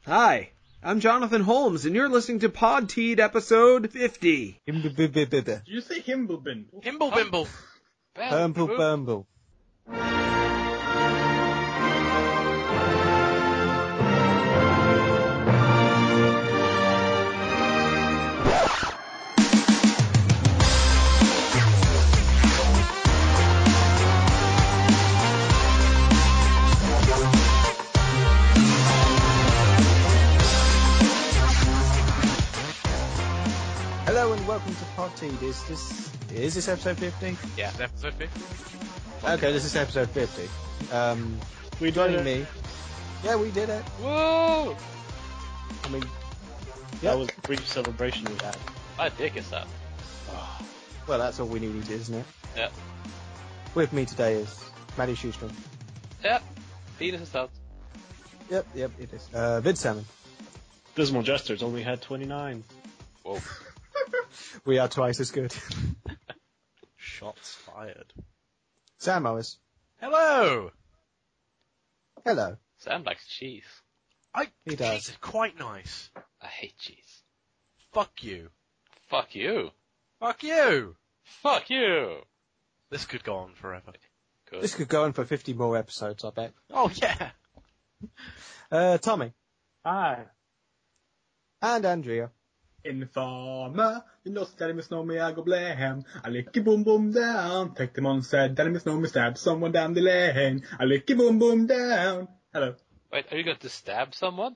Hi, I'm Jonathan Holmes, and you're listening to PodTea'd episode 50. Did you say Himblebimble? Himblebimble. Bumble. Hello and welcome to PodTea'd. Is this episode 50? Yeah, episode 50. Okay, this is episode 50. We joining did it. me. Yeah, we did it. Whoa! I mean, That was a brief celebration we had. My dick is up. well, that's all we needed, isn't it? Yeah. With me today is Maddie Shoestring. Yep. Penis is out. Yep, it is. Vid Salmon. Dismal Jesters only had 29. Whoa. We are twice as good. Shots fired. Sam Owens. Hello! Hello. Sam likes cheese. He does. Cheese is quite nice. I hate cheese. Fuck you. Fuck you. Fuck you. Fuck you. This could go on forever. Good. This could go on for 50 more episodes, I bet. Oh, yeah. Tommy. Hi. And Andrea. Informer, you know, daddy miss know me, I go blame. I lick your boom boom down. Take them on said, daddy miss know me, stab someone down the lane. I lick your boom boom down. Hello. Wait, are you going to stab someone?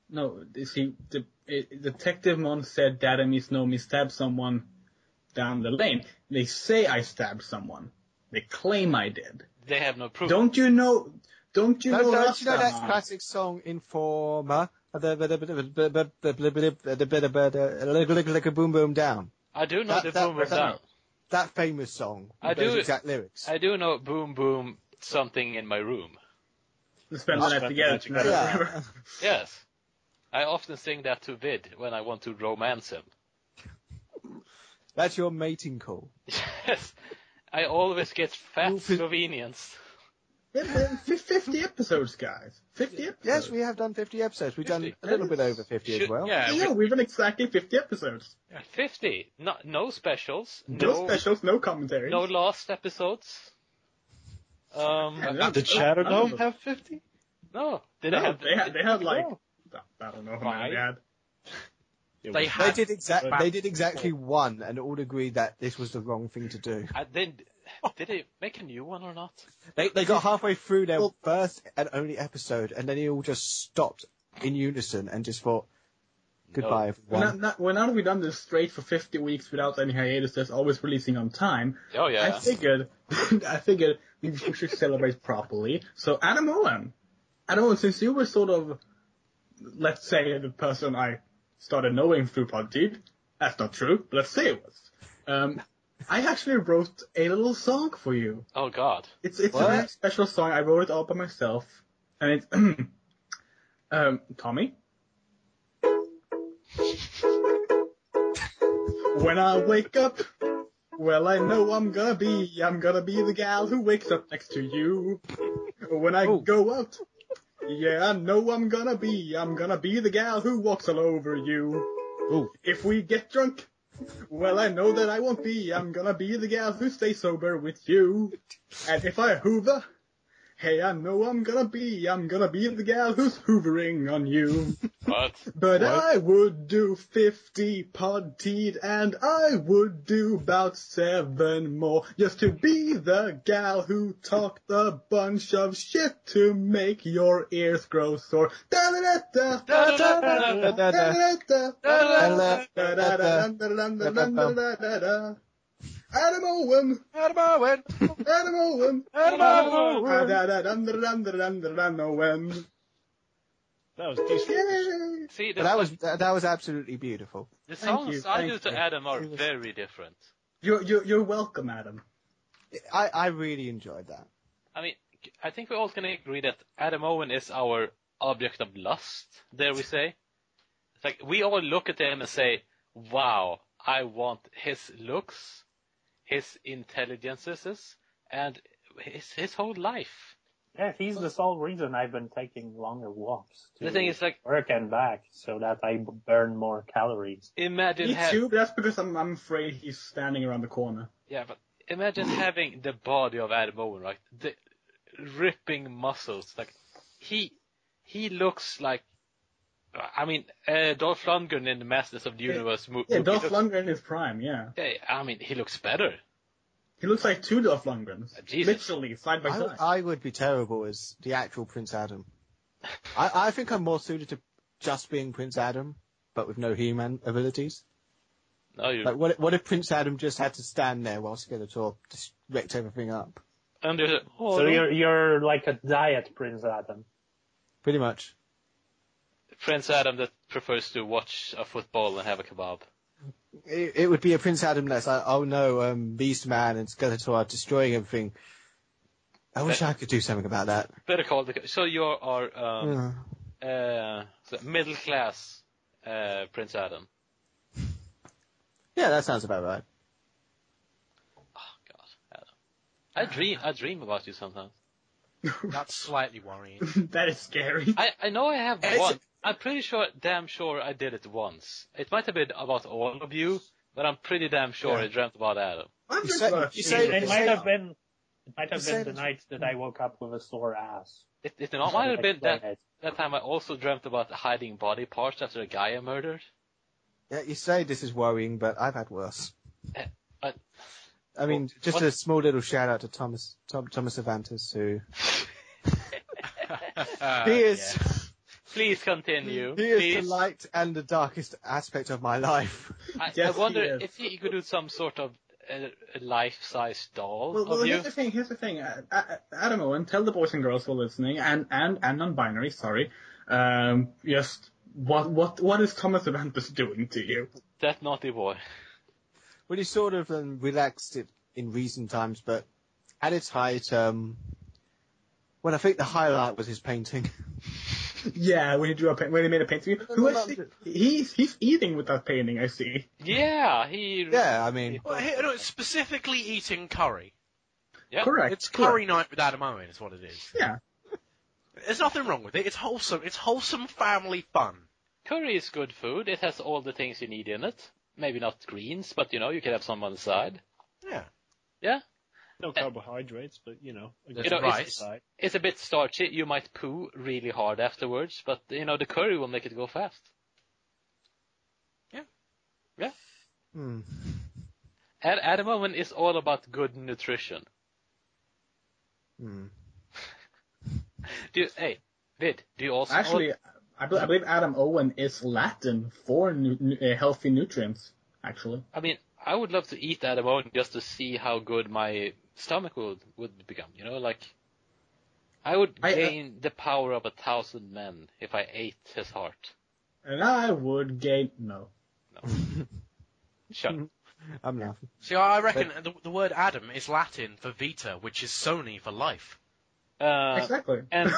No, you see, Detective Mon said, daddy miss know me, stab someone down the lane. They say I stabbed someone. They claim I did. They have no proof. Don't you know Don't you know that Rasta? classic song, Informer? Boom boom down. I do know the boom boom down. That famous song. I Those do- exact lyrics. I do know boom boom something in my room. Spend the night together. tonight Yeah. forever. Yes. I often sing that to Vid when I want to romance him. That's your mating call. Yes. I always get fat Ooh, fi- Slovenians. Yeah, 50 episodes, guys. 50 episodes. Yes, we have done 50 episodes. We've done 50. a little bit over 50 as Should- well. Yeah, Yeah, we've done exactly 50 episodes. 50. No specials. No specials, no commentaries. No last episodes. Did Shatterdome have 50? No. Did No, I have? they had like, No. I don't know how many they had. It They was- had- They did exactly one and all agreed that this was the wrong thing to do. Did they make a new one or not? They got halfway through their first and only episode and then they all just stopped in unison and just thought, goodbye everyone. Now that we've done this straight for 50 weeks without any hiatuses, always releasing on time, Oh yeah. I figured we should celebrate properly. So Adam Owen, since you were sort of, let's say, the person I started knowing through PodTea'd, that's not true, but let's say it was. I actually wrote a little song for you. Oh God. It's a very special song. I wrote it all by myself, and it's Tommy. When I wake up, well, I know I'm gonna be the gal who wakes up next to you. When I go out, yeah, I know I'm gonna be the gal who walks all over you. Ooh. If we get drunk, well, I know that I won't be. I'm gonna be the gal who stays sober with you. And if I hoover, hey, I know I'm gonna be the gal who's hoovering on you. But I would do 50 PodTea'd and I would do about 7 more just to be the gal who talked a bunch of shit to make your ears grow sore. Adam Owen. That was decent. See, That was absolutely beautiful. the Thank songs you, I thank do to you. Adam are very different. You're welcome, Adam. I really enjoyed that. I mean, I think we all can agree that Adam Owen is our object of lust, dare we say. It's like, we all look at him and say, wow, I want his looks, his intelligences, and his whole life. Yeah, he's the sole reason I've been taking longer walks to The thing is, like, work and back so that I burn more calories. imagine Me too, but that's because I'm afraid he's standing around the corner. Yeah, but imagine having the body of Adam Owen, right? The ripping muscles. Like, he looks like, I mean, Dolph Lundgren in the Masters of the Universe movie. Yeah, Dolph Lundgren in his prime, yeah. I mean, he looks better. He looks like two Dolph Lundgrens. Jesus. Literally, side by side. I would be terrible as the actual Prince Adam. I think I'm more suited to just being Prince Adam, but with no He-Man abilities. No, you. Like, what if Prince Adam just had to stand there while Skeletor just wrecked everything up? So you're like a diet Prince Adam. Pretty much. Prince Adam that prefers to watch a football and have a kebab. It would be a Prince Adam that's like, oh no, Beast Man and Skeletor are destroying everything. I wish I could do something about that. Better call the. So you are middle class Prince Adam. Yeah, that sounds about right. Oh God, Adam. I dream about you sometimes. That's slightly worrying. That is scary. I know I have one. I'm pretty sure, damn sure I did it once. It might have been about all of you, but I'm pretty damn sure I dreamt about Adam. It might have been the night that I woke up with a sore ass. It might have been that time I also dreamt about hiding body parts after a guy I murdered. Yeah, you say this is worrying, but I've had worse. I mean, just what? a small little shout out to Thomas Avantis, who he is. Yeah. Please continue. He is the light and the darkest aspect of my life. I wonder if he could do some sort of life-size doll of you. Here's the thing. Adam Owen, tell the boys and girls who are listening, and non-binary, sorry, just what is Thomas Avantis doing to you? That naughty boy. Well, he sort of relaxed it in recent times, but at its height, well, I think the highlight was his painting. Yeah, when he made a painting. He's eating with that painting, I see. Yeah, Yeah, I mean... Well, specifically eating curry. Yeah. Correct. It's curry night with Adam Owen is what it is. Yeah. There's nothing wrong with it. It's wholesome. It's wholesome family fun. Curry is good food. It has all the things you need in it. Maybe not greens, but you can have some on the side. Yeah. Yeah? No carbohydrates, but it's a bit starchy. You might poo really hard afterwards, but the curry will make it go fast. Yeah. Yeah. Hmm. Adam Owen is all about good nutrition. Hmm. Do you also Actually, I believe Adam Owen is Latin for healthy nutrients, actually. I mean, I would love to eat Adam Owen just to see how good my stomach would become, I would gain the power of 1,000 men if I ate his heart. And I would gain... No. Shut up. I'm laughing. See, I reckon the word Adam is Latin for vita, which is Sony for life. Exactly. And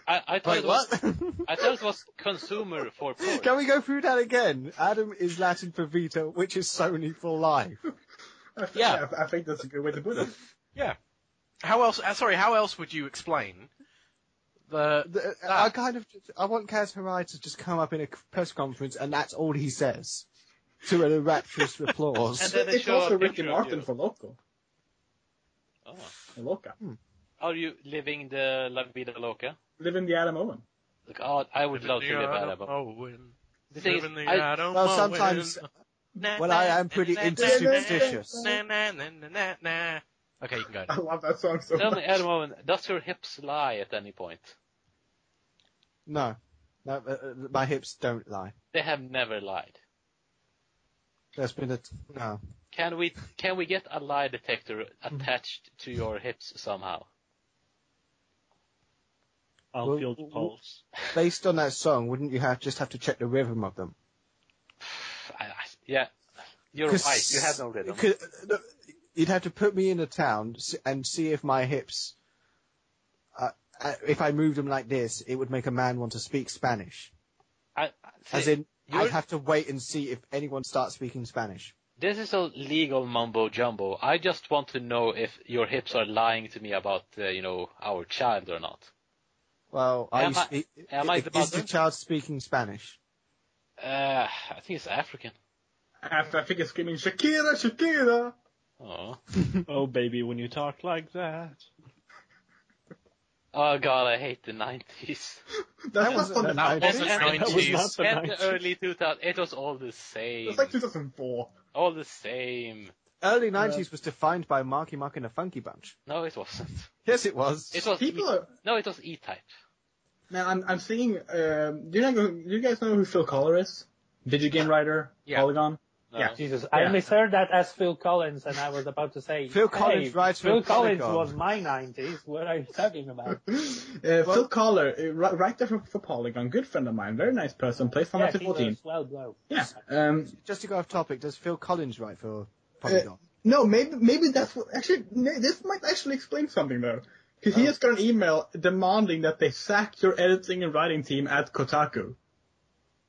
I thought Wait, I thought it was consumer for pork. Can we go through that again? Adam is Latin for Vita, which is Sony for life. I think that's a good way to put it. Yeah. How else? How else would you explain I want Kaz Hirai to just come up in a press conference and that's all he says. To a rapturous applause. And then they It's show also a Ricky picture of Martin you. for Loco. Oh. Loca. Are you living the La Vida Loca? Living the Adam Owen. Look, I would love to live Adam Owen. The thing is, Well, sometimes, well, I am pretty superstitious. Okay, you can go. I love that song so tell much. me, Adam Owen, does your hips lie at any point? No, my hips don't lie. They have never lied. There's been no. Can we get a lie detector attached to your hips somehow? I'll feel the pulse. Based on that song, wouldn't you just have to check the rhythm of them? Yeah, you're right. You have no rhythm. You'd have to put me in a town and see if my hips, if I moved them like this, it would make a man want to speak Spanish. As in, I'd have to wait and see if anyone starts speaking Spanish. This is a legal mumbo jumbo. I just want to know if your hips are lying to me about, our child or not. Well, Am I the is the mother? child speaking Spanish? I think it's African. After I think it's screaming, Shakira, Shakira! Oh. Oh, baby, when you talk like that. Oh god, I hate the 90s. That was from the That 90s. wasn't That was 90s. not the And the 90s. early 2000s, it was all the It same. was like 2004. All the same. Early 90s was defined by Marky Mark and the Funky Bunch. No, it wasn't. Yes, it was. It was People are... No, it was E-Type. Now, I'm seeing... do you guys know who Phil Collar is? Video game writer? Yeah. Polygon? No. Yeah. Jesus, I misheard that as Phil Collins, and I was about to say, Phil Collins writes for Phil Collins Polygon. was my 90s. What are you talking about? Phil Collar, writer for Polygon, good friend of mine, very nice person, plays Final Yeah, Fantasy he 14. was well blown. Yeah. Just to go off topic, does Phil Collins write for Polygon? No, maybe that's what... Actually, this might actually explain something, though. Because he has got an email demanding that they sack your editing and writing team at Kotaku.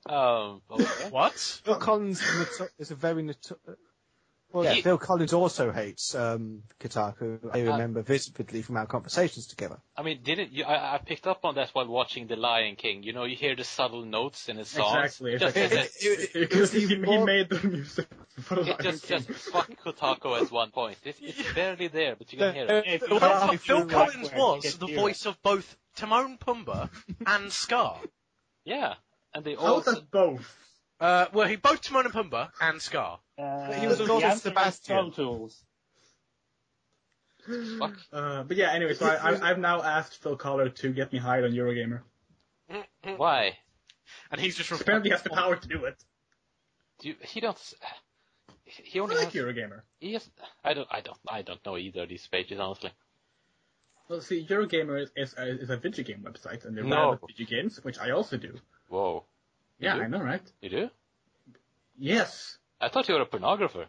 Okay. What? Phil Collins is a very... Well, Yeah. Phil Collins also hates Kotaku. I remember vividly from our conversations together. I mean, didn't you? I picked up on that while watching The Lion King. You hear the subtle notes in his songs. Exactly. Just, He made the music for the it Lion just King. fuck Kotaku at one point. It's barely there, but you can hear it. If you Phil have to Collins where was you the can voice of both Timon Pumbaa and Scar. Yeah, and they How is also. that both? Well, he both Timon and Pumbaa and Scar. He was the also answer is Sebastian. Pro Tools. Fuck. But yeah, anyway, so I've now asked Phil Collar to get me hired on Eurogamer. Why? And he's just Apparently he has the power to do it. He don't. He I only like has. Eurogamer. He has. I don't know either of these pages honestly. Well, see, Eurogamer is a video game website, and they No. write about video games, which I also do. Whoa. You Yeah, do? I know, right? You do? Yes. I thought you were a pornographer.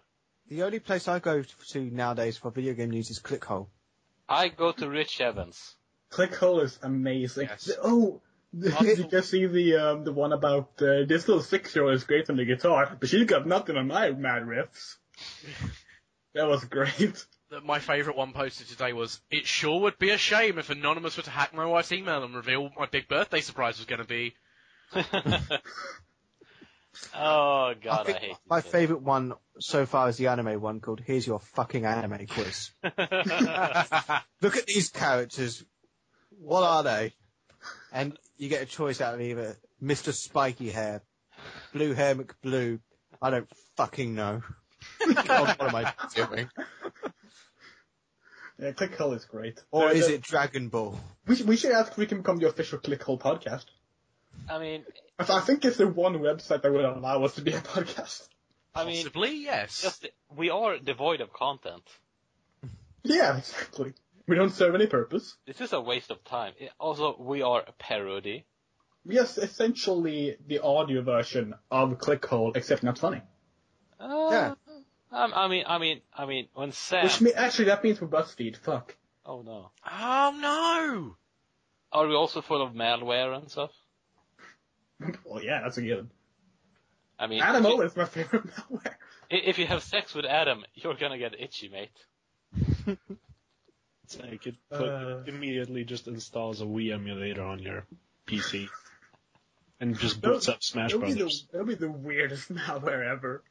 The only place I go to nowadays for video game news is Clickhole. I go to Rich Evans. Clickhole is amazing. Yes. Did you guys see the one about this little 6-year-old is great on the guitar, but she's got nothing on my mad riffs. That was great. My favourite one posted today was, it sure would be a shame if Anonymous were to hack my wife's email and reveal what my big birthday surprise was going to be. Oh god, I hate these my kids. favourite one so far is the anime one called Here's Your Fucking Anime Quiz. Look at these characters. What are they? And you get a choice out of either Mr. Spiky Hair, Blue Hair McBlue, I don't fucking know. God, what am I doing? Yeah, Clickhole is great. Or is it Dragon Ball? We should ask if we can become the official Clickhole podcast. I mean, I think it's the one website that would allow us to be a podcast. Possibly, yes. we are devoid of content. Yeah, exactly. We don't serve any purpose. This is a waste of time. Also, we are a parody. We are essentially the audio version of Clickhole, except not funny. Yeah. I mean, when Sam. Actually, that means we're BuzzFeed. Fuck. Oh no. Oh no! Are we also full of malware and stuff? Well, yeah, that's a given. I mean, Adam O is my favorite malware. if you have sex with Adam, you're gonna get itchy, mate. It's like it immediately just installs a Wii emulator on your PC and just boots up Smash Brothers. That'll be the weirdest malware ever.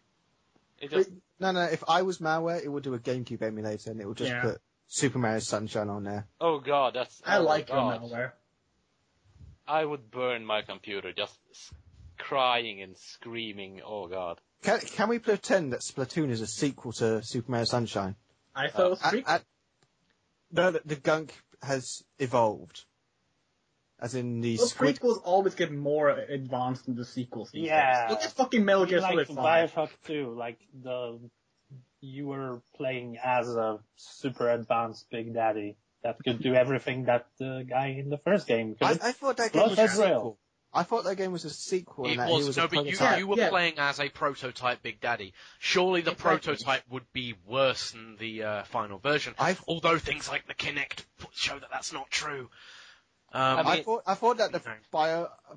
It just, No, if I was malware, it would do a GameCube emulator and it would just put Super Mario Sunshine on there. oh god, that's. I oh like my your God. malware. I would burn my computer just crying and screaming. Oh god. Can we pretend that Splatoon is a sequel to Super Mario Sunshine? I thought it was freak. No, the gunk has evolved. As in the Well, squid. prequels always get more advanced than the sequels these Yeah. days. Look at fucking Metal Gear Like Solid 5. Bioshock 2, like you were playing as a super advanced Big Daddy that could do everything that the guy in the first game could. I thought that game was Blood a and Rail. sequel. I thought that game was a sequel It and that he was, was no, a but prototype. you were Yeah. playing as a prototype Big Daddy. Surely the Exactly. prototype would be worse than the final version. Although things like the Kinect show that that's not true. I mean- I thought that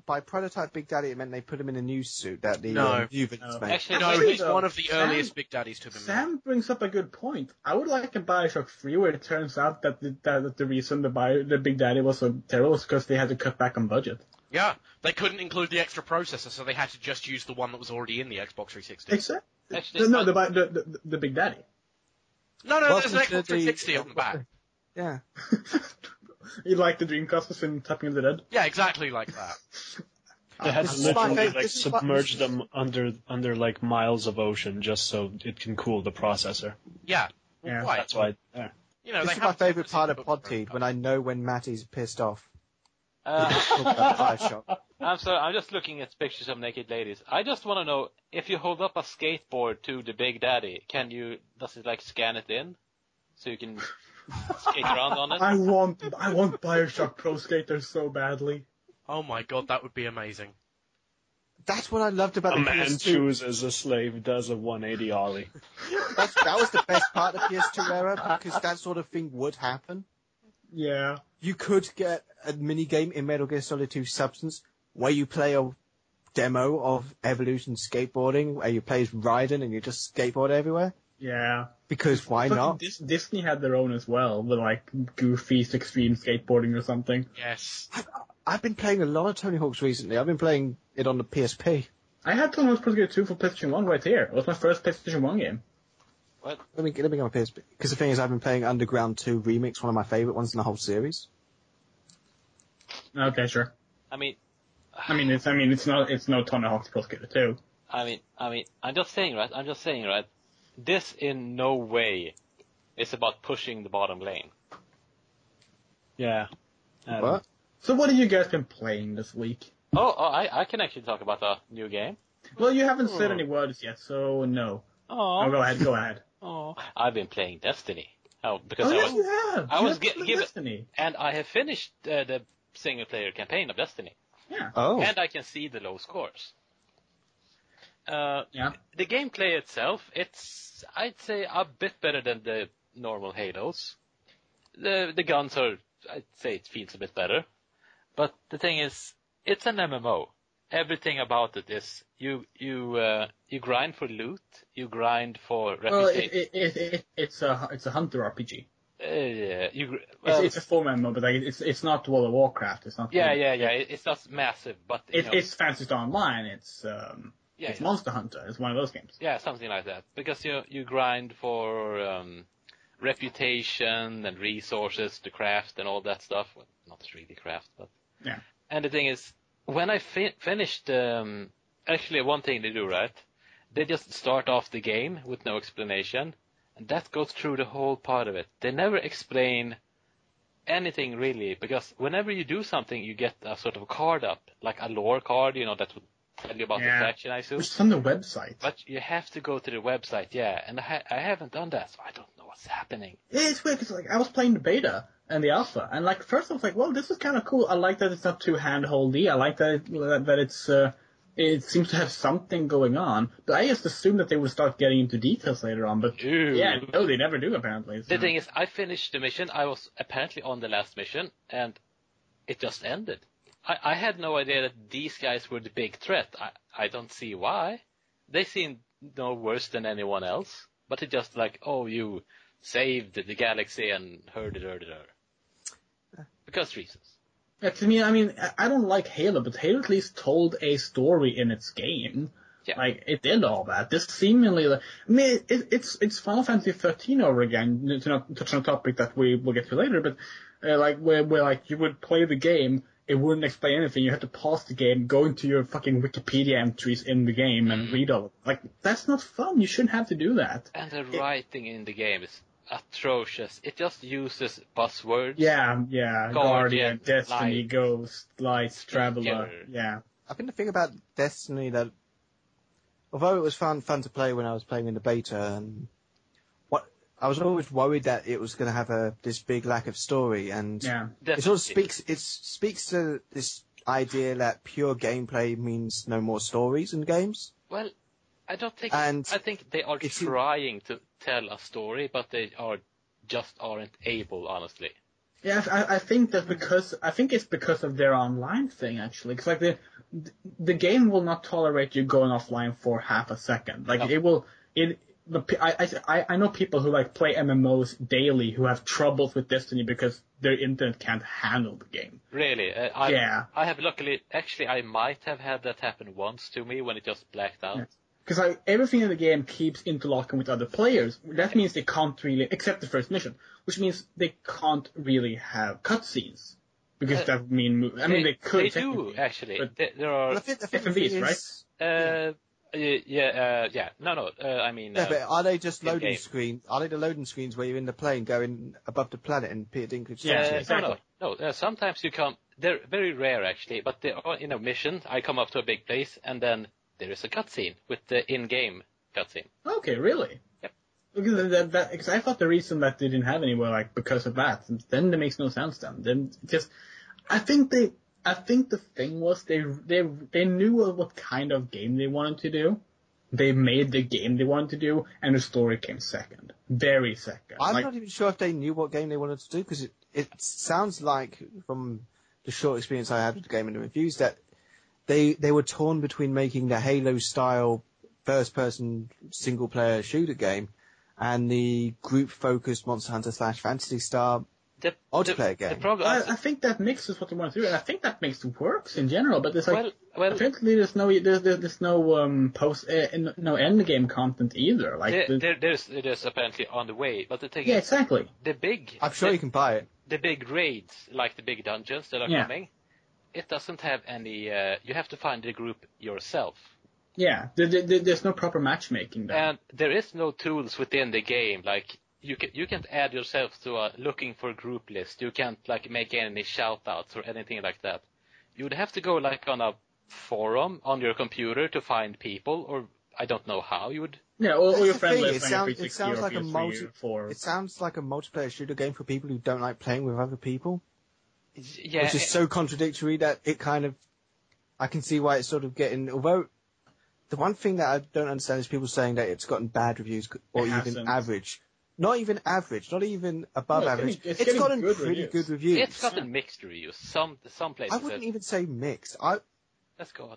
by prototype Big Daddy it meant they put him in a new suit that the No. new villains made. Actually, No, Actually, he's though, one of the Sam- earliest Big Daddies to have been made. Sam brings up a good point. I would like a Bioshock 3 where it turns out that the reason the Big Daddy was so terrible was because they had to cut back on budget. Yeah, they couldn't include the extra processor, so they had to just use the one that was already in the Xbox 360. Exactly. Actually, No, the Big Daddy. No, there's an Welcome to Xbox 360 on the back. Yeah. You like the Dreamcast was in Tapping of the Dead? Yeah, exactly like that. They had This to is my literally favorite- like this is my- submerge them under like miles of ocean just so it can cool the processor. Yeah, Yeah. why? That's why. Yeah. You know, This they is my have favourite to- part of PodTea'd, when I know when Matty's pissed off. Uh, Talk about Bioshock. I'm sorry, I'm just looking at pictures of naked ladies. I just want to know, if you hold up a skateboard to the Big Daddy, does it like scan it in? So you can skate around on it? I want Bioshock Pro Skater so badly. Oh my god, that would be amazing. That's what I loved about A the man PS2. chooses a slave, does a 180 ollie. That was the best part of the PS2 era, because that sort of thing would happen. Yeah. You could get a minigame in Metal Gear Solid 2 Substance where you play a demo of Evolution skateboarding, where you play as Raiden and you just skateboard everywhere. Yeah. Because why not? Disney had their own as well, with like Goofy's Extreme Skateboarding or something. Yes. I've been playing a lot of Tony Hawk's recently. I've been playing it on the PSP. I had Tony Hawk's Pro Skater 2 for PlayStation 1 right here. It was my first PlayStation 1 game. Let me get my PSP. Because the thing is, I've been playing Underground 2 Remix, one of my favourite ones in the whole series. Okay, sure. I mean, It's no Tony Hawk's Pro Skater 2. I'm just saying, right? This in no way is about pushing the bottom lane. Yeah. What? So what have you guys been playing this week? I can actually talk about a new game. Well, you haven't said any words yet, so no. Oh, go ahead. Oh, I've been playing Destiny. Because Yes, you have. I You was have played given, Destiny. and I have finished the single player campaign of Destiny, Yeah. Oh. and I can see the low scores. Yeah. The gameplay itself, it's, I'd say, a bit better than the normal Halos. The guns are, I'd say it feels a bit better. But the thing is, it's an MMO. Everything about it is, you grind for loot, you grind for Well, reputation. it's a hunter RPG. Well, It's a full MMO, but like, it's not World of Warcraft. It's not. yeah. It's not massive, but It's Fantasy Star Online. It's yeah. Monster Hunter. It's one of those games. Yeah, something like that. Because you grind for reputation and resources to craft and all that stuff. Well, not really craft, but Yeah. And the thing is, when I finished, actually one thing they do, right? They just start off the game with no explanation, and that goes through the whole part of it. They never explain anything really, because whenever you do something, you get a sort of card up, like a lore card, that would tell you about the faction, I assume. Which is on the website. But you have to go to the website, yeah, and I haven't done that, so I don't know what's happening. Yeah, it's weird because like I was playing the beta and the alpha, and like first I was like, well, this is kind of cool. I like that it's not too handholdy. I like that it's it seems to have something going on. But I just assumed that they would start getting into details later on. But yeah, no, they never do apparently. So. The thing is, I finished the mission. I was apparently on the last mission, and it just ended. I had no idea that these guys were the big threat. I don't see why. They seem no worse than anyone else. But it's just like, oh, you saved the galaxy and heard it. Because reasons. Yeah, to me, I mean, I don't like Halo, but Halo at least told a story in its game. Yeah. Like, it did all that. This seemingly, I mean, it's Final Fantasy 13 over again, to not touch on a topic that we will get to later, but, like, where like, you would play the game, it wouldn't explain anything, you had to pause the game, go into your fucking Wikipedia entries in the game and read all of it. Like, that's not fun, you shouldn't have to do that. And the writing in the game is atrocious. It just uses buzzwords. Yeah, Guardian, Destiny, Light, Ghost, Lights, Traveler, yeah. I think the thing about Destiny that, although it was fun to play when I was playing in the beta, and I was always worried that it was going to have this big lack of story, and it sort of speaks to this idea that pure gameplay means no more stories in games. Well, I don't think. And I think they are trying to tell a story, but they aren't able, honestly. Yeah, I think it's because of their online thing actually. Because like the game will not tolerate you going offline for half a second. Like I know people who like play MMOs daily who have troubles with Destiny because their internet can't handle the game. Really? Yeah. I have luckily, actually, I might have had that happen once to me when it just blacked out. Because like everything in the game keeps interlocking with other players. That means they can't really, except the first mission, which means they can't really have cutscenes. Because that would mean, they could. They do, actually. But There are FMVs, right? I mean. Yeah, but are they just loading in-game. screens? Are they the loading screens where you're in the plane going above the planet and Peter Dinklage? Exactly. No. Sometimes you come. They're very rare actually, but they are in a mission. I come up to a big place and then there is a cutscene with the in-game cutscene. Okay, really? Yep. Because I thought the reason that they didn't have any were like because of that. Then it makes no sense then. I think the thing was they knew what kind of game they wanted to do. They made the game they wanted to do, and the story came second. Very second. I'm not even sure if they knew what game they wanted to do, because it sounds like, from the short experience I had with the game and the reviews, that they were torn between making the Halo-style first-person single-player shooter game and the group-focused Monster Hunter / Phantasy Star multiplayer game. The problem, I think that mix is what they want to do, and I think that mix works in general. But there's like apparently there's no no end game content either. Like there's apparently on the way, but the thing yeah, is, exactly. I'm sure you can buy it. The big raids, like the big dungeons that are coming, it doesn't have any. You have to find the group yourself. Yeah, there's no proper matchmaking there. And there is no tools within the game, like. You can't add yourself to a looking for group list. You can't like make any shout-outs or anything like that. You would have to go like on a forum on your computer to find people, or I don't know how you would. Yeah, or your friend thing, list. it sounds like it sounds like a multiplayer shooter game for people who don't like playing with other people. Yeah, which is so contradictory that it kind of, I can see why it's sort of getting. Although the one thing that I don't understand is people saying that it's gotten bad reviews or even average. Not even average, not even above average. It's gotten pretty good reviews. It's gotten mixed reviews. Some places. I wouldn't even say mixed. Let's go.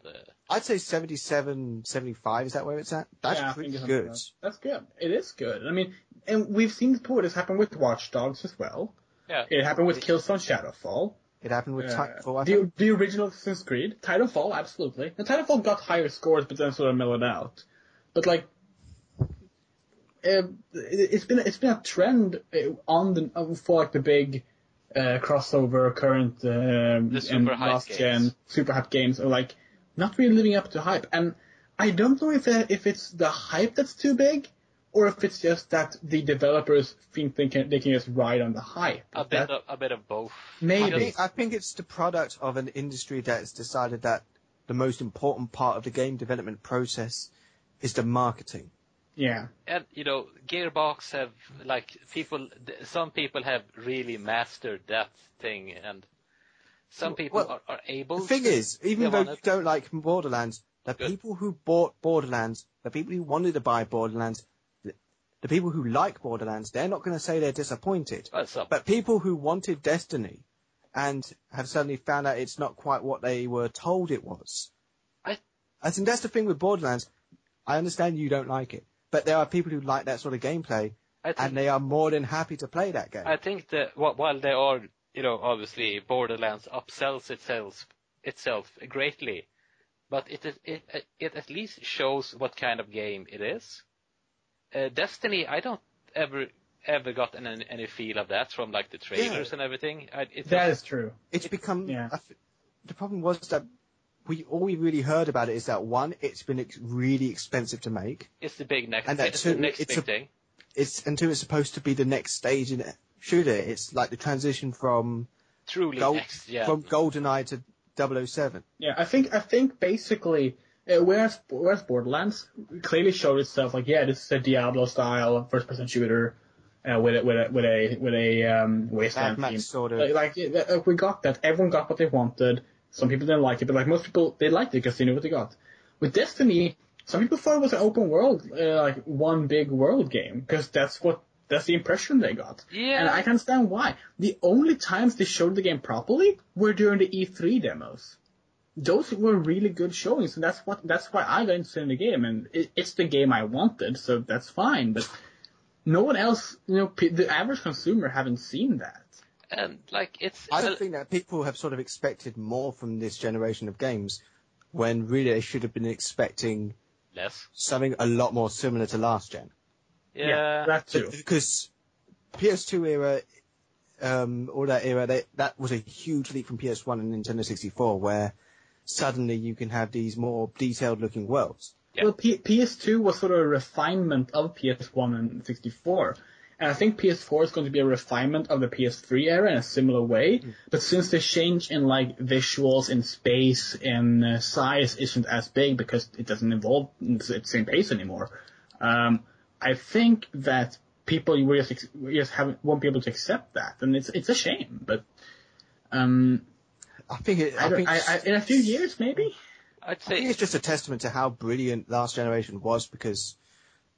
I'd say 77, 75. Is that where it's at? That's pretty good. That's good. It is good. I mean, and we've seen before this happen with Watch Dogs as well. Yeah. It happened with Killzone Shadowfall. It happened with Titanfall. The original Assassin's Creed. Titanfall, absolutely. And Titanfall got higher scores, but then sort of mellowed out. But like, it's been a trend for like the big crossover current the super and last gen super hype games are like not really living up to hype, and I don't know if it's the hype that's too big or if it's just that the developers think they can just ride on the hype. A bit of both. Maybe. I think it's the product of an industry that's decided that the most important part of the game development process is the marketing. Yeah. And, Gearbox have, some people have really mastered that thing, and some people are able to. The thing is, even though you don't like Borderlands, the people who bought Borderlands, the people who wanted to buy Borderlands, the people who like Borderlands, they're not going to say they're disappointed. But people who wanted Destiny and have suddenly found out it's not quite what they were told it was. I think that's the thing with Borderlands. I understand you don't like it. But there are people who like that sort of gameplay, and they are more than happy to play that game. I think that while there are, obviously Borderlands upsells itself greatly, but it at least shows what kind of game it is. Destiny, I don't ever got any feel of that from like the trailers and everything. That is true. It's become. Yeah. The problem was that. All we really heard about it is that one, it's been really expensive to make. It's the big next, and that two, the next big thing. And two, it's supposed to be the next stage in shooter. It's like the transition from from GoldenEye to 007. Yeah, I think basically, whereas Borderlands clearly showed itself like, yeah, this is a Diablo style first-person shooter with a wasteland theme. Sort of. Like we got that. Everyone got what they wanted. Some people didn't like it, but like most people, they liked it because they knew what they got. With Destiny, some people thought it was an open world, like one big world game, because that's what That's the impression they got. Yeah. And I can understand why. The only times they showed the game properly were during the E3 demos. Those were really good showings, and that's why I got interested in the game, and it's the game I wanted, so that's fine. But no one else, the average consumer haven't seen that. And like I don't think that people have sort of expected more from this generation of games, when really they should have been expecting less. something a lot more similar to last gen. Yeah, that too. Because PS2 era, all that era, that was a huge leap from PS1 and Nintendo 64, where suddenly you can have these more detailed-looking worlds. Yeah. Well, PS2 was sort of a refinement of PS1 and 64. And I think PS4 is going to be a refinement of the PS3 era in a similar way. But since the change in like visuals, in space, in size isn't as big because it doesn't evolve at the same pace anymore, I think that people won't be able to accept that, and it's a shame. But I think in a few years, maybe. I think it's just a testament to how brilliant last generation was, because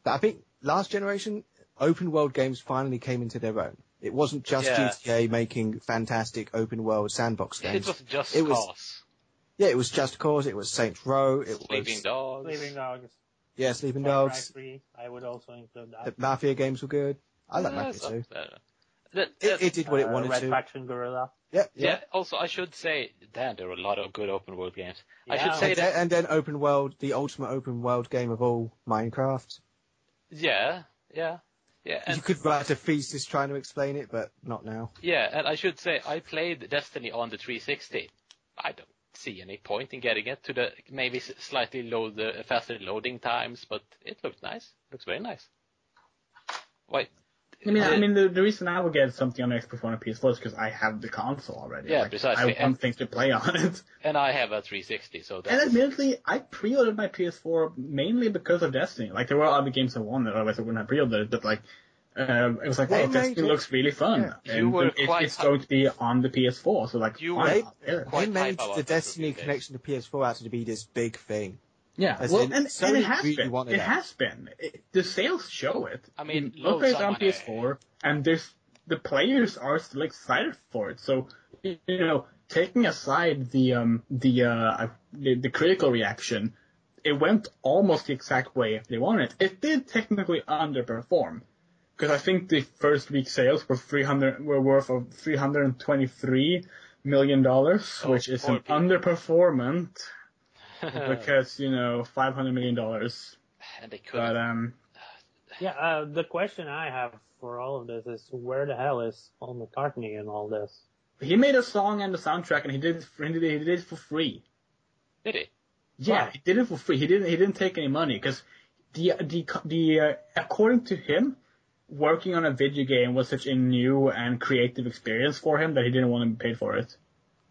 I think last generation open world games finally came into their own. It wasn't just GTA making fantastic open world sandbox games. It was Just Cause. Yeah, it was Just Cause. It was Saints Row. It Sleeping was Dogs. Sleeping Dogs. Yeah, Sleeping Far Cry Dogs. 3, I would also include that. The Mafia games were good. I like Mafia too. It did what it wanted Red to. Faction Guerrilla. Yeah. Also, I should say, Dan, there were a lot of good open world games. Yeah. I should say And then open world, the ultimate open world game of all, Minecraft. Yeah. And You could write a thesis trying to explain it, but not now. yeah, and I should say, I played Destiny on the 360. I don't see any point in getting it to the maybe slightly faster loading times, but it looked nice. Looks very nice. Why? I mean, the reason I would get something on Xbox One and PS4 is because I have the console already. Yeah, like, precisely. I want things to play on it. And I have a 360, so And that's... admittedly, I pre-ordered my PS4 mainly because of Destiny. Like, there were other games I wanted, otherwise I wouldn't have pre-ordered it, but like, it was like, They wow, made Destiny it. looks really fun. Yeah. And You were it's going to be on the PS4, so like, You fine, were I'll get it. quite They made hype about the it for Destiny a few days. connection to PS4 out to be this big thing. Yeah, As well, in, and Sony it has really been. wanted It that. has been. The sales show it. I mean, Multiplayer is on someone, PS4, and the players are still excited for it. So, taking aside the critical reaction, it went almost the exact way they wanted. It did technically underperform, because I think the first week sales were worth of $323 million, which is an underperformance. Because, $500 million. And they could. But, Yeah, the question I have for all of this is, where the hell is Paul McCartney in all this? he made a song and the soundtrack, and he did it for free. Did he? Yeah, Wow. he did it for free. He didn't take any money, because according to him, working on a video game was such a new and creative experience for him that he didn't want to be paid for it.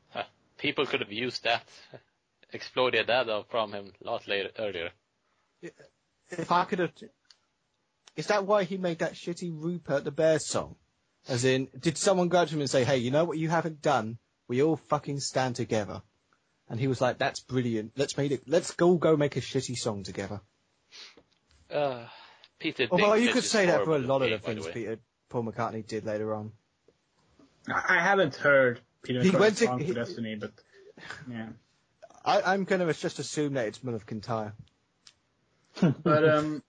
Huh. People could have used that, exploited that from him a lot earlier. If I could have... Is that why he made that shitty Rupert the Bear song? As in, did someone go to him and say, hey, you know what you haven't done? We all fucking stand together. And he was like, that's brilliant. Let's go make a shitty song together. Peter Although Dinklage you could is say that for a horrible lot of looking, the by things way. Paul McCartney did later on. I haven't heard Peter He went McCartney's to- song he- for Destiny, but yeah. I'm going to just assume that it's Mull of Kintyre. But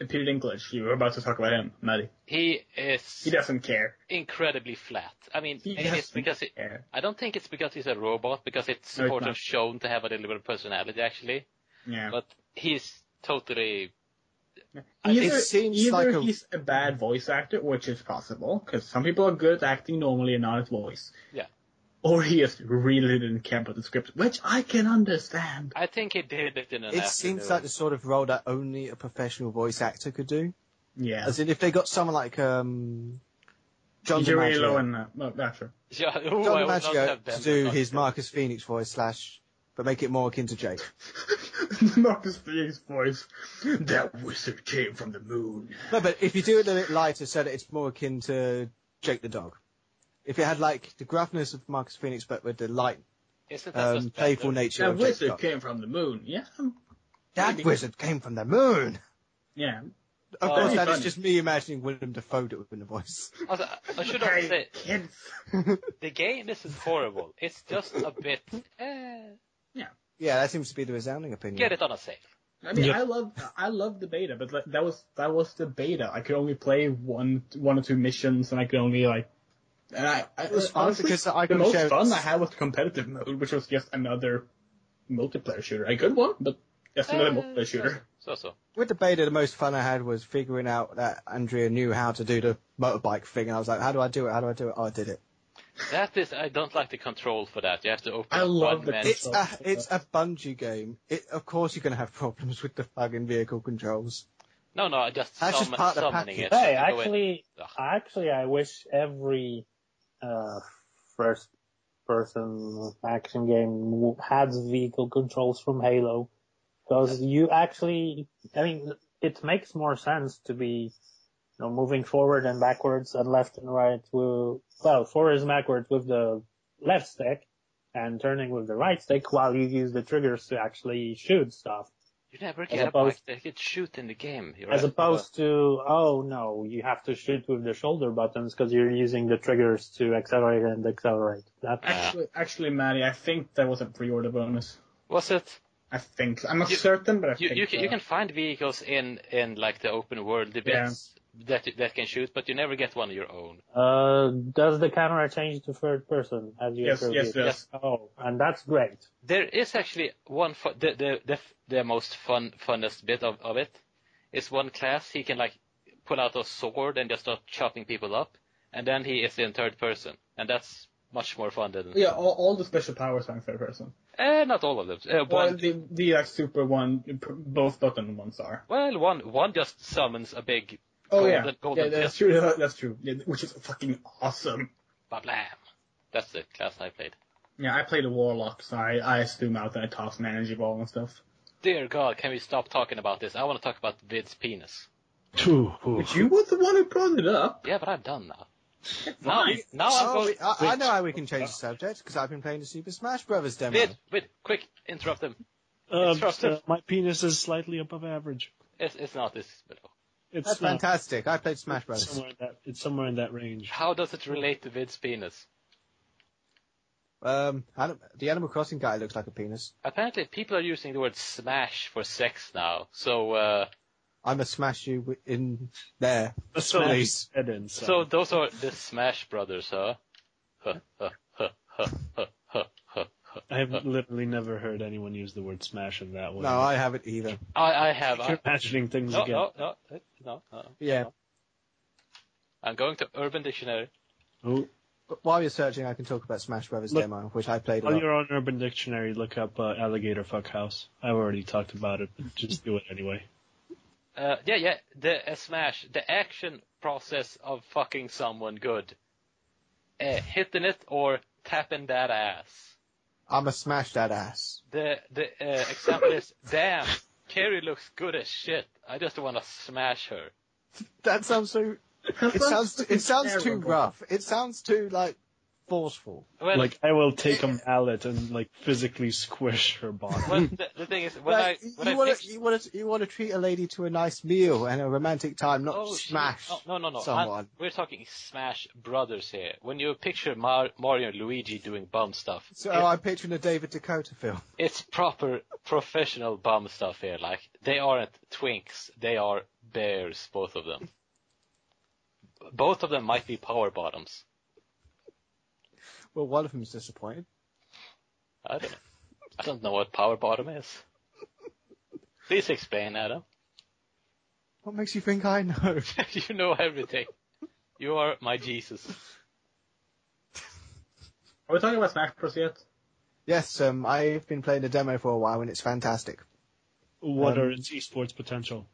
Peter Dinklage, you were about to talk about him, Maddie. He He doesn't care. incredibly flat. I mean, He maybe it's doesn't because care. I don't think it's because he's a robot, because it's No, it's sort not. of shown to have a little bit of personality, actually. Yeah. But he's totally... Either It seems like a- he's a bad voice actor, which is possible, because some people are good at acting normally and not at voice. Yeah. Or he just really didn't care about the script, which I can understand. I think he did it in an It seems like the sort of role that only a professional voice actor could do. Yeah. As in, if they got someone like John Jerry DiMaggio, Lowe and sure. Yeah, John I would not DiMaggio have them to do not his true. Marcus Phoenix voice but make it more akin to Jake. Marcus Phoenix voice. That wizard came from the moon. No, but if you do it a bit lighter so that it's more akin to Jake the dog. If it had like the gruffness of Marcus Phoenix but with the light, Isn't that just playful better? nature That of Jake the wizard dog. came from the moon. Yeah. That wizard came from the moon! Yeah. Of course, that is funny. just me imagining Willem Dafoe doing the voice. Also, I should also say, Kids. the game isn't horrible. It's just a bit, Yeah, that seems to be the resounding opinion. get it on a save. I mean, Yep. I love the beta, but like, that was the beta. I could only play one or two missions, and I could only and It was fun honestly, because I the could most share fun I had was the competitive mode, which was just another multiplayer shooter. A good one, but just another multiplayer shooter. So. With the beta, the most fun I had was figuring out that Andrea knew how to do the motorbike thing, and I was like, how do I do it? Oh, I did it. That is, I don't like the control for that. You have to open I up love one the menu. It's a Bungie game. Of course you're going to have problems with the fucking vehicle controls. No, just That's just part of the summoning it. package. Hey, You go in. I wish every first-person action game had vehicle controls from Halo, because it makes more sense to be, moving forward and backwards and left and right. Forwards and backwards with the left stick, and turning with the right stick while you use the triggers to actually shoot stuff. You never As get a opposed- bike that can shoot in the game. As opposed to, oh no, you have to shoot with the shoulder buttons because you're using the triggers to accelerate and decelerate. Actually, Maddie, I think that was a pre-order bonus. Was it? I think. I'm not certain, but I think You can find vehicles in like the open world bits that can shoot, but you never get one of your own. Does the camera change to third person as you Yes, approach yes, it? yes. Oh, and that's great. There is actually one the most funnest bit of it is one class. He can like pull out a sword and just start chopping people up, and then he is in third person, and that's much more fun than Yeah, all the special powers are in third person. not all of them. Well, the like super one, both button ones are. One just summons a big Oh golden that's pistol. true. That's true. Yeah, which is fucking awesome. Ba-blam. That's the class I played. Yeah, I played a warlock, so I zoom out and I toss an energy ball and stuff. Dear God, can we stop talking about this? I want to talk about Vid's penis. But you were the one who brought it up. Yeah, but I'm done now. Fine. Now I'm going. I know how we can change the subject, because I've been playing the Super Smash Brothers demo. Vid, quick, interrupt him. My penis is slightly above average. It's not this below. It's That's not. fantastic. I played Smash Brothers. It's somewhere in that range. How does it relate to Vid's penis? The Animal Crossing guy looks like a penis. Apparently, people are using the word smash for sex now. So, I'm gonna smash you in there. So- Please. so those are the Smash Brothers, huh? I have literally never heard anyone use the word smash in that way. No, I haven't either. I have. You're imagining things again. No. Yeah. I'm going to Urban Dictionary. Oh, But while you're searching, I can talk about Smash Brothers Look, demo, which I played a while lot. you're on Urban Dictionary, look up Alligator Fuck House. I've already talked about it, but just do it anyway. The smash, the action process of fucking someone good. Hitting it or tapping that ass. I'ma smash that ass. The example is, damn, Carrie looks good as shit. I just want to smash her. That sounds so... It sounds too terrible. rough. It sounds too, forceful. Well, Like, I will take a mallet and, physically squish her bottom. well the thing is, You want to treat a lady to a nice meal and a romantic time, not smash No. someone. We're talking Smash Brothers here. When you picture Mario and Luigi doing bum stuff, So I'm picturing a David Dakota film. it's proper professional bum stuff here. Like, they aren't twinks, they are bears, both of them. Both of them might be power bottoms. Well, one of them's disappointed. I don't know. I don't know what power bottom is. Please explain, Adam. What makes you think I know? You know everything. You are my Jesus. Are we talking about Smash Bros yet? Yes, I've been playing the demo for a while and it's fantastic. What are its esports potential?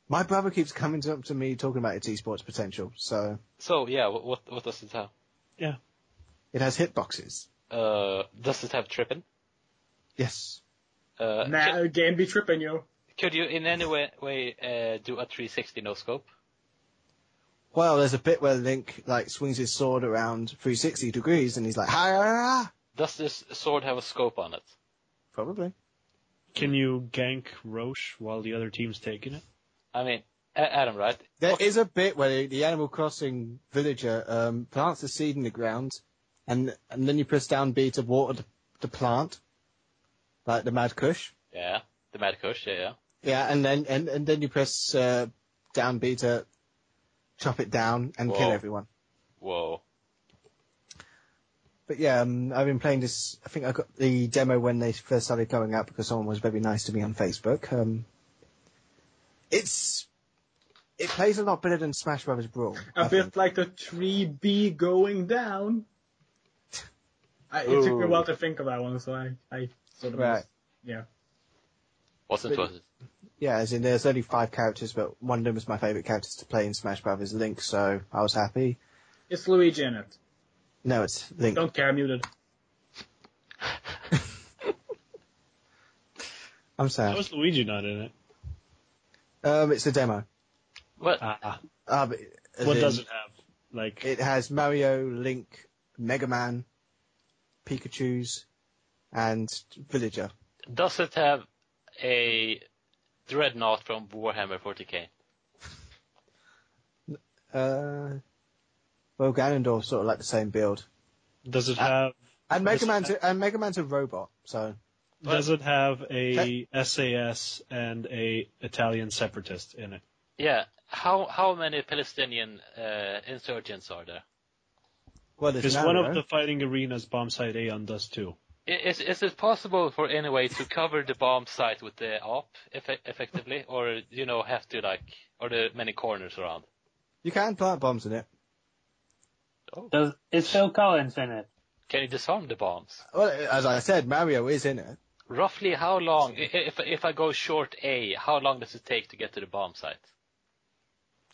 My brother keeps coming up to me talking about its esports potential, so... So, yeah, what does it have? Yeah. It has hitboxes. Does it have tripping? Yes. Game be tripping, yo. Could you in any way do a 360 no scope? Well, there's a bit where Link, swings his sword around 360 degrees and he's like, ha! Does this sword have a scope on it? Probably. Can you gank Roche while the other team's taking it? I mean, Adam, right? There is a bit where the Animal Crossing villager plants a seed in the ground, and then you press down B to water the plant, like the Mad Kush. Yeah, the Mad Kush, yeah. Yeah, and then you press down B to chop it down and kill everyone. Whoa. But yeah, I've been playing this. I think I got the demo when they first started going out because someone was very nice to me on Facebook. It plays a lot better than Smash Brothers Brawl. A bit like the 3B going down. It took me a while to think of that one, so I sort of yeah. Was it? Yeah, as in there's only 5 characters, but one of them was my favourite characters to play in Smash Brothers, Link, so I was happy. Is Luigi in it? No, it's Link. Don't care, muted. I'm sad. How is Luigi not in it? It's a demo. What? But What does it have? Like, it has Mario, Link, Mega Man, Pikachu's, and Villager. Does it have a Dreadnought from Warhammer 40k? Well, Ganondorf's sort of like the same build. does it have? And Mega Man's a robot, so. Does it have a SAS and a Italian separatist in it? Yeah. How many Palestinian insurgents are there? Well, Because one of the fighting arenas, bomb site A on does too. Is it possible for any way to cover the bomb site with the AWP effectively, or have to are there many corners around? You can plant bombs in it. Is Phil Collins in it? Can you disarm the bombs? Well, as I said, Mario is in it. Roughly how long, if I go short A, how long does it take to get to the bomb site?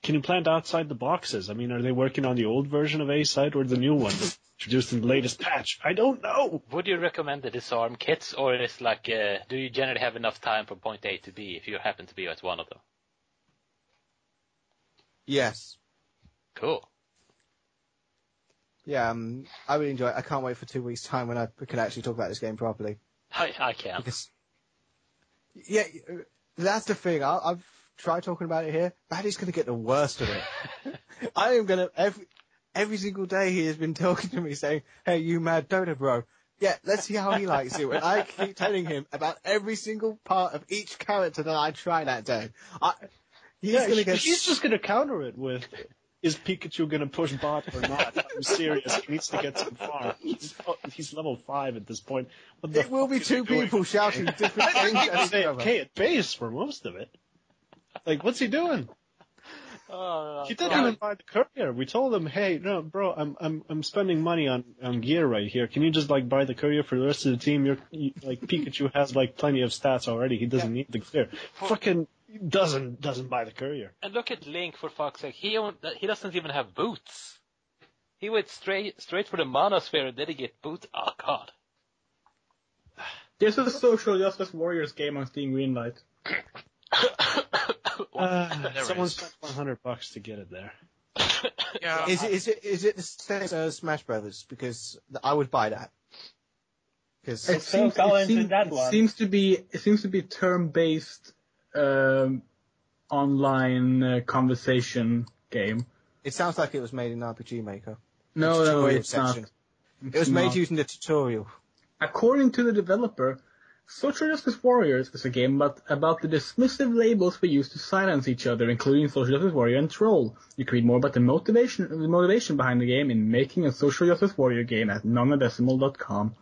Can you plant outside the boxes? I mean, are they working on the old version of A site or the new one introduced in the latest patch? I don't know. Would you recommend the disarm kits, or is do you generally have enough time from point A to B if you happen to be at one of them? Yes. Cool. Yeah, I really enjoy it. I can't wait for 2 weeks' time when I can actually talk about this game properly. I can. Because, yeah, that's the thing. I've tried talking about it here. Maddie's going to get the worst of it. I am going to, every single day he has been talking to me saying, hey, you mad Dota bro. Yeah, let's see how he likes it. And I keep telling him about every single part of each character that I try that day. He's just going to counter it with, is Pikachu going to push bot or not? I'm serious. He needs to get some farm. He's level 5 at this point. It will be 2 people shouting different things at each other. Okay, at base for most of it. Like, what's he doing? He didn't even buy the courier. We told him, hey, no, bro, I'm spending money on gear right here. Can you just buy the courier for the rest of the team? Pikachu has plenty of stats already. He doesn't need the gear. Fucking doesn't buy the courier. And look at Link, for fuck's sake. He doesn't even have boots. He went straight for the Monosphere and then he get boots. Oh god. There's a Social Justice Warriors game on Steam Greenlight. Someone spent $100 to get it there. Yeah. Is it the same as Smash Brothers? Because I would buy that. Because It seems to be term-based online conversation game. it sounds like it was made in RPG Maker. No, it's section. not. It was made using the tutorial. According to the developer, Social Justice Warriors is a game about the dismissive labels we use to silence each other, including Social Justice Warrior and Troll. You can read more about the motivation behind the game in making a Social Justice Warrior game at nonadecimal.com.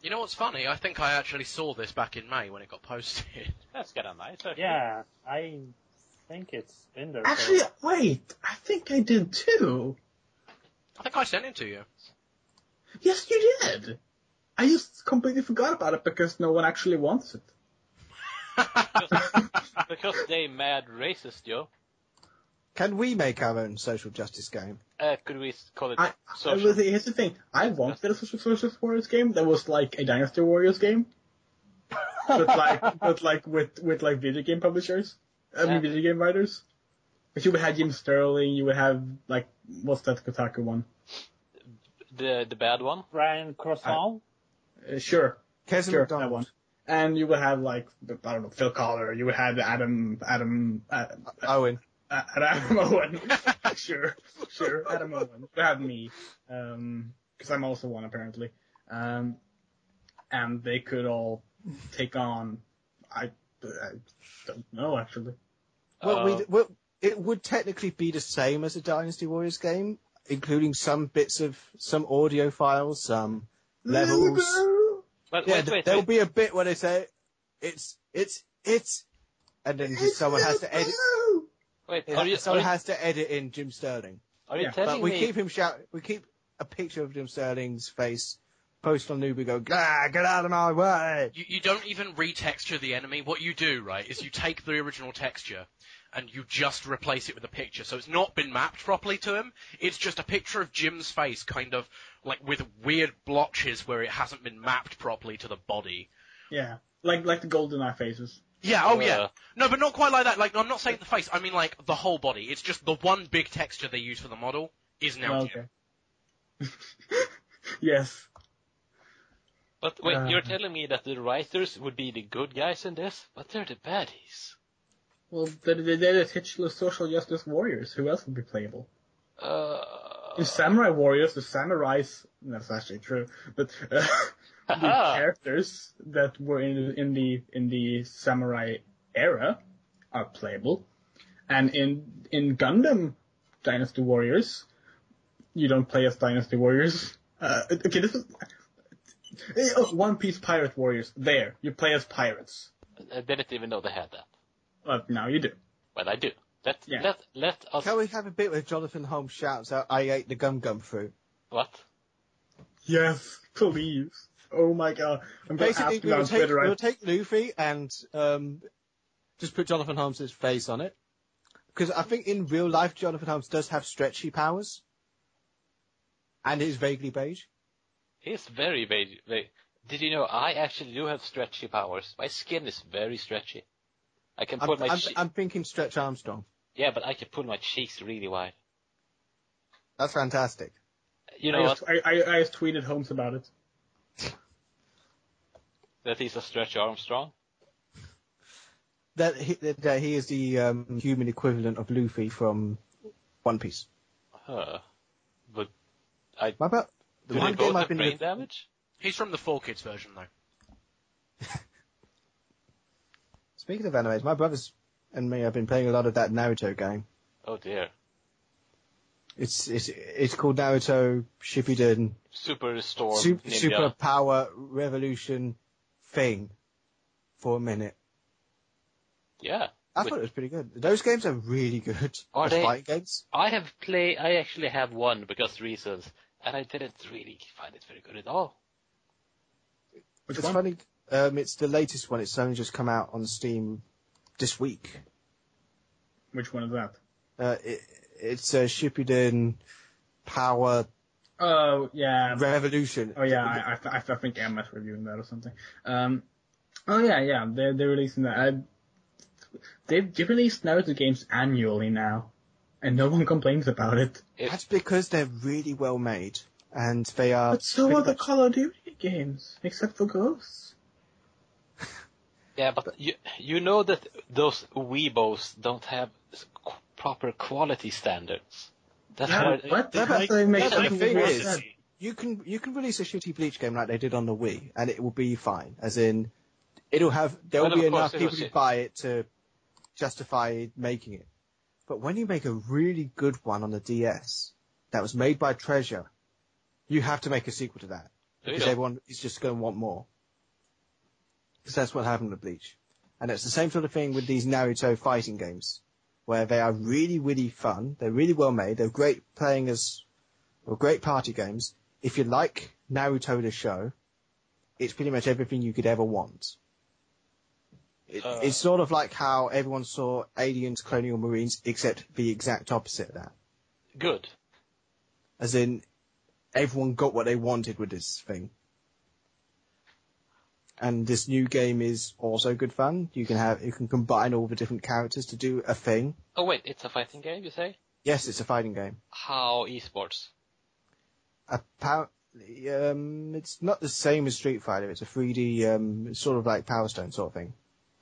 You know what's funny? I think I actually saw this back in May when it got posted. That's kind of nice. Actually. Yeah, I think it's in there. Actually, wait, I think I did too. I think I sent it to you. Yes, you did. I just completely forgot about it because no one actually wants it. Because they mad racist, yo. Can we make our own social justice game? Could we call it social? Here's the thing. I wanted a Social Justice Warriors game that was like a Dynasty Warriors game. but with video game publishers. Video game writers. But you would have Jim Sterling, you would have, what's that Kotaku one? The bad one? Ryan Crossall? Sure. Kevin Sure, McDonald. that one. And you would have like, I don't know, Phil Collar, you would have Adam Owen. Adam Owen. Sure, Adam Owen. You would have me, cause I'm also one apparently. And they could all take on, I don't know actually. Well, it would technically be the same as a Dynasty Warriors game, including some bits of some audio files, some levels. But Yeah, wait. there'll be a bit where they say, it's, and then someone has to edit. Wait, Someone has to edit in Jim Sterling. Are you Yeah, telling But we me? keep a picture of Jim Sterling's face, post on Noob, go, get out of my way! You don't even retexture the enemy. What you do, right, is you take the original texture and you just replace it with a picture. So it's not been mapped properly to him. It's just a picture of Jim's face, kind of like with weird blotches where it hasn't been mapped properly to the body. Yeah, like the GoldenEye faces. Yeah, oh yeah. No, but not quite like that. Like, I'm not saying the face, I mean like the whole body. It's just the one big texture they use for the model is now Jim. Okay. Yes. But wait, you're telling me that the writers would be the good guys in this, but they're the baddies. Well, they're the titular social justice warriors. Who else would be playable? In Samurai Warriors, the samurais, that's actually true, but the characters that were in the samurai era are playable. And in Gundam Dynasty Warriors, you don't play as Dynasty Warriors. Okay, this is One Piece Pirate Warriors. There, you play as pirates. I didn't even know they had that. But now you do. Well, I do. Yeah. Let us... Can we have a bit where Jonathan Holmes shouts out, I ate the gum fruit? What? Yes, please. Oh my god. I'm going to ask Basically, you on Twitter, we'll take Luffy and just put Jonathan Holmes' face on it. Because I think in real life, Jonathan Holmes does have stretchy powers. And is vaguely beige. He's very beige. Did you know I actually do have stretchy powers? My skin is very stretchy. I can pull I'm thinking Stretch Armstrong. Yeah, but I can pull my cheeks really wide. That's fantastic. You know what? I just tweeted Holmes about it. That he's a Stretch Armstrong? That he is the human equivalent of Luffy from One Piece. But The one game I've been brain damage? He's from the 4Kids version, though. Speaking of animes, my brothers and me have been playing a lot of that Naruto game. Oh dear. It's called Naruto Shippuden Super Storm Ninja. Super Power Revolution thing for a minute. Yeah. I thought it was pretty good. Those games are really good. Are the they? fighting games. I actually have one because reasons, and I didn't really find it very good at all. Which It's one? funny. It's the latest one. It's only just come out on Steam this week. Which one is that? It's Shippuden Power Oh, yeah. Revolution. Oh, yeah, I think Emma's reviewing that or something. Oh, yeah, they're releasing that. They've released Naruto games annually now, and no one complains about it. That's because they're really well made, and they are... But so are the Call of Duty games, except for Ghosts. Yeah, but you know that those weebos don't have proper quality standards. That's why. What? That's what makes the something thing worse is, than- you can release a shitty Bleach game like they did on the Wii, and it will be fine. As in, there'll be enough people to buy it to justify making it. But when you make a really good one on the DS that was made by Treasure, you have to make a sequel to that because everyone is just going to want more. Because that's what happened with Bleach, and it's the same sort of thing with these Naruto fighting games, where they are really, really fun. They're really well made. They're great great party games. If you like Naruto the show, it's pretty much everything you could ever want. It's sort of like how everyone saw Aliens Colonial Marines, except the exact opposite of that. Good. As in, everyone got what they wanted with this thing. And this new game is also good fun. You can combine all the different characters to do a thing. Oh wait, it's a fighting game, you say? Yes, it's a fighting game. How esports? It's not the same as Street Fighter. It's a 3D, sort of like Power Stone sort of thing.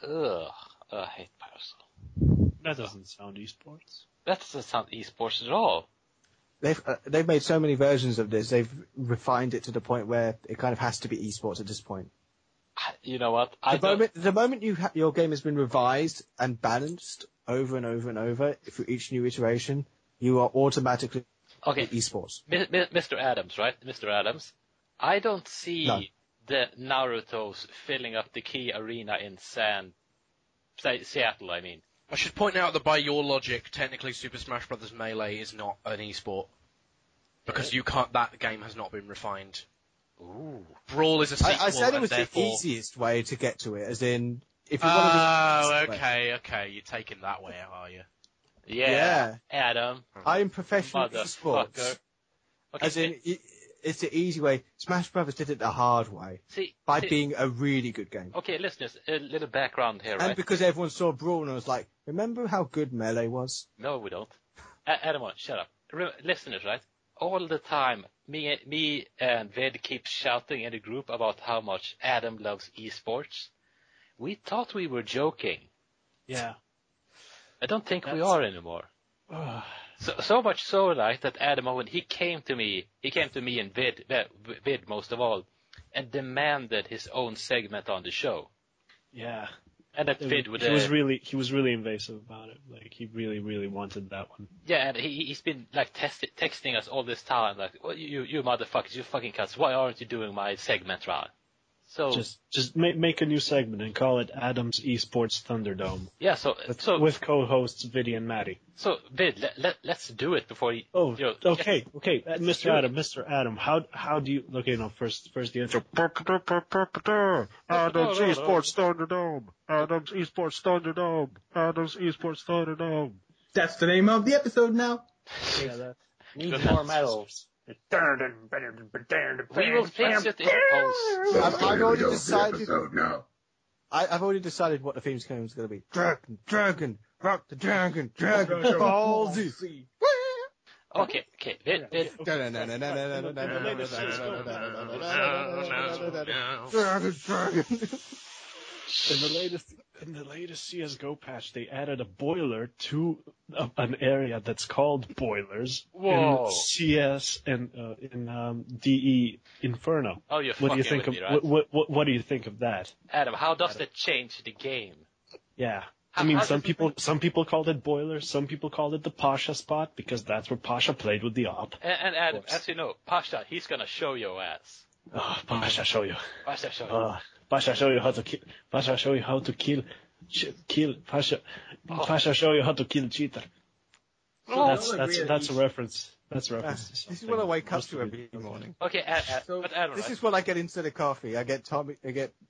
Ugh. I hate Power Stone. That doesn't sound esports. That doesn't sound esports at all. They've made so many versions of this. They've refined it to the point where it kind of has to be esports at this point. You know what? The moment your game has been revised and balanced over and over and over for each new iteration, you are automatically esports. Mr. Adams, right? Mr. Adams. I don't see the Naruto's filling up the key arena in Seattle, I mean. I should point out that by your logic, technically Super Smash Bros. Melee is not an esport. Because that game has not been refined. Ooh. Brawl is a sequel, I said it was the easiest way to get to it, as in, if you want to okay, you're taking that way, are you? Yeah. Adam. I am professional esports. Okay, as in, it's the easy way. Smash Brothers did it the hard way. By being a really good game. Okay, listeners, a little background here, right? And because everyone saw Brawl and was like, remember how good Melee was? No, we don't. Adam, shut up. Listeners, right? All the time, me and Ved keep shouting in the group about how much Adam loves esports. We thought we were joking. Yeah. I don't think we are anymore. So much so, like, that Adam Owen, he came to me and Vid most of all, and demanded his own segment on the show. Yeah. And that Vid would... He was really invasive about it. Like, he really, really wanted that one. Yeah, and he's been, like, texting us all this time, like, well, you motherfuckers, you fucking cunts, why aren't you doing my segment round? So just make a new segment and call it Adam's Esports Thunderdome. Yeah, so with co-hosts Viddy and Maddie. So Vid, let's do it before you. Oh, okay. Mr. Adam, how do you? Okay, no, first the intro. Adam's Esports Thunderdome. Adam's Esports Thunderdome. Adam's Esports Thunderdome. That's the name of the episode now. Yeah, that needs more medals. We will fix it in post. I've already decided. I've already decided what the theme is going to be. Dragon, rock the dragon, balls. Okay. In the latest CS:GO patch, they added a boiler to an area that's called boilers in CS and in DE Inferno. Oh, you're what do you fucking think with of me, right? what do you think of that? Adam, how does that change the game? Yeah. I mean, some people called it boilers, some people called it the Pasha spot because that's where Pasha played with the op. And Adam, as you know, Pasha, he's gonna show your ass. Oh, Pasha show you. Pasha show you. Pasha show you how to kill. Pasha show you how to kill. Pasha. Pasha show you how to kill cheater. That's a reference. That's a reference. This is what I wake up to every morning. Okay, but Adam, this is what I get instead of coffee. I get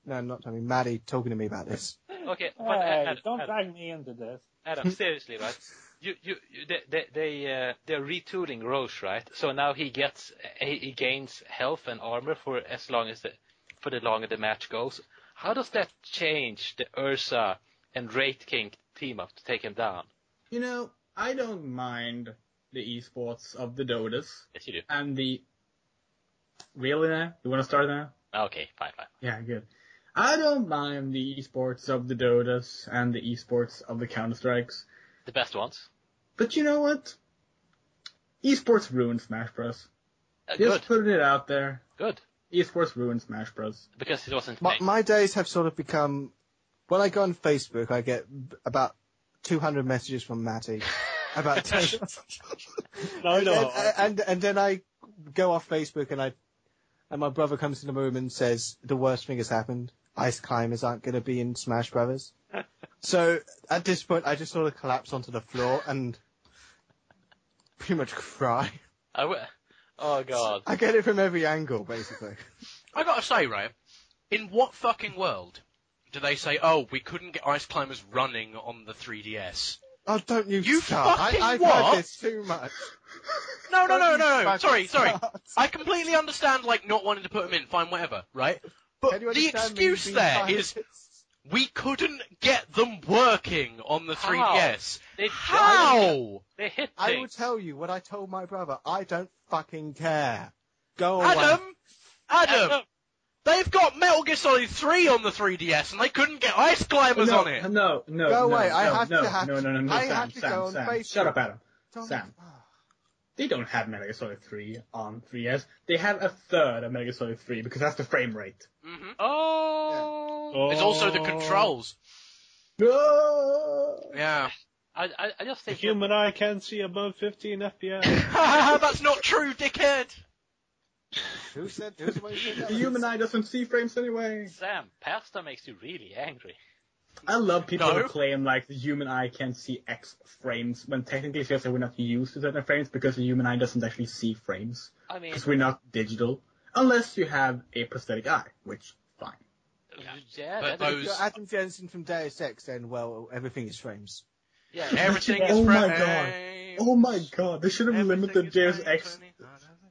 Maddie talking to me about this. Okay, but Hey, don't drag me into this. Adam, seriously, right? They're retooling Roche, right? So now he gains health and armor for the longer the match goes. How does that change the Ursa and Wraith King team up to take him down? You know, I don't mind the esports of the Dotas. Yes, you do. And the... Really now? You want to start now? Okay, fine. Yeah, good. I don't mind the esports of the Dotas and the esports of the Counter-Strikes. The best ones. But you know what? Esports ruined Smash Bros. Good. Just putting it out there. Good. Esports ruined Smash Bros. Because it wasn't... My days have sort of become... When I go on Facebook, I get about 200 messages from Matty. About No. And then I go off Facebook and my brother comes in the room and says, the worst thing has happened. Ice climbers aren't going to be in Smash Brothers. So at this point, I just sort of collapse onto the floor and pretty much cry. Oh, God. I get it from every angle, basically. I gotta say, right, in what fucking world do they say, oh, we couldn't get Ice Climbers running on the 3DS? Oh, don't you start. I've heard this too much. No. Sorry. I completely understand, like, not wanting to put them in. Fine, whatever, right? But the excuse there is we couldn't get them working on the 3DS. How? They hit things. I will tell you what I told my brother. I don't fucking care. Go away. Adam! They've got Metal Gear Solid 3 on the 3DS and they couldn't get Ice Climbers on it! No. Go away. I have to Sam, go on Sam. Facebook. Shut up, Adam. Don't- Sam. They don't have Metal Gear Solid 3 on 3DS. They have a third of Metal Gear Solid 3 because that's the frame rate. Mm-hmm. Oh. It's also the controls. No! Yeah. I just The think human eye can't see above 15 FPS. That's not true, dickhead! Who's the one who said that? The human eye doesn't see frames anyway. Sam, pasta makes you really angry. I love people No. who claim like the human eye can see X frames when technically it's just that we're not used to certain frames because the human eye doesn't actually see frames I mean, because we're not digital unless you have a prosthetic eye, which fine. yeah, But that's- If you're Adam Jensen from Deus Ex, then, well, everything is frames. yeah. Everything Oh is my frames. Oh my god, they should have Everything limited is Deus frames, Ex. honey.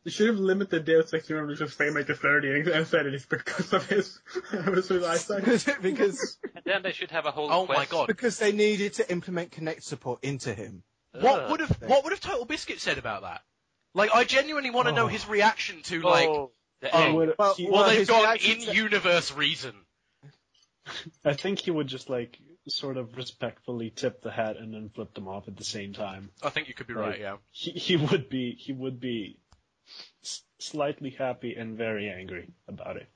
They should have limited Deus Ex Human Resource frame rate to 30 and said it is because of his eyesight. because And then they should have a whole Oh my quest. god. because they needed to implement Kinect support into him. What would have Total Biscuit said about that? Like, I genuinely want to know his reaction to, like, The oh, egg. well, they've his gone reaction to- in-universe reason. I think he would just like sort of respectfully tip the hat and then flip them off at the same time. I think you could be right, yeah. He would be slightly happy and very angry about it.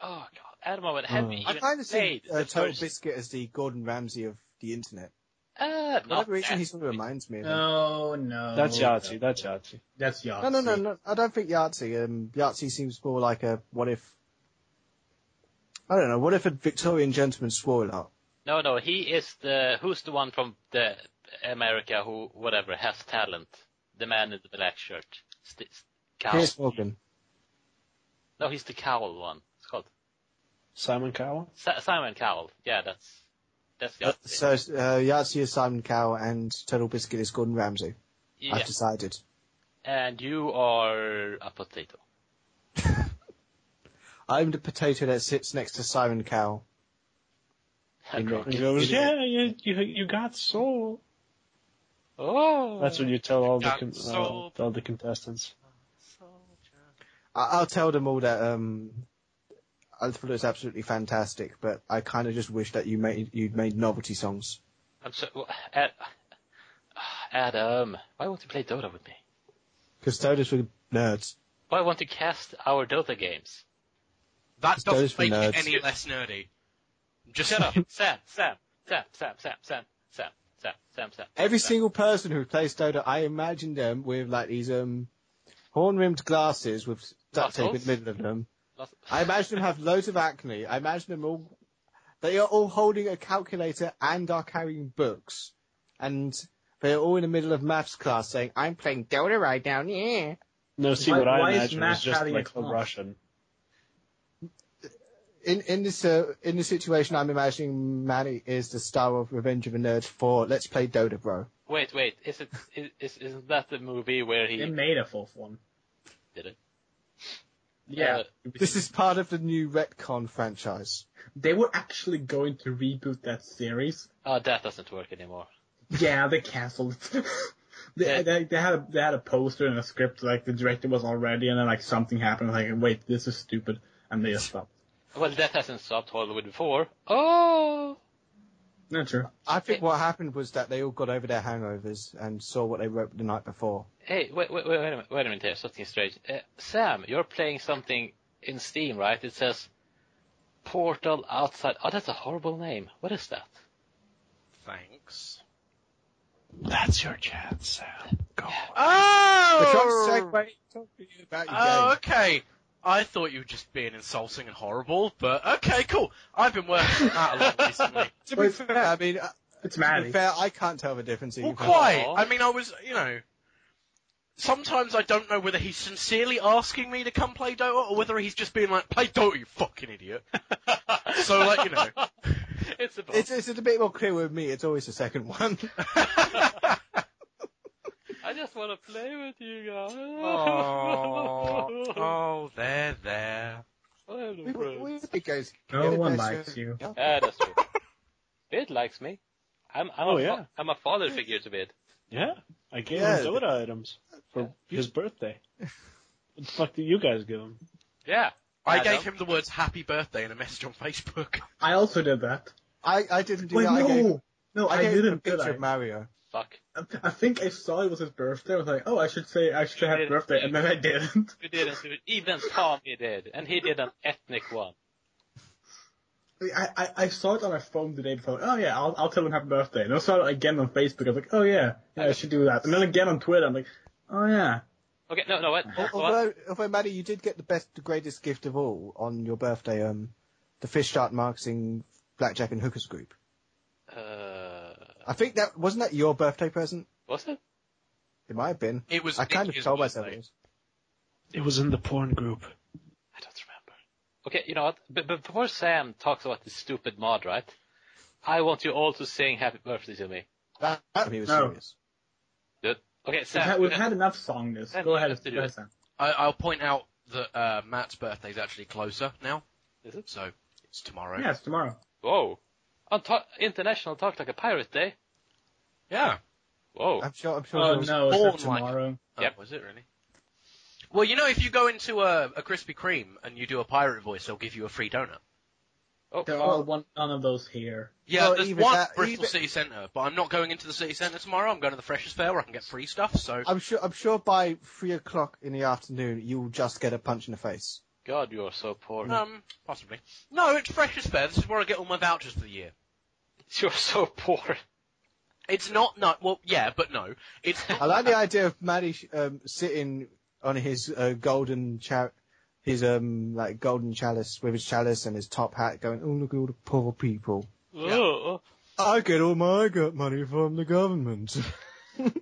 Oh god, at the moment, have you I even kind of see played the Total first? Biscuit as the Gordon Ramsay of the internet. For Not whatever reason, that. he sort of reminds me of him. No. That's Yahtzee. That's Yahtzee. That's Yahtzee. No. I don't think Yahtzee. Yahtzee seems more like a what if. I don't know. What if a Victorian gentleman swore a lot? No, he is who's the one from the America who, whatever, has talent. The man in the black shirt. Cowl. Piers Morgan. No, he's the Cowl one. It's called Simon Cowell? Simon Cowell. Yeah, that's the So Yahtzee is Simon Cowell and Total Biscuit is Gordon Ramsay. yeah. I've decided. And you are a potato. I'm the potato that sits next to Simon Cowell. And In- He goes, yeah, you got soul. Oh, That's what you tell all Got soul. the contestants. I'll tell them all that I thought it was absolutely fantastic, but I kind of just wish that you'd made novelty songs. I'm so Adam. Why won't you play Dota with me? Because Dota's for nerds. Why won't you cast our Dota games? That Those doesn't for make nerds. it any less nerdy. Just Shut up, Sam. Every single person who plays Dota, I imagine them with like these horn-rimmed glasses with duct tape in the middle of them. I imagine them have loads of acne. I imagine them all. They are all holding a calculator and are carrying books, and they are all in the middle of maths class saying, "I'm playing Dota right now." Yeah. No, see, Why- what I why is imagine Matt is just having like a a class? Russian. In this situation, I'm imagining Manny is the star of Revenge of the Nerds for Let's Play Dota, bro. Wait. Isn't that the movie where They he made a fourth one. did it? Yeah. This is part of the new Retcon franchise. They were actually going to reboot that series. Oh, that doesn't work anymore. Yeah, they canceled it. they had a poster and a script, like the director was all ready, and then like something happened, like, wait, this is stupid, and they just stopped. Well, that hasn't stopped Hollywood before. Oh, Not true. I think what happened was that they all got over their hangovers and saw what they wrote the night before. hey, wait a minute here, something strange. Sam, you're playing something in Steam, right? It says Portal Outside. Oh, that's a horrible name. What is that? Thanks. That's your chance, Sam. Go. We're trying to Oh! segue talking about your Oh, game. okay. I thought you were just being insulting and horrible, but okay, cool. I've been working on that a lot recently. To be fair, I mean, It's to be Maddie. fair, I can't tell the difference. Well, either. quite. Aw. I mean, I was, sometimes I don't know whether he's sincerely asking me to come play Dota or whether he's just being like, play Dota, you fucking idiot. So, like, It's a boss. It's a bit more clear with me. It's always the second one. I just want to play with you guys. oh, there. I have no friends. It goes. No one likes you. That's true. Bid likes me. I'm a father figure to Bid. Yeah, I gave Yeah. him Dota items for his birthday. What the fuck did you guys give him? Yeah. I Adam. gave him the words "Happy Birthday" in a message on Facebook. I also did that. I didn't do Wait, that. I I gave him a didn't. Did picture I? of Mario. Fuck. I think I saw it was his birthday. I was like, oh, I should say happy birthday, and then I didn't. You didn't do it. Even Tommy did. And he did an ethnic one. I saw it on my phone the day before. Oh yeah, I'll tell him happy birthday. And I saw it again on Facebook. I was like, oh yeah, I should do that. And then again on Twitter, I'm like, oh yeah. Okay, no, what? Although, Maddie, you did get the greatest gift of all on your birthday, the Fish Start Marketing Blackjack and Hookers group. I think wasn't that your birthday present? Was it? It might have been. It was. I kind of told myself it was. It was in the porn group. I don't remember. Okay, you know what? But before Sam talks about this stupid mod, right? I want you all to sing happy birthday to me. He was No. serious. Good. Okay, Sam. We've had enough songness. Sam, Go you ahead, have to do it. Sam. I'll point out that Matt's birthday is actually closer now. Is it? So it's tomorrow. Yeah, it's tomorrow. Whoa. On International Talk Like a Pirate Day. Yeah. Whoa. I'm sure. Oh it was no, it's born not tomorrow. Oh, Yep. was it really? Well, you know, if you go into a Krispy Kreme and you do a pirate voice, they'll give you a free donut. Oh, There are none of those here. Yeah, Well, there's even one that- Bristol even- City Centre, but I'm not going into the city centre tomorrow. I'm going to the Freshers Fair where I can get free stuff. So I'm sure by 3:00 in the afternoon you'll just get a punch in the face. God, you are so poor. possibly. No, it's Freshers Fair. This is where I get all my vouchers for the year. You're so poor. It's not. No, well, yeah, but no. It's not. I like the idea of Maddie sitting on his golden golden chalice with his chalice and his top hat, going, "Oh, look at all the poor people. Oh. I get all my money from the government."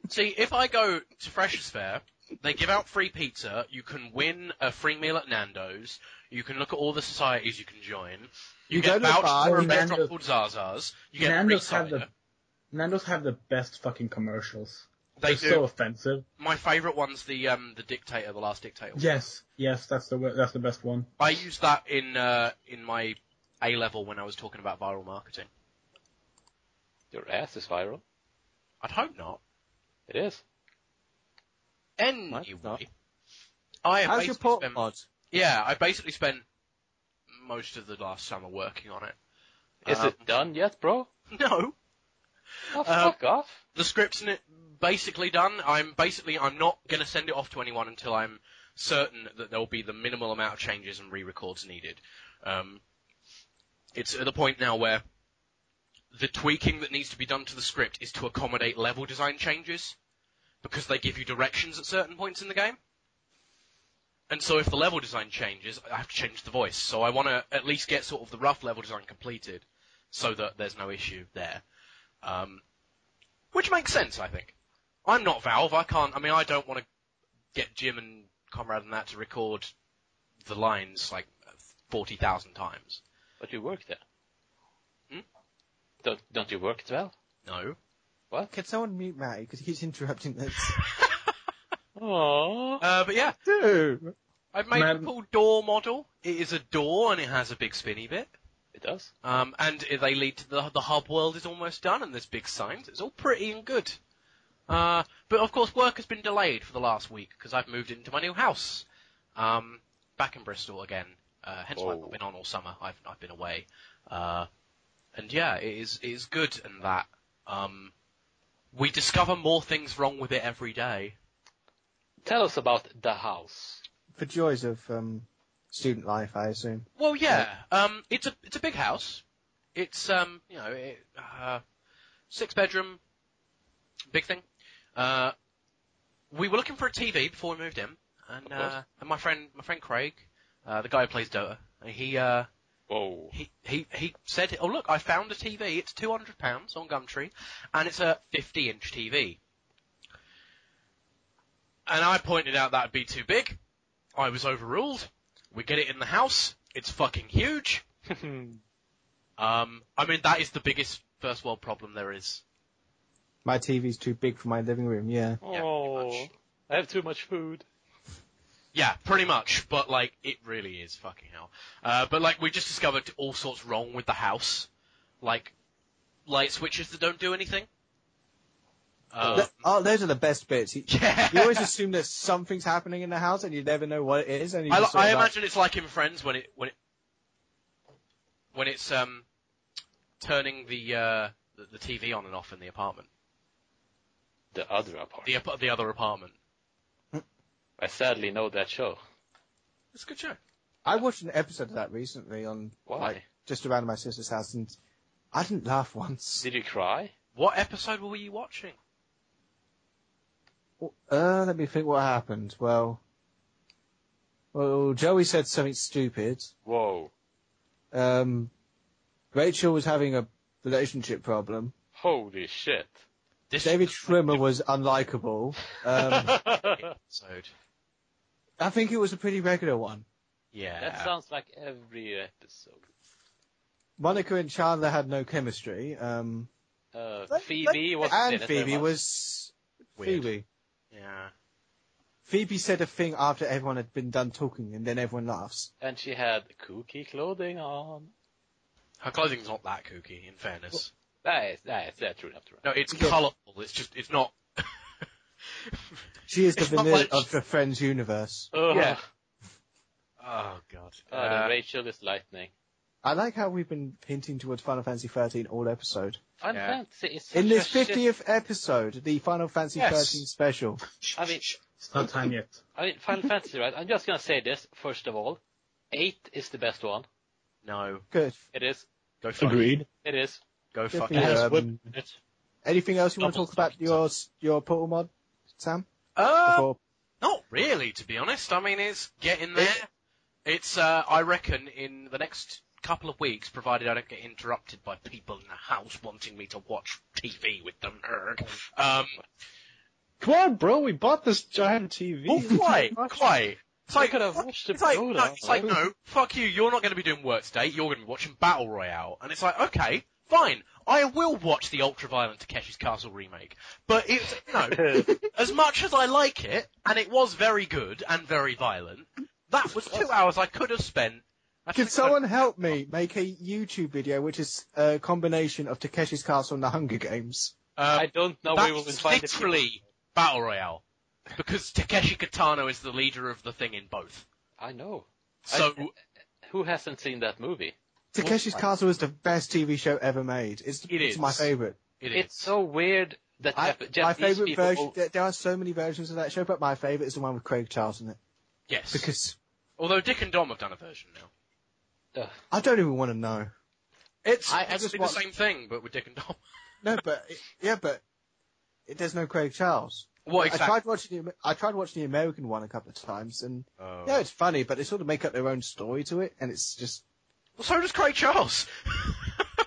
See, if I go to Freshers Fair, they give out free pizza. You can win a free meal at Nando's. You can look at all the societies you can join. You go get to a bar, vouchers for a Nando's- restaurant called Zaza's. You get Nando's free have cider. Nando's have the best fucking commercials. They They're do. so offensive. My favourite one's the Dictator, the Last Dictator. Yes, that's the best one. I used that in my A level when I was talking about viral marketing. Your ass is viral. I'd hope not. It is. not. Anyway, I have How's your basically port spent, mod? yeah, I basically spent most of the last summer working on it. Is it done yet, bro? No, Oh, fuck off. the script's in it basically done. I'm not going to send it off to anyone until I'm certain that there will be the minimal amount of changes and re-records needed. It's at the point now where the tweaking that needs to be done to the script is to accommodate level design changes, because they give you directions at certain points in the game. And so if the level design changes, I have to change the voice. So I want to at least get sort of the rough level design completed so that there's no issue there. Which makes sense, I think. I'm not Valve. I don't want to get Jim and Conrad and that to record the lines like 40,000 times. But you work there. Don't you work at Valve? No. What? Can someone mute Matty because he's interrupting this? Aww. But yeah, Dude. I've made a cool door model. It is a door and it has a big spinny bit. It does? And they lead to the hub world is almost done and there's big signs. It's all pretty and good. But of course work has been delayed for the last week because I've moved into my new house. Back in Bristol again. Hence why I've not been on all summer. I've been away. And yeah, it is good in that, we discover more things wrong with it every day. Tell us about the house. For joys of student life, I assume. Well, yeah. It's a big house. It's 6-bedroom, big thing. We were looking for a TV before we moved in, and my friend Craig, the guy who plays Dota, he said, "Oh look, I found a TV. It's £200 on Gumtree, and it's a 50-inch TV." And I pointed out that'd be too big. I was overruled. We get it in the house. It's fucking huge. That is the biggest first world problem there is. My TV's too big for my living room, yeah. Yeah, Oh, pretty much. I have too much food. Yeah, pretty much, but it really is fucking hell. But we just discovered all sorts wrong with the house. Like, light switches that don't do anything. Those are the best bits. You always assume that something's happening in the house and you never know what it is. And I imagine it's like in Friends when it's turning the TV on and off in the apartment. The other apartment. The other apartment. I sadly know that show. It's a good show. I watched an episode of that recently on just around my sister's house, and I didn't laugh once. Did you cry? What episode were you watching? Let me think what happened. Well, Joey said something stupid. Whoa. Rachel was having a relationship problem. Holy shit. David Schwimmer was unlikable. Episode. I think it was a pretty regular one. Yeah. That sounds like every episode. Monica and Chandler had no chemistry. Phoebe was and Phoebe was weird. Phoebe. Yeah. Phoebe said a thing after everyone had been done talking, and then everyone laughs. And she had kooky clothing on. Her clothing's not that kooky, in fairness. That's true enough. No, it's colourful. It's not. She is the It's not vanilla like- of the Friends universe. Yeah. Oh god. The Rachel is lightning. I like how we've been hinting towards Final Fantasy 13 all episode. Final Yeah. Fantasy is such In this a shit. 50th episode, the Final Fantasy Yes. 13 special. I mean, It's not time yet. Final Fantasy, right? I'm just gonna say this, first of all. 8 is the best one. No. Good. It is. Go fuck Agreed. It is. Go Good fuck for it. you. Has Um, whip in it. Anything else you want to Double talk about stuff. your Portal mod, Sam? Uh, Before- Not really, to be honest. I mean, it's getting there. It's, I reckon, in the next couple of weeks, provided I don't get interrupted by people in the house wanting me to watch TV with them. Come on, bro, we bought this giant TV. Quite. It's like, could have watched the it's like, program, no, it's like, right? no, fuck you, you're not going to be doing work today, you're going to be watching Battle Royale. And it's like, okay, fine, I will watch the ultra-violent Takeshi's Castle remake. But it's, as much as I like it, and it was very good and very violent, that was 2 hours I could have spent. Can someone help me make a YouTube video which is a combination of Takeshi's Castle and the Hunger Games? I don't know where we will That's find it. literally Battle Royale. Because Takeshi Kitano is the leader of the thing in both. I know. So, Who hasn't seen that movie? Takeshi's Castle is the best TV show ever made. It's is. my favourite. It's so weird that My Japanese favourite people... version. There are so many versions of that show, but my favourite is the one with Craig Charles in it. yes. Because Although Dick and Dom have done a version now. I don't even want to know. It's I it's just the want- same thing, but with Dick and Dom. No, but there's no Craig Charles. What I tried watching the American one a couple of times, and yeah, it's funny, but they sort of make up their own story to it, and it's just Well, so does Craig Charles.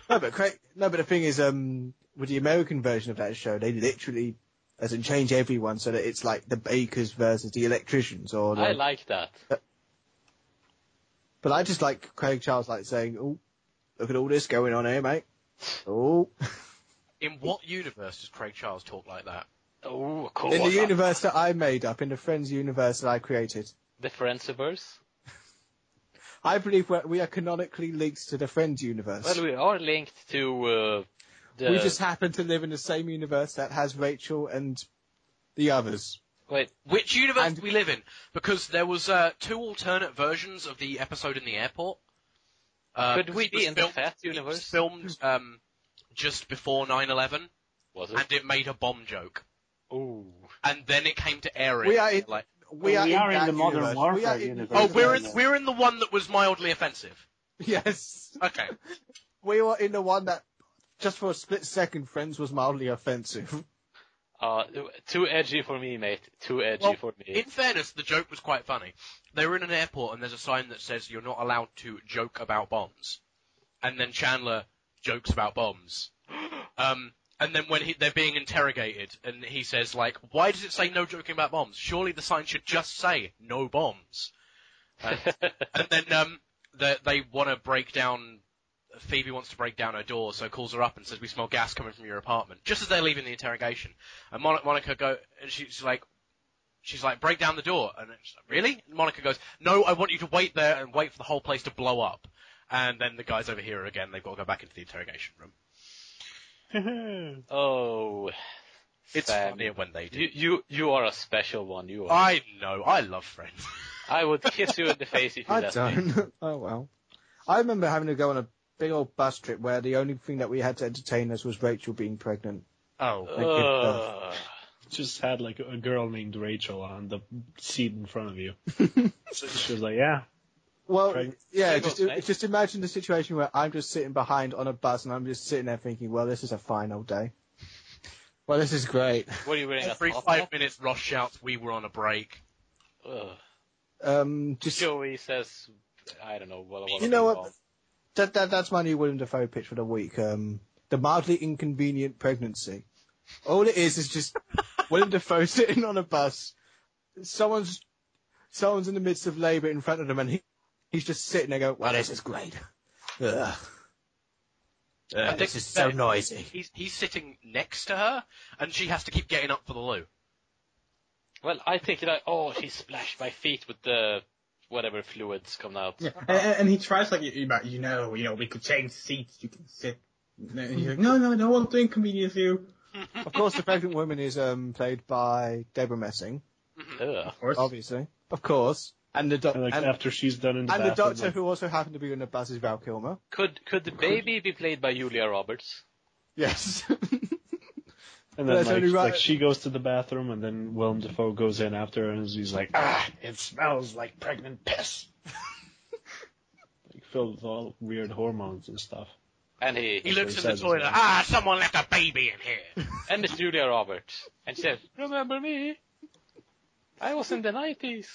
no. But the thing is, with the American version of that show, they literally, as in, change everyone so that it's like the bakers versus the electricians, or I like that. But I just like Craig Charles like saying, "Oh, look at all this going on here, mate." Oh, In what universe does Craig Charles talk like that? Oh, cool. in the universe that I made up, in the Friends universe that I created. The Friendsiverse. I believe we are canonically linked to the Friends universe. Well, we are linked to We just happen to live in the same universe that has Rachel and the others. Wait, Which universe do we live in? Because there was 2 alternate versions of the episode in the airport. could we it be was in the filmed- Fat It was universe? filmed just before 9/11, Was it? and it made a bomb joke. Ooh. And then it came to airing. We are in, like, we are in the that Modern universe. Warfare We are in universe. oh, There's we're in the one that was mildly offensive. Yes. Okay. We were in the one that, just for a split second, Friends was mildly offensive. Too edgy for me, mate. Too edgy Well, for me. in fairness, the joke was quite funny. They were in an airport and there's a sign that says you're not allowed to joke about bombs. And then Chandler jokes about bombs. And then when they're being interrogated and he says, like, why does it say no joking about bombs? Surely the sign should just say no bombs. And then they want to break down, Phoebe wants to break down her door, so calls her up and says, we smell gas coming from your apartment, just as they're leaving the interrogation. And Monica and she's like, break down the door. And she's like, really? And Monica goes, no, I want you to wait there and wait for the whole place to blow up. And then the guys over here again, they've got to go back into the interrogation room. Oh. It's Sam, funnier when they do. You are a special one. You are. I know. I love Friends. I would kiss you in the face if you I let me. don't. Oh well. I remember having to go on a big old bus trip where the only thing that we had to entertain us was Rachel being pregnant. Oh. Just had like a girl named Rachel on the seat in front of you. So she was like, yeah. Well, Pregnant. yeah, Pregnant, just imagine the situation where I'm just sitting behind on a bus and I'm just sitting there thinking, well, this is a fine old day. Well, this is great. What are you wearing? Every a top 5 hat? minutes, Ross shouts, "We were on a break." Ugh. Just Joey says, I don't know what. You know what? That's my new Willem Dafoe pitch for the week. The mildly inconvenient pregnancy. All it is just Willem Dafoe sitting on a bus. Someone's in the midst of labour in front of them, and he's just sitting there going, "Well, this is great. Ugh. I think This is so that noisy." He's sitting next to her, and she has to keep getting up for the loo. Well, I think like, oh, she splashed my feet with the whatever fluids coming out. Yeah, and he tries like, you know, we could change seats. You can sit. And he's like, no, I don't want to inconvenience you. Of course, the pregnant woman is played by Deborah Messing, Ugh. Of course. obviously. Of course. And the And like after she's done in the and the bathroom, doctor like, who also happened to be on the bus is Val Kilmer. Could the baby be played by Julia Roberts? Yes. and That's then only right. like she goes to the bathroom, and then Willem Dafoe goes in after her, and he's like, it smells like pregnant piss. Like filled with all weird hormones and stuff. And He looks in the says toilet. as well. Someone left a baby in here. and Miss Julia Roberts. And she says, remember me? I was in the 90s.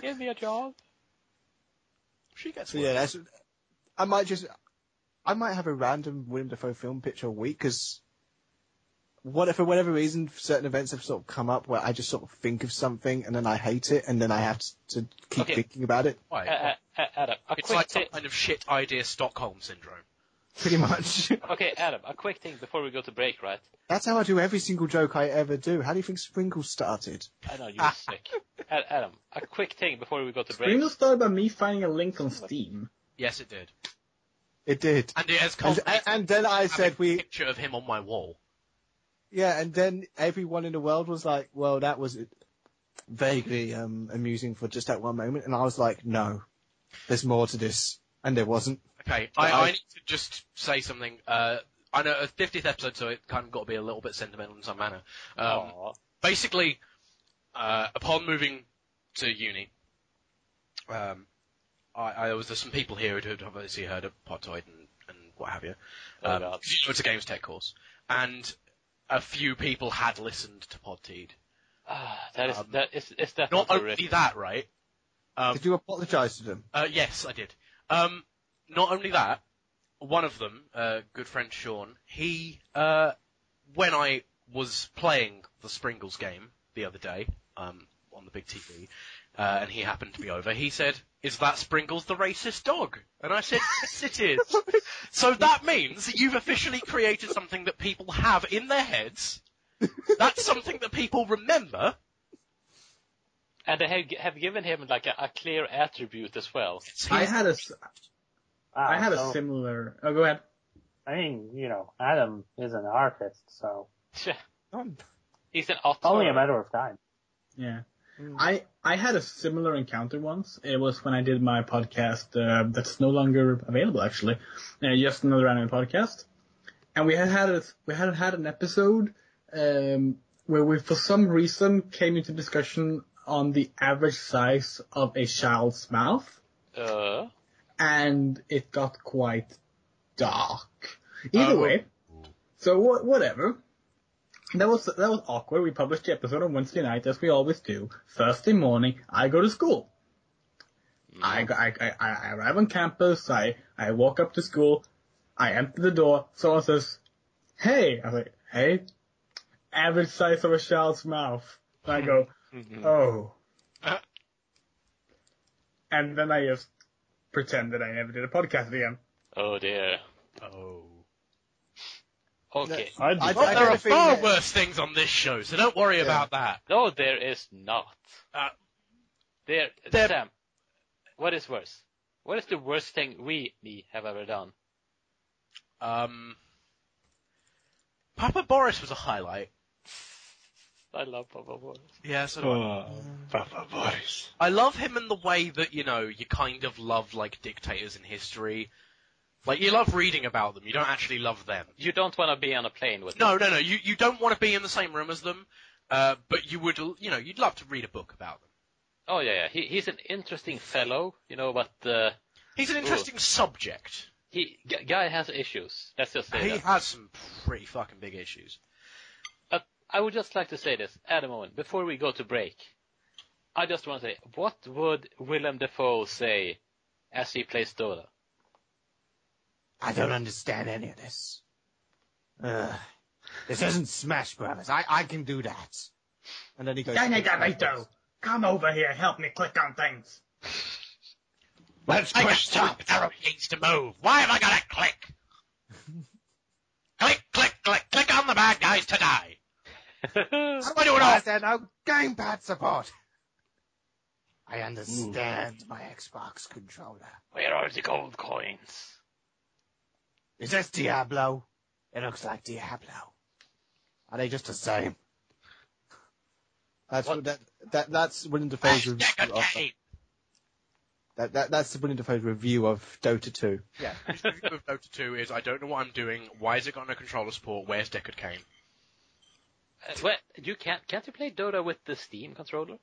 Give me a job. She gets So yeah, I might have a random Willem Dafoe film picture a week, because for whatever reason, certain events have sort of come up where I just sort of think of something and then I hate it and then I have to keep thinking about it. Why? Adam, a It's quick like some thing. kind of shit idea Stockholm syndrome. Pretty much. Okay, Adam, a quick thing before we go to break, right? That's how I do every single joke I ever do. How do you think Sprinkles started? I know, you're sick. Adam, a quick thing before we go to break. Sprinkles started by me finding a link on Steam. Yes, it did. It did. And it has culminated And then I said having a picture of him on my wall. Yeah, and then everyone in the world was like, well, that was vaguely amusing for just that one moment. And I was like, no, there's more to this. And there wasn't. Okay, I need to just say something. I know a 50th episode, so it kind of got to be a little bit sentimental in some manner. Basically, upon moving to uni, there was some people here who'd obviously heard of PodTea'd and what have you. It's a games tech course, and a few people had listened to PodTea'd. Is that Not not only that, right? Did you apologise to them? Yes, I did. Not only that, one of them, good friend Sean, he, when I was playing the Sprinkles game the other day, on the big TV, and he happened to be over, he said, "Is that Sprinkles the racist dog?" And I said, "Yes, it is." So that means that you've officially created something that people have in their heads. That's something that people remember. And they have given him like a clear attribute as well. I had a similar. Oh, go ahead. I mean, Adam is an artist, so He's an author. only a matter of time. Yeah. I had a similar encounter once. It was when I did my podcast that's no longer available, actually. Just Another Anime Podcast. And we had an episode where we, for some reason, came into discussion on the average size of a child's mouth. And it got quite dark. Either way. So whatever. That was awkward. We published the episode on Wednesday night, as we always do. Thursday morning, I go to school. I arrive on campus. I walk up to school. I enter the door. Someone says, "Hey." I was like, "Hey." Average size of a child's mouth. And I go, "Oh." And then I just pretend that I never did a podcast again. Oh dear. Oh. Okay. There are far worse things on this show, so don't worry about that. No, there is not. Sam, what is worse? What is the worst thing we have ever done? Papa Boris was a highlight. I love Papa Boris. Yeah, so do I. Papa Boris. I love him in the way that, you kind of love, like, dictators in history. Like, you love reading about them, you don't actually love them. You don't want to be on a plane with them. No, you don't want to be in the same room as them, but you would, you'd love to read a book about them. Oh, yeah. He's an interesting fellow, but... He's an interesting subject. Guy has issues. Let's just say He that. has some pretty fucking big issues. I would just like to say this at a moment, before we go to break. I just want to say, what would Willem Dafoe say as he plays Dota? I don't understand any of this. This isn't Smash Brothers. I can do that. And then he goes... Dang, come over here, help me click on things. Let's push stop. Arrow needs to move. Why have I got to click? Click, click, click. Click on the bad guys to die. How do I do it all? There's no gamepad support. I understand my Xbox controller. Where are the gold coins? Is this Diablo? It looks like Diablo. Are they just the same? That's that's Willem Dafoe's review of that's Willem Dafoe's review of Dota 2. Yeah, his review of Dota 2 is, I don't know what I'm doing, why is it got no controller support, where's Deckard Cain? Can't you play Dota with the Steam controller?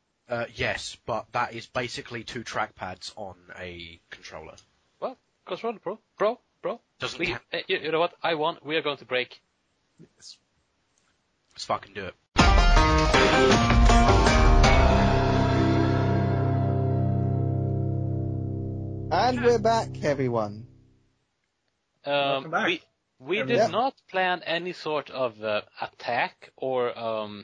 Yes, but that is basically 2 trackpads on a controller. Well, controller, bro. Doesn't count. You know what? I won. We are going to break. Let's fucking do it. And we're back, everyone. Welcome back. We did not plan any sort of attack or,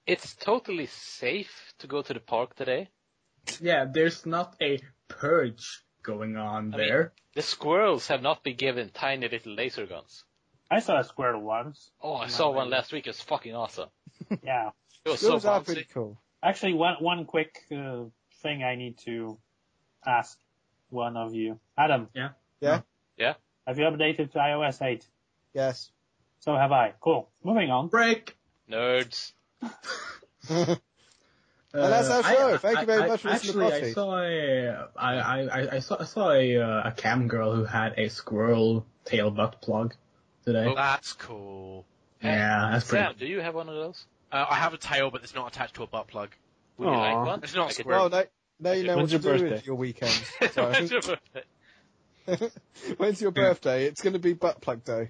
it's totally safe to go to the park today. Yeah, there's not a purge going on there. The squirrels have not been given tiny little laser guns. I saw a squirrel once. Oh, I saw one last week. It was fucking awesome. Yeah. It was Those so are bouncy. pretty cool. Actually, one quick thing I need to ask one of you. Adam. Yeah? Yeah? Have you updated to iOS 8? Yes. So have I. Cool. Moving on. Break! Nerds. And that's our show. Thank you very much for listening to I saw a cam girl who had a squirrel tail butt plug today. Oh, that's cool. Yeah, that's pretty Sam, do you have one of those? I have a tail, but it's not attached to a butt plug. Would you like Aw. one? It's not I could- squirrel. Well, now you know what When's to your do birthday? with your weekends. When's your Sorry. birthday? When's your birthday? It's going to be butt plug day.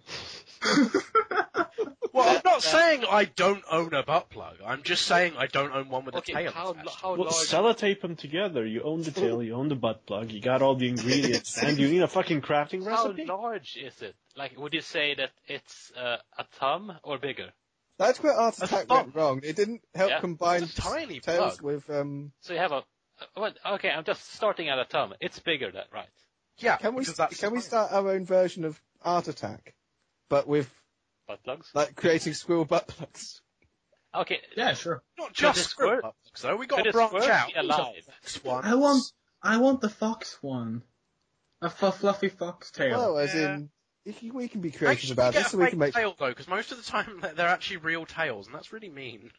Well, I'm not saying I don't own a butt plug. I'm just saying I don't own one with a Okay, tail how attached. large? Sellotape them together. You own the tail, you own the butt plug, you got all the ingredients, and you need a fucking crafting How recipe. large is it? Like, would you say that it's a thumb or bigger? That's where Art A Attack thumb. went wrong. It didn't help Yeah. combine It's a tiny tails plug. with So you have okay, I'm just starting at a thumb. It's bigger, that right? Yeah, Can we because that's start our own version of Art Attack, but with Butt plugs? like creating squirrel butt plugs? Okay. Yeah, sure. not Could just the squirrel squirt- butt plugs, though. We got Could to a branch squirt out. be alive? I want the fox one. A fluffy fox tail. Well, as Yeah. in, we can be creative Actually, about get this, a so we fake can make. tail though, because most of the time they're actually real tails, and that's really mean.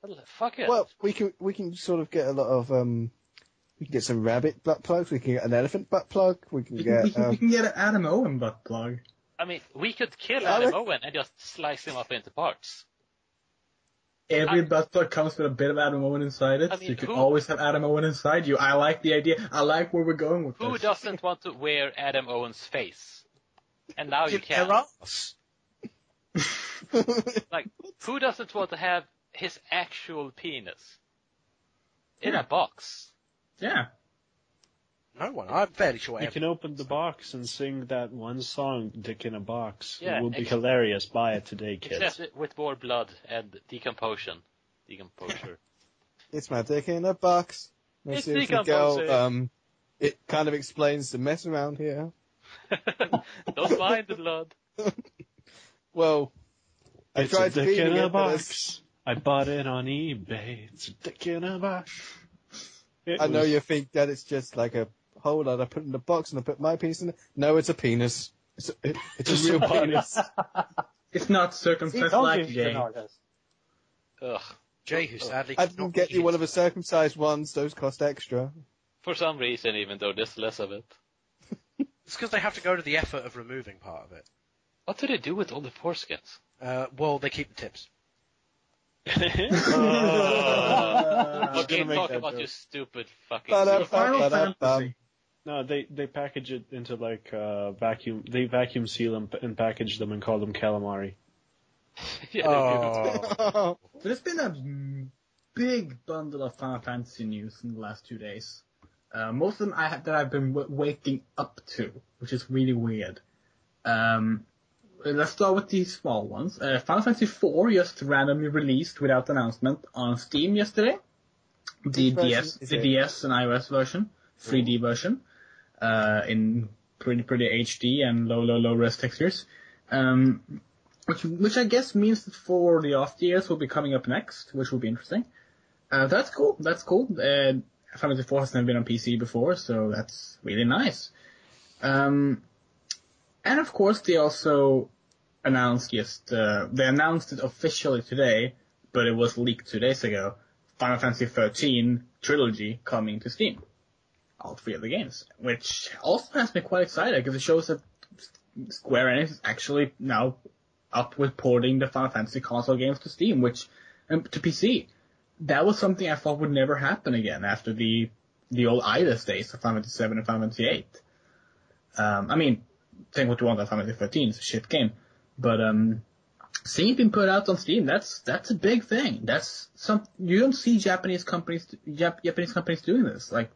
Well, fuck it. Well, we can sort of get a lot of we can get some rabbit butt plugs. We can get an elephant butt plug. We can We get can get an Adam Owen butt plug. I mean, we could kill I Adam reckon- Owen and just slice him up into parts. Every butt plug comes with a bit of Adam Owen inside it, I so mean, you can who- always have Adam Owen inside you. I like the idea. I like where we're going with Who this. doesn't want to wear Adam Owen's face? And now you In can. their ass. Like, who doesn't want to have his actual penis in a box? Yeah. No one. I'm fairly sure. You can open the box and sing that one song, Dick in a Box. Yeah, It will be exactly. hilarious. Buy it today, kids. Except with more blood and decomposure. It's my dick in a box. No, It's seriously, decomposing. girl, it kind of explains the mess around here. Don't mind the blood. Well, I It's a tried dick feeding in a it, but it's- box. I bought it on eBay. It's a dick in a box. I know you think that it's just like a hole that I put in the box and I put my penis in it. No, it's a penis. It's a real penis. It's not circumcised like Jay. Ugh. Jay, who sadly I could didn't not get be you here one of the tonight. circumcised ones. Those cost extra. For some reason, even though there's less of it. It's because they have to go to the effort of removing part of it. What do they do with all the foreskins? Well, they keep the tips. Okay, make talk that about joke. your stupid fucking... Final Fantasy. No, they package it into like vacuum. They vacuum seal them and package them and call them calamari. Yeah, they do. Oh. There's been a big bundle of Final Fantasy news in the last 2 days. Most of them that I've been waking up to, which is really weird. Let's start with these small ones. Final Fantasy IV just randomly released without announcement on Steam yesterday. The DS and iOS version, 3D version, in pretty HD and low res textures. Which I guess means that for the off years will be coming up next, which will be interesting. That's cool. Final Fantasy IV has never been on PC before, so that's really nice. And of course, they also announced they announced it officially today, but it was leaked 2 days ago. Final Fantasy XIII Trilogy coming to Steam. All 3 of the games. Which also has me quite excited, because it shows that Square Enix is actually now up with porting the Final Fantasy console games to Steam, to PC. That was something I thought would never happen again after the old IDAS days of Final Fantasy VII and Final Fantasy VIII. I mean, think what you want of Final Fantasy XIII, it's a shit game. But seeing it being put out on Steam, that's a big thing. You don't see Japanese companies doing this. Like,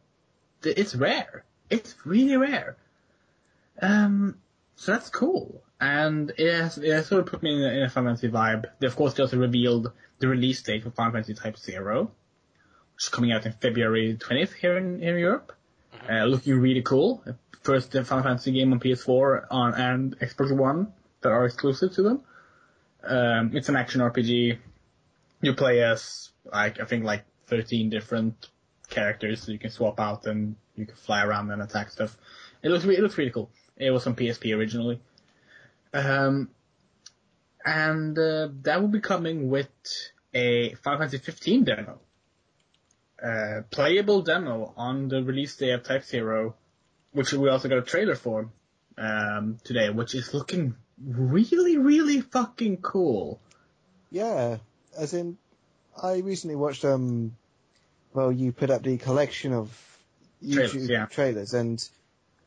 it's rare. It's really rare. So that's cool. And it has sort of put me in a Final Fantasy vibe. Of course, they also revealed the release date for Final Fantasy Type 0, which is coming out in February 20th here in Europe. Looking really cool. First Final Fantasy game on PS4 and Xbox One that are exclusive to them. It's an action RPG. You play as, I think 13 different characters that you can swap out, and you can fly around and attack stuff. It looks really cool. It was on PSP originally. And that will be coming with a Final Fantasy 15 demo. Playable demo on the release day of Type 0, which we also got a trailer for today, which is looking really, really fucking cool. Yeah, as in, I recently watched, you put up the collection of YouTube trailers, and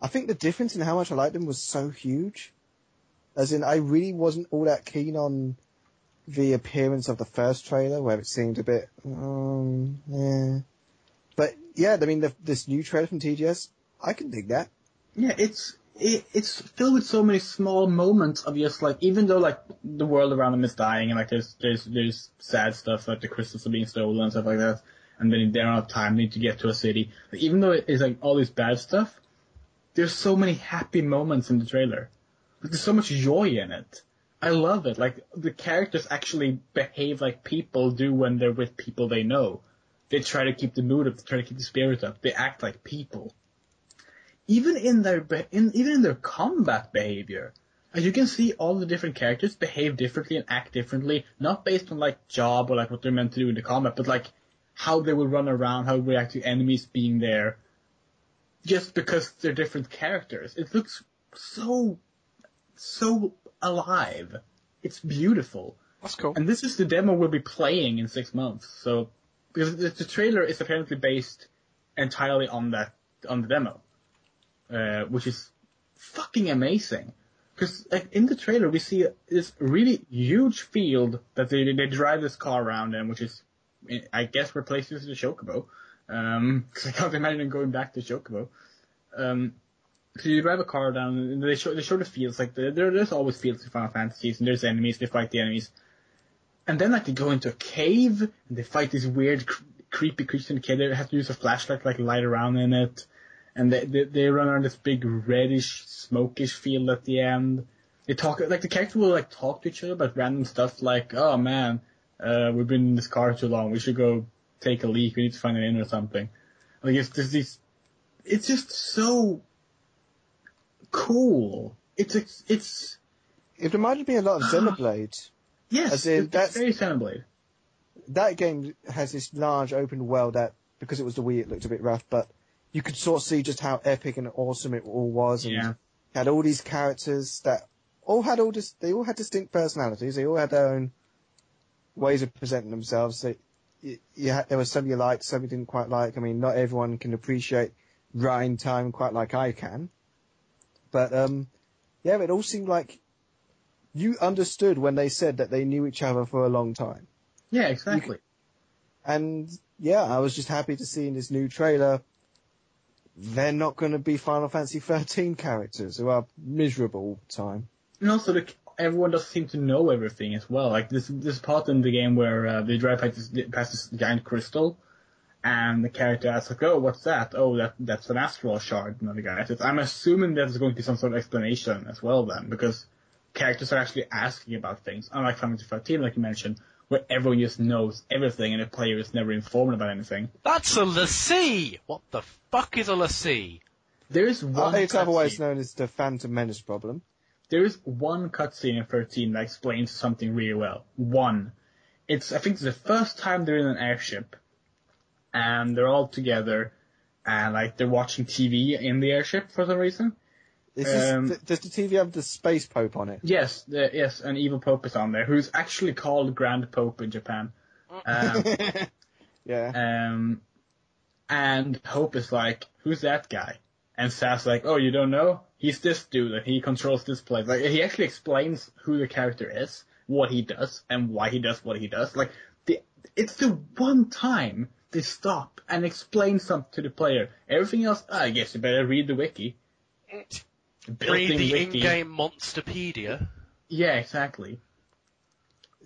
I think the difference in how much I liked them was so huge. As in, I really wasn't all that keen on the appearance of the first trailer, where it seemed a bit, yeah. But yeah, I mean, this new trailer from TGS, I can dig that. Yeah, it's filled with so many small moments of just even though the world around them is dying, and there's sad stuff like the crystals are being stolen and stuff like that, and then they don't have time, they need to get to a city. Even though it's all this bad stuff, there's so many happy moments in the trailer. There's so much joy in it. I love it. The characters actually behave like people do when they're with people they know. They try to keep the mood up, they try to keep the spirit up. They act like people. Even in their combat behavior. You can see all the different characters behave differently and act differently, not based on job or what they're meant to do in the combat, but how they will run around, how they react to enemies being there. Just because they're different characters. It looks so alive. It's beautiful. That's cool. And this is the demo we'll be playing in 6 months. So, because the trailer is apparently based entirely on the demo, which is fucking amazing. Because in the trailer we see this really huge field that they drive this car around in, which is, I guess, replaces the Chocobo. Because I can't imagine going back to Chocobo. So you drive a car down, and they show the fields. There's always fields in Final Fantasies, and there's enemies. They fight the enemies, and then they go into a cave, and they fight this weird, creepy creature in the cave. They have to use a flashlight, light around in it, and they run around this big reddish, smokish field at the end. They talk the characters will talk to each other about random stuff "Oh man, we've been in this car too long. We should go take a leak. We need to find an inn or something." It's just so cool. It reminded me a lot of Xenoblade. Yes, As in, it's very Xenoblade. That game has this large open world that, because it was the Wii, it looked a bit rough, but you could sort of see just how epic and awesome it all was, and had all these characters that they all had distinct personalities, they all had their own ways of presenting themselves. There was some you liked, some you didn't quite like. I mean, not everyone can appreciate grind time quite like I can. But, it all seemed like you understood when they said that they knew each other for a long time. Yeah, exactly. I was just happy to see in this new trailer, they're not going to be Final Fantasy 13 characters who are miserable all the time. And also, everyone doesn't seem to know everything as well. Like, this part in the game where they drive past this giant crystal, and the character asks, like, oh, what's that? Oh, that's an astral shard. And the guy says, I'm assuming there's going to be some sort of explanation as well then, because characters are actually asking about things. Unlike Final Fantasy 13, like you mentioned, where everyone just knows everything and the player is never informed about anything. That's a l'Cie! What the fuck is a l'Cie? There is one It's otherwise known as the Phantom Menace problem. There is one cutscene in 13 that explains something really well. One. I think it's the first time they're in an airship, and they're all together, and like they're watching TV in the airship for some reason. Does the TV have the Space Pope on it? Yes, an evil Pope is on there, who's actually called Grand Pope in Japan. And Hope is like, who's that guy? And Sass like, oh, you don't know? He's this dude, and he controls this place. Like, he actually explains who the character is, what he does, and why he does what he does. Like, it's the one time they stop and explain something to the player. Everything else, I guess you better read the wiki. Read the in-game Monsterpedia. Yeah, exactly.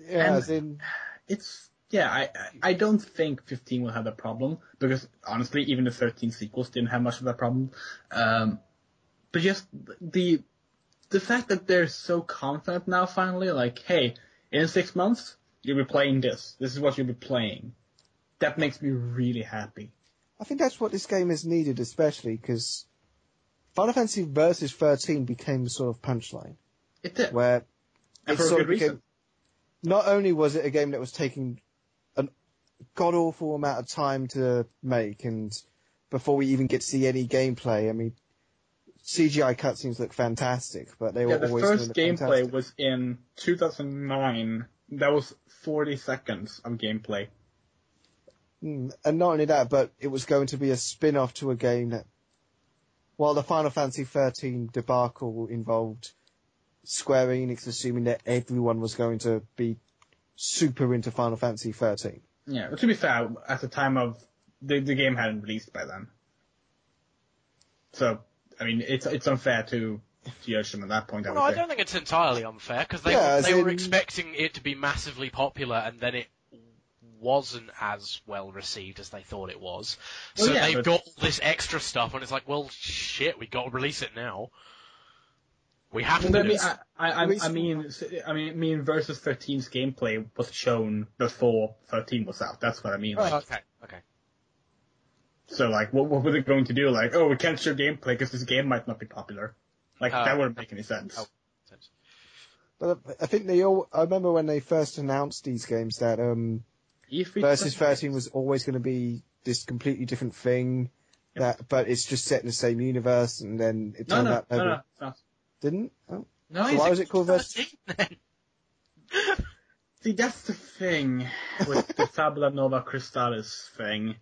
Yeah, and I don't think 15 will have that problem, because honestly, even the 13 sequels didn't have much of that problem. But just the fact that they're so confident now, finally, like, hey, in 6 months, you'll be playing this. This is what you'll be playing. That makes me really happy. I think that's what this game has needed, especially because Final Fantasy Versus 13 became the sort of punchline. It did. Where and it for a sort good of became, reason. Not only was it a game that was taking a god-awful amount of time to make, and before we even get to see any gameplay, I mean, CGI cutscenes look fantastic, but they were always... the first gameplay was in 2009. That was 40 seconds of gameplay. And not only that, but it was going to be a spin-off to a game that, while the Final Fantasy 13 debacle involved Square Enix assuming that everyone was going to be super into Final Fantasy 13. Yeah, but to be fair, at the time of... The game hadn't released by then. So, I mean, it's unfair to judge them at that point. I don't think it's entirely unfair, because they were expecting it to be massively popular, and then it wasn't as well received as they thought it was. So they've got all this extra stuff, and it's like, well, shit, we got to release it now. We have to. I mean, Versus 13's gameplay was shown before 13 was out. That's what I mean. Like, Okay. So, like, what were they going to do? Like, oh, we can't show gameplay because this game might not be popular. Like, that wouldn't make any sense. But I think I remember when they first announced these games that Versus 13 was always going to be this completely different thing, but it's just set in the same universe, and then it turned out... No. Didn't? Oh. No, so why was it called Versus? See, that's the thing with the Fabula Nova Crystallis thing.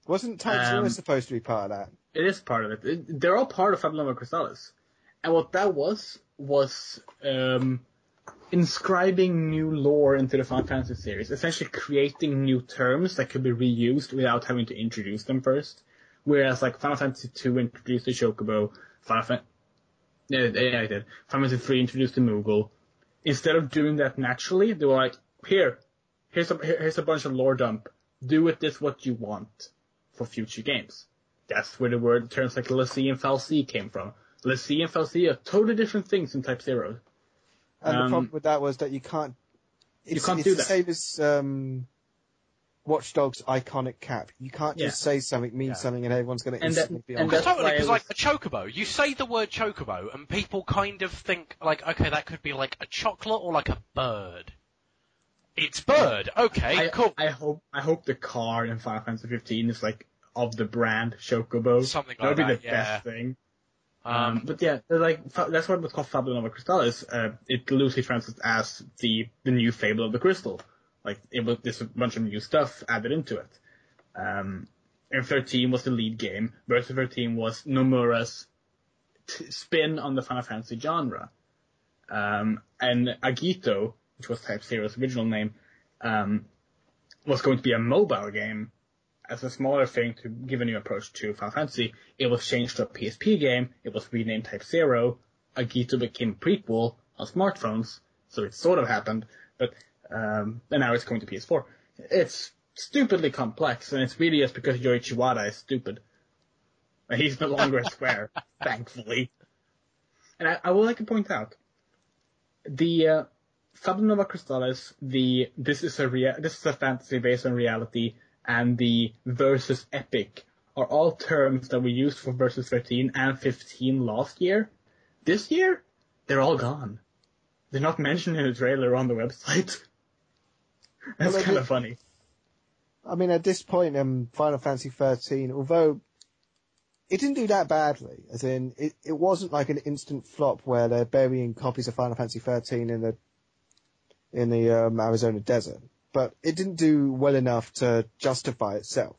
Wasn't Type 0 supposed to be part of that? It is part of it. They're all part of Fabula Nova Crystallis. And what that was inscribing new lore into the Final Fantasy series, essentially creating new terms that could be reused without having to introduce them first. Whereas, like, Final Fantasy II introduced the Chocobo, Final Fantasy 3 introduced the Moogle. Instead of doing that naturally, they were like, here's a bunch of lore dump. Do with this what you want for future games. That's where the terms like l'Cie and fal'Cie came from. l'Cie and fal'Cie are totally different things in Type 0. And the problem with that was that you can't... You can't do that. It's the same as... Watch Dogs' iconic cap. You can't just say something, mean something, and everyone's going to instantly be on Because board. totally, because like a chocobo, you say the word chocobo, and people kind of think like, okay, that could be like a chocolate or like a bird. It's bird. Okay, cool. I hope the car in Final Fantasy 15 is like of the brand Chocobo. Something like that would be that, the best thing. But yeah, that's what was called Fable Nova Crystallis. It loosely translates as the new Fable of the Crystal. Like there's a bunch of new stuff added into it. And 13 was the lead game. Versus 13 was Nomura's spin on the Final Fantasy genre. And Agito, which was Type Zero's original name, was going to be a mobile game. As a smaller thing to give a new approach to Final Fantasy, it was changed to a PSP game. It was renamed Type Zero. Agito became a prequel on smartphones, so it sort of happened. But and now it's going to PS4. It's stupidly complex, and it's really just because Yoichi Wada is stupid. He's no longer a Square, thankfully. And I would like to point out the Fable Nova Crystallis, this is a fantasy based on reality, and the versus epic are all terms that we used for versus 13 and 15 last year. This year, they're all gone. They're not mentioned in the trailer or on the website. That's kind of funny. I mean, at this point in Final Fantasy 13, although it didn't do that badly, as in, it wasn't like an instant flop where they're burying copies of Final Fantasy 13 in the Arizona desert. But it didn't do well enough to justify itself.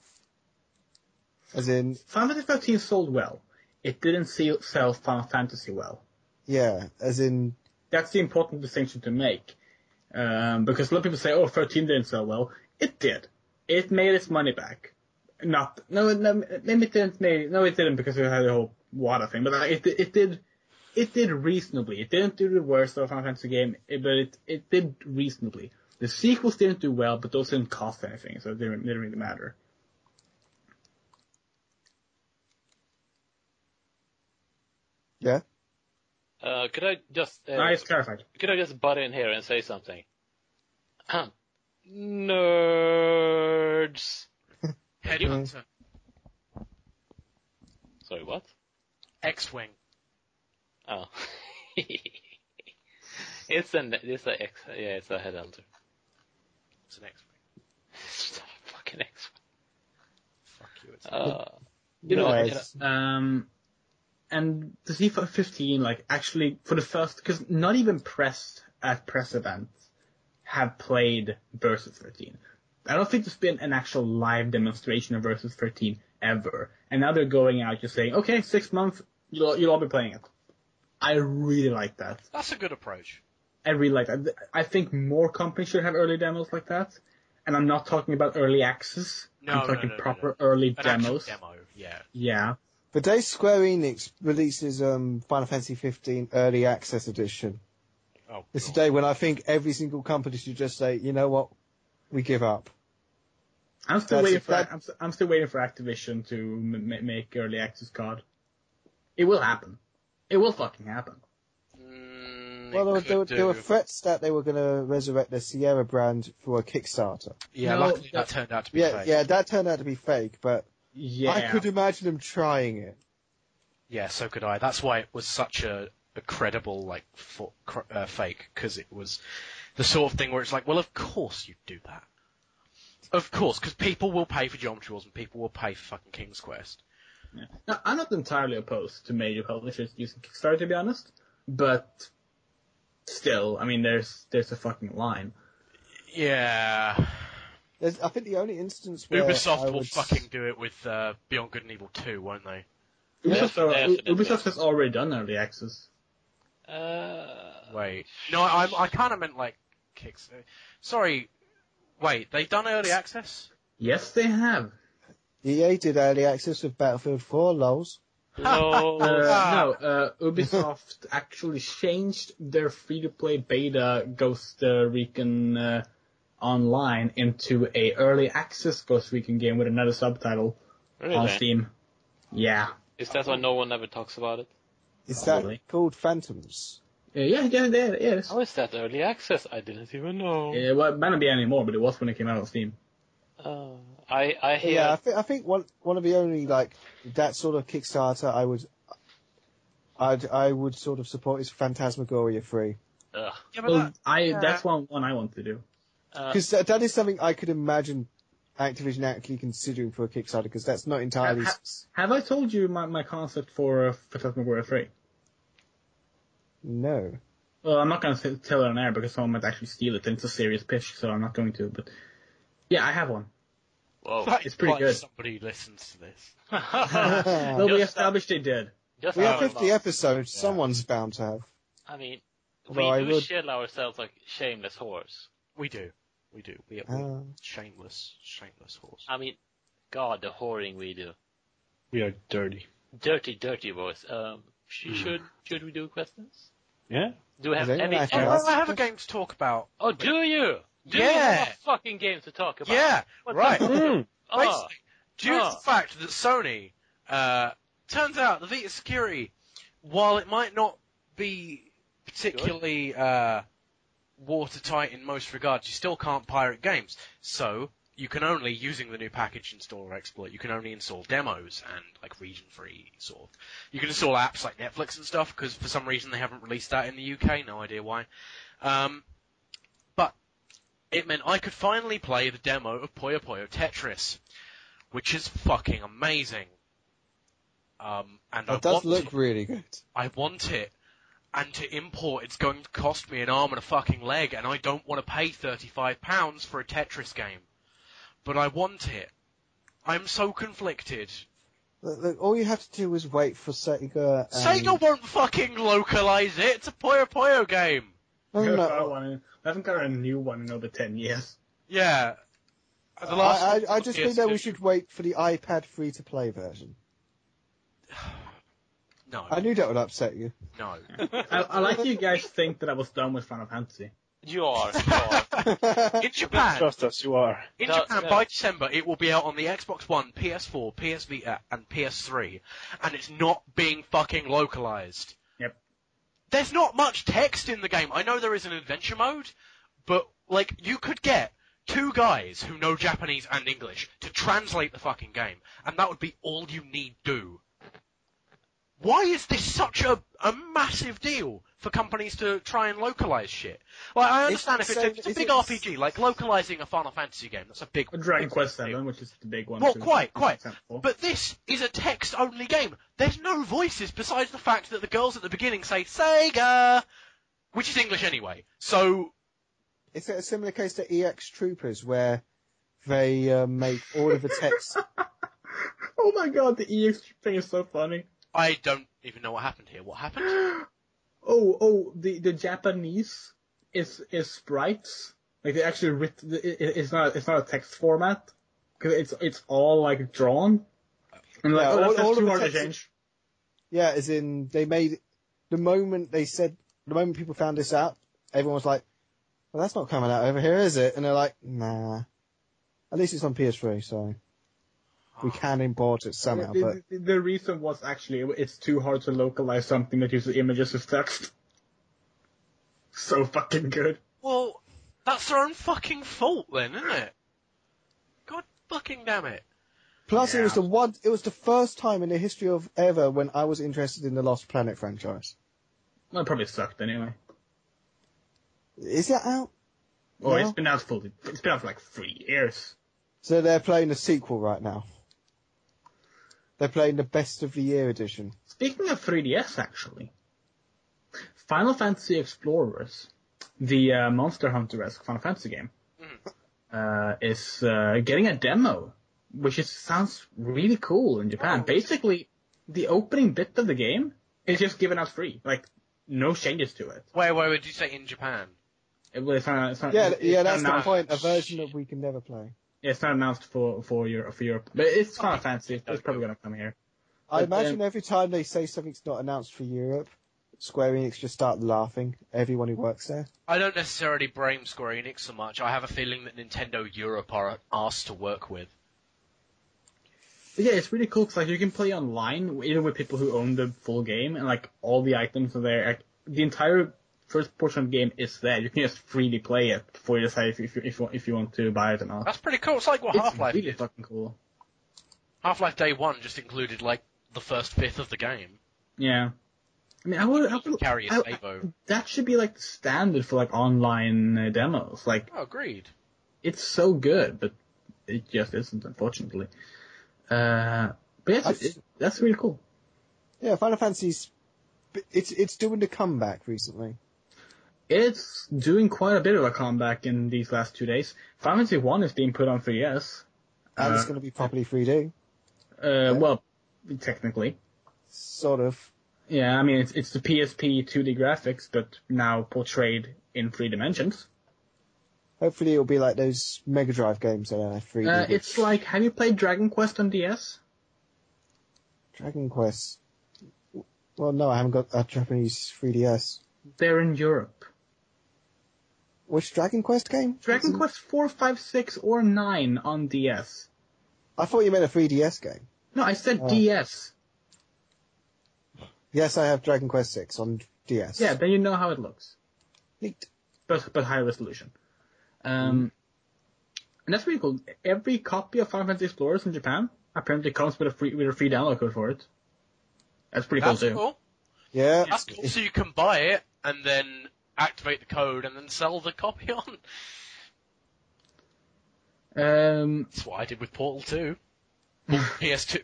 As in... Final Fantasy 13 sold well. It didn't sell Final Fantasy well. Yeah, as in... That's the important distinction to make. Because a lot of people say, 13 didn't sell well. It did. It made its money back. Maybe it didn't because it had the whole Wada thing, but it did reasonably. It didn't do the worst of a Final Fantasy game, but it did reasonably. The sequels didn't do well, but those didn't cost anything, so it didn't really matter. Yeah? Could I just... Nice, clarified. Could I just butt in here and say something? Nerds! Headhunter. Sorry, what? X-Wing. Oh. It's a headhunter. It's an X-Wing. Stop fucking X-Wing. Fuck you, it's and the FIFA 15, like, actually, for the first, because not even press events have played Versus 13. I don't think there's been an actual live demonstration of Versus 13 ever. And now they're going out just saying, okay, 6 months, you'll all be playing it. I really like that. That's a good approach. I really like that. I think more companies should have early demos like that. And I'm not talking about early access. I'm talking proper early demos. Demo, yeah. Yeah. The day Square Enix releases Final Fantasy 15 Early Access Edition, it's a day when I think every single company should just say, you know what, we give up. I'm still waiting for Activision to make Early Access card. It will happen. It will fucking happen. Well, there were threats that they were going to resurrect the Sierra brand for a Kickstarter. Yeah, luckily that turned out to be fake. Yeah, that turned out to be fake, but yeah. I could imagine them trying it. Yeah, so could I. That's why it was such a credible, like, fake, because it was the sort of thing where it's like, well, of course you'd do that. Of course, because people will pay for Geometry Wars and people will pay for fucking King's Quest. Yeah. Now, I'm not entirely opposed to major publishers using Kickstarter, to be honest, but still, I mean, there's a fucking line. Yeah. I think the only instance where Ubisoft will fucking do it with Beyond Good and Evil 2, won't they? Ubisoft has already done early access. Wait. No, I kind of meant like Kickstarter. Sorry. Wait, they've done early access? Yes, they have. EA did early access with Battlefield 4, lols. No, Ubisoft actually changed their free-to-play beta Ghost Recon Online into a early access Ghost Recon game with another subtitle on Steam. Yeah. Is that why no one ever talks about it? Is that called Phantoms? Yeah. How is that early access? I didn't even know. Yeah, well, it might not be anymore, but it was when it came out on Steam. I hear. Yeah, I think one of the only like that sort of Kickstarter I would sort of support is Phantasmagoria 3. Ugh. Yeah, but Well, that, that's one I want to do. Because that is something I could imagine Activision actually considering for a Kickstarter, because that's not entirely... Have I told you my concept for Phantasmagoria 3? No. Well, I'm not going to tell it on air because someone might actually steal it, and it's a serious pitch, so I'm not going to. But yeah, I have one. Whoa. It's pretty good. Somebody listens to this. Well, we established they did. Just We have talking 50 about- episodes, someone's bound to have. I mean, Although I we do would- shill ourselves like shameless whores. We do. We shameless horse. I mean, God, the whoring we do. We are dirty. Dirty boys. Should we do questions? Yeah? Do we have Is anyone any? actually Oh, asked? I have a game to talk about. Oh, do you? Do you Yeah. have a fucking game to talk about? Yeah, What right. the- Oh, Basically, due to Oh. the fact that Sony, turns out the Vita Security, while it might not be particularly watertight in most regards, you still can't pirate games. So you can only, using the new package installer exploit, you can only install demos and like region-free sort of. You can install apps like Netflix and stuff, because for some reason they haven't released that in the UK. No idea why. But it meant I could finally play the demo of Puyo Puyo Tetris, which is fucking amazing. And It does look really good. I want it. And to import, it's going to cost me an arm and a fucking leg, and I don't want to pay £35 for a Tetris game. But I want it. I'm so conflicted. Look, all you have to do is wait for Sega. Sega won't fucking localize it. It's a Puyo Puyo game. No, no, I haven't got a new one in over 10 years. Yeah. The last I just think that we should wait for the iPad free-to-play version. No. I knew that would upset you. No. I like you guys think that I was done with Final Fantasy. You are. In Japan, Trust us, you are. by December, it will be out on the Xbox One, PS4, PS Vita, and PS3, and it's not being fucking localized. Yep. There's not much text in the game. I know there is an adventure mode, but, like, you could get two guys who know Japanese and English to translate the fucking game, and that would be all you need do. Why is this such a massive deal for companies to try and localize shit? Like, I understand if it's a big RPG, like localizing a Final Fantasy game, that's a big... Dragon Quest VII, which is the big one. Well, too. quite. Example. But this is a text-only game. There's no voices besides the fact that the girls at the beginning say, Sega! Which is English anyway. So... Is it a similar case to EX Troopers, where they make all of the text... Oh my god, the EX thing is so funny. I don't even know what happened here. What happened? The Japanese is sprites. Like they actually it's not a text format because it's all like drawn. And like Yeah, that's all too of the hard to text- change. Yeah, as in, they made... The moment people found this out, everyone was like, well, that's not coming out over here, is it? And they're like, nah. At least it's on PS3, so... We can import it somehow, but... The reason was actually it's too hard to localize something that uses images as text. So fucking good. Well, that's their own fucking fault then, isn't it? God fucking damn it. Plus, Yeah. it was the first time in the history of ever when I was interested in the Lost Planet franchise. Well, it probably sucked anyway. Is that out? Oh, No? it's been out for like 3 years. So they're playing the sequel right now. They're playing the Best of the Year edition. Speaking of 3DS, actually, Final Fantasy Explorers, the Monster Hunter-esque Final Fantasy game, is getting a demo, which sounds really cool in Japan. Basically, the opening bit of the game is just given out free, like no changes to it. Wait, did you say in Japan? It's not, Yeah, that's the announced- point. A version that we can never play. Yeah, it's not announced for Europe, but it's Final Fantasy. It's probably gonna come here. I But, imagine every time they say something's not announced for Europe, Square Enix just start laughing. Everyone who works there. I don't necessarily blame Square Enix so much. I have a feeling that Nintendo Europe are asked to work with. But yeah, it's really cool because like you can play online even with people who own the full game, and like all the items are there. Like, the entire first portion of the game is there. You can just freely play it before you decide if you want to buy it or not. That's pretty cool. It's like what Half-Life really did. fucking cool. Half-Life Day 1 just included, like, the first fifth of the game. Yeah. I mean, I would carry a save-o. that should be like the standard for like online demos. Like, Oh, agreed. it's so good, but it just isn't, unfortunately. But yeah, that's really cool. Yeah, Final Fantasy's it's doing the comeback recently. It's doing quite a bit of a comeback in these last 2 days. Final Fantasy 1 is being put on 3DS. And it's going to be properly 3D. Well, technically. Sort of. Yeah, I mean, it's the PSP 2D graphics, but now portrayed in 3 dimensions. Hopefully it'll be like those Mega Drive games that are 3D. It's like, have you played Dragon Quest on DS? Dragon Quest. Well, no, I haven't got a Japanese 3DS. They're in Europe. Which Dragon Quest game? Dragon Quest 4, 5, 6, or 9 on DS. I thought you meant a 3DS game. No, I said DS. Yes, I have Dragon Quest 6 on DS. Yeah, then you know how it looks. Neat. But high resolution. And that's really cool. Every copy of Final Fantasy Explorers in Japan apparently comes with a free download code for it. That's pretty That's cool too. cool. Yeah. That's cool. So you can buy it, and then activate the code, and then sell the copy on. That's what I did with Portal 2.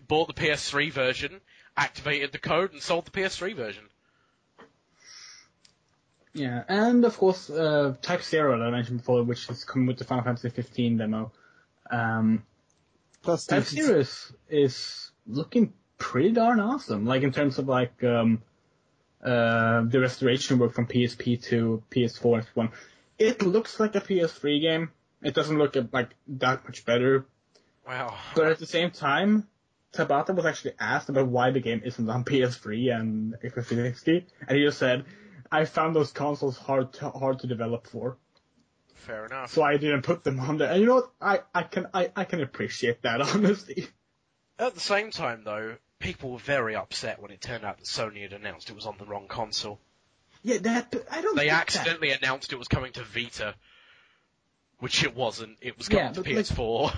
Bought the PS3 version, activated the code, and sold the PS3 version. Yeah, and of course, Type 0 that I mentioned before, which is coming with the Final Fantasy 15 demo. Plus Type 0 is looking pretty darn awesome. Like, in terms of, like, the restoration work from PSP to PS4 and F1. It looks like a PS3 game. It doesn't look, like, that much better. Wow. But at the same time, Tabata was actually asked about why the game isn't on PS3 and Xbox 360, and he just said, I found those consoles hard to develop for. Fair enough. So I didn't put them on there. And you know what? I can appreciate that, honestly. At the same time, though, people were very upset when it turned out that Sony had announced it was on the wrong console. Yeah, I don't. They get accidentally announced it was coming to Vita, which it wasn't. It was coming to PS4.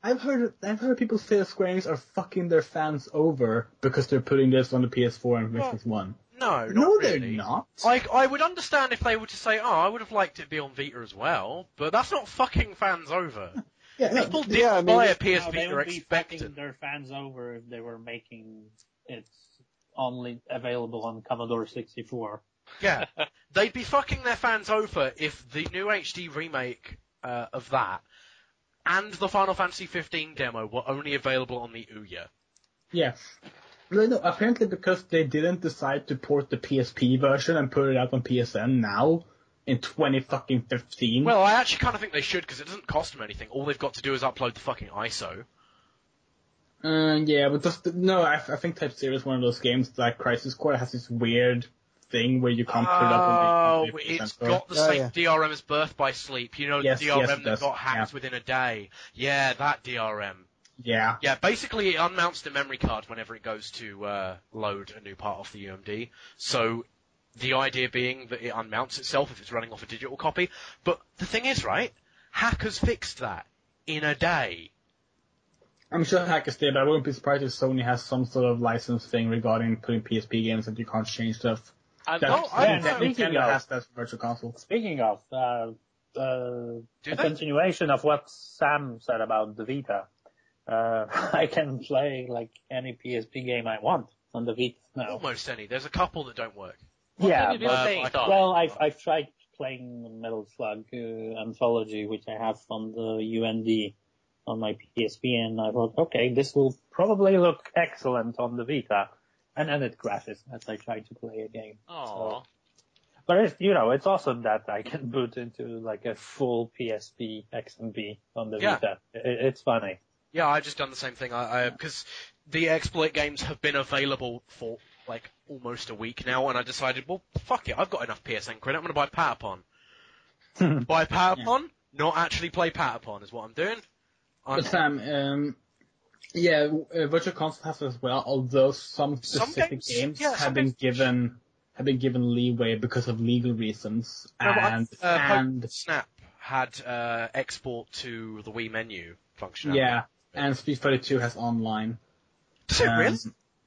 I've heard people say that Square Enix are fucking their fans over because they're putting this on the PS4 and Xbox One. No, not No, really. they're not. I would understand if they were to say, oh, I would have liked it to be on Vita as well, but that's not fucking fans over. Yeah, People didn't buy a PS No, they Vita would be expecting. fucking their fans over if they were making it only available on Commodore 64. Yeah, they'd be fucking their fans over if the new HD remake of that and the Final Fantasy 15 demo were only available on the Ouya. Yeah. No, apparently because they didn't decide to port the PSP version and put it out on PSN now in 2015. Well, I actually kind of think they should because it doesn't cost them anything. All they've got to do is upload the fucking ISO. Yeah, but I think Type 0 is one of those games like Crisis Core has this weird thing where you can't put it up on the it's got the same DRM as Birth by Sleep. You know, Yes, the DRM yes, it that does. got hacked within a day. Yeah, that DRM. Yeah. Yeah, basically it unmounts the memory card whenever it goes to load a new part off the UMD. So the idea being that it unmounts itself if it's running off a digital copy. But the thing is, right, hackers fixed that in a day. I'm sure hackers did, but I wouldn't be surprised if Sony has some sort of license thing regarding putting PSP games that you can't change stuff. Nintendo has that virtual console. Speaking of, a continuation of what Sam said about the Vita. I can play like any PSP game I want on the Vita now. Almost any. There's a couple that don't work. Yeah, What have you been playing, well, I've tried playing Metal Slug Anthology, which I have on the UND on my PSP, and I thought, okay, this will probably look excellent on the Vita. And then it crashes as I try to play a game. Aww. But it's awesome that I can boot into like a full PSP XMB on the Vita. It's funny. Yeah, I've just done the same thing. Because the exploit games have been available for like almost a week now, and I decided, well, fuck it, I've got enough PSN credit, I'm going to buy Patapon. Buy Patapon, not actually play Patapon is what I'm doing. But Sam, Virtual Console has as well, although some specific games have have been given leeway because of legal reasons, and Pokemon Snap had export to the Wii menu functionality. and Street Fighter 2 has online. Does it really?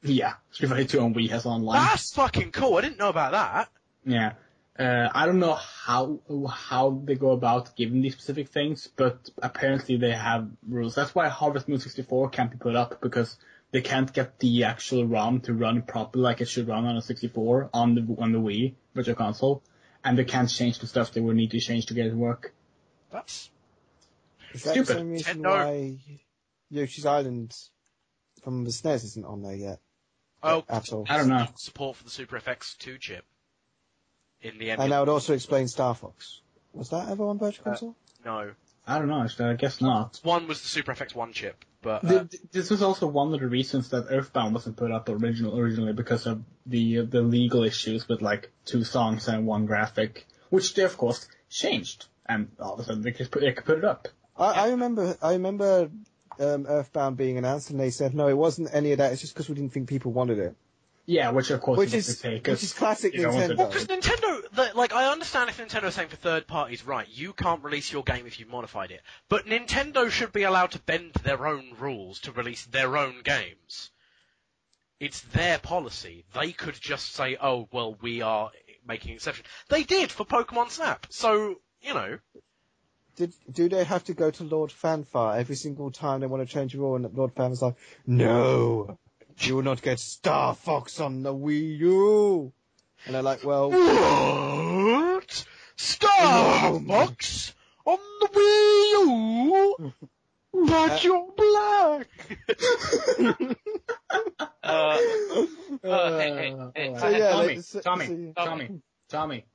Yeah, Street Fighter 2 on Wii has online. That's fucking cool. I didn't know about that. Yeah. I don't know how they go about giving these specific things, but apparently they have rules. That's why Harvest Moon 64 can't be put up, because they can't get the actual ROM to run properly like it should run on a 64 on the Wii Virtual Console, and they can't change the stuff they would need to change to get it to work. That's Is that stupid. the same reason why Yoshi's Island from the SNES isn't on there yet? At all. I don't know. Support for the Super FX 2 chip in the And that would also explain Star Fox. Was that ever on Virtual Console? No. I don't know, actually, I guess not. One was the Super FX 1 chip, but... This was also one of the reasons that Earthbound wasn't put up originally, because of the legal issues with, like, 2 songs and 1 graphic, which they, of course, changed, and all of a sudden they could put it up. I remember Earthbound being announced, and they said, no, it wasn't any of that, it's just because we didn't think people wanted it. Yeah, which of course Which is classic Nintendo. Well, because Nintendo, like, I understand if Nintendo's saying for third parties, right, you can't release your game if you modified it. But Nintendo should be allowed to bend their own rules to release their own games. It's their policy. They could just say, oh, well, we are making exception. They did for Pokemon Snap. So, you know. Do they have to go to Lord Fanfare every single time they want to change a rule, and Lord Fanfare's like, no, you will not get Star Fox on the Wii U. And they're like, well... What? Star Fox on the Wii U? But you're black! Tommy.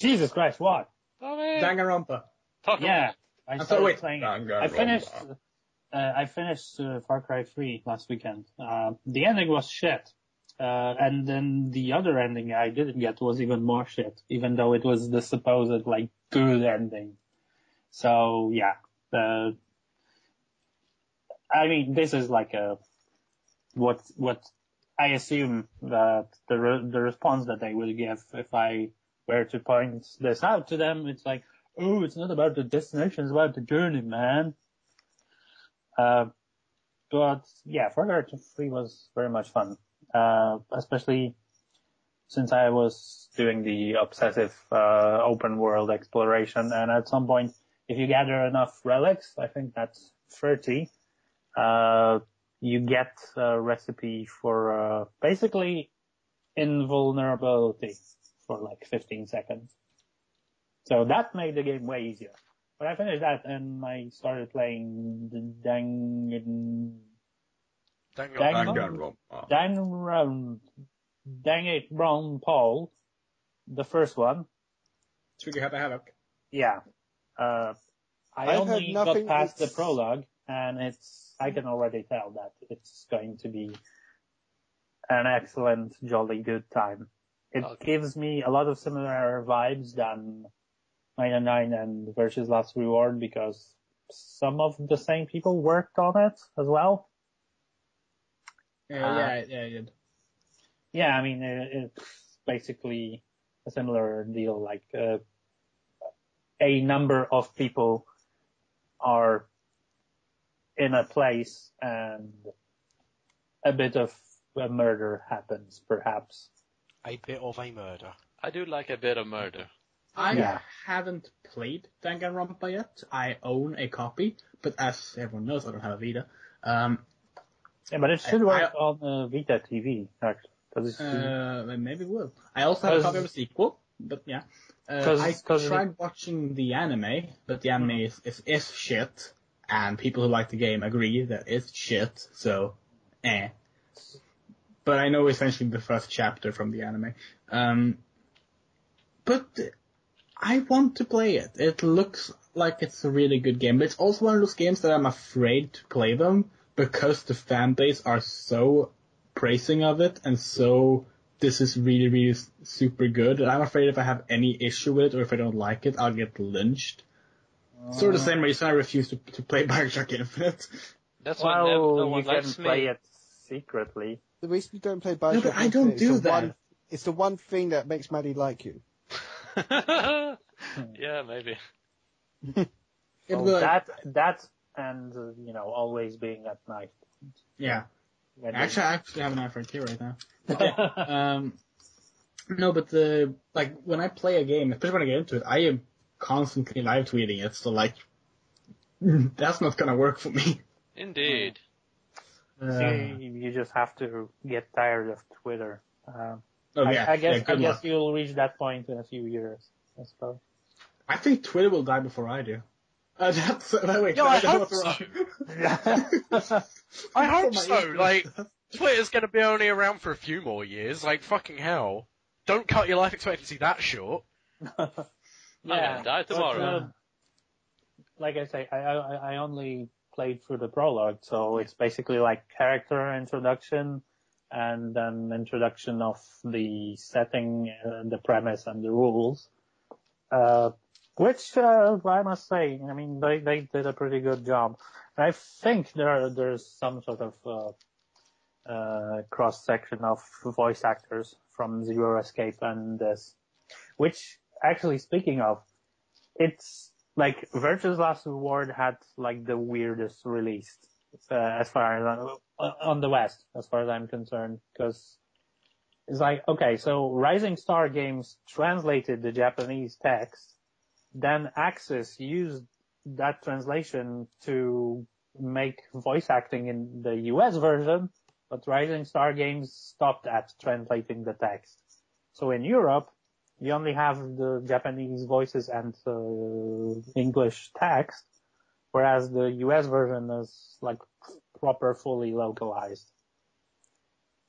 Jesus Christ, what? Danganronpa. Yeah, I started playing. I finished Far Cry 3 last weekend. The ending was shit. And then the other ending I didn't get was even more shit, even though it was the supposed, like, good ending. So, yeah. I mean, this is like what I assume that the response that they will give if I were to point this out to them. It's like, oh, it's not about the destination, it's about the journey, man. But yeah, Far Cry 3 was very much fun. Especially since I was doing the obsessive, open world exploration. And at some point, if you gather enough relics, I think that's 30, you get a recipe for, basically invulnerability for like 15 seconds. So that made the game way easier. But I finished that and I started playing the Danganronpa, Paul, the first one. Trigger Happy Havoc. Yeah. I only got past the prologue, and I can already tell that it's going to be an excellent, jolly good time. It gives me a lot of similar vibes than 99 and Virtue's Last Reward, because some of the same people worked on it as well. Yeah, I did. Yeah, I mean, it's basically a similar deal, like, a number of people are in a place and a bit of a murder happens, perhaps. A bit of a murder. I do like a bit of murder. I haven't played Danganronpa yet. I own a copy, but as everyone knows, I don't have a Vita. Yeah, but it should work on Vita TV, actually. Maybe it will. I also have a copy of a sequel, but yeah. I tried watching the anime, but the anime is shit, and people who like the game agree that it's shit, so, But I know essentially the first chapter from the anime. But I want to play it. It looks like it's a really good game, but it's also one of those games that I'm afraid to play them, because the fan base are so praising of it, and so this is really, really super good, and I'm afraid if I have any issue with it, or if I don't like it, I'll get lynched. Sort of the same reason I refuse to play Bioshock Infinite. That's why no one you can likes play me. it secretly. The reason you don't play Bioshock No, but I don't do that. it's the one thing that makes Maddie like you. Yeah, maybe. So that and always being at night. Yeah. When Actually, I have an knife right here right now. No, but like when I play a game, especially when I get into it, I am constantly live tweeting it. So like, that's not gonna work for me. Indeed. you just have to get tired of Twitter. I guess you'll reach that point in a few years, I suppose. I think Twitter will die before I do. Wait, Yeah, I hope so. I hope so. Like, Twitter's gonna be only around for a few more years. Like, fucking hell. Don't cut your life expectancy that short. Yeah, die tomorrow. Like I say, I only played through the prologue, so it's basically like character introduction and then introduction of the setting, the premise, and the rules. Which I must say, I mean, they did a pretty good job. And I think there's some sort of cross section of voice actors from Zero Escape and this. Which, actually, speaking of, it's like Virtue's Last Reward had like the weirdest release as far as on the West, as far as I'm concerned, because it's like, okay, so Rising Star Games translated the Japanese text, then Axis used that translation to make voice acting in the US version, but Rising Star Games stopped at translating the text. So in Europe, you only have the Japanese voices and English text, whereas the US version is like proper fully localized.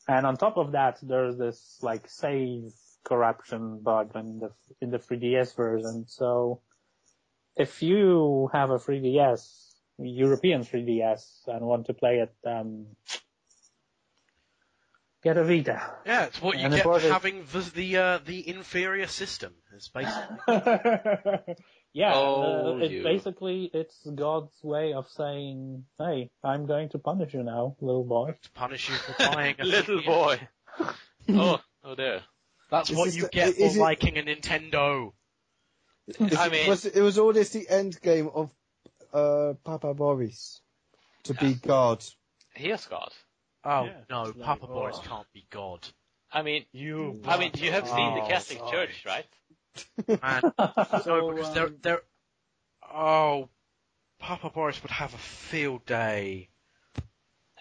And on top of that, there's this like save corruption bug in the 3DS version. So if you have a 3DS, European 3DS, and want to play it, get a Vita. Yeah, it's what you get for having the inferior system. It's basically. Yeah, it's God's way of saying, "Hey, I'm going to punish you now, little boy." To punish you for buying a little boy. Oh there. That's what you get for liking a Nintendo. It was all this the end game of Papa Boris to be God. He is God. Oh no, Papa Boris can't be God. I mean, you have seen the Catholic Church, right? Man, no, because they're. Oh, Papa Boris would have a field day.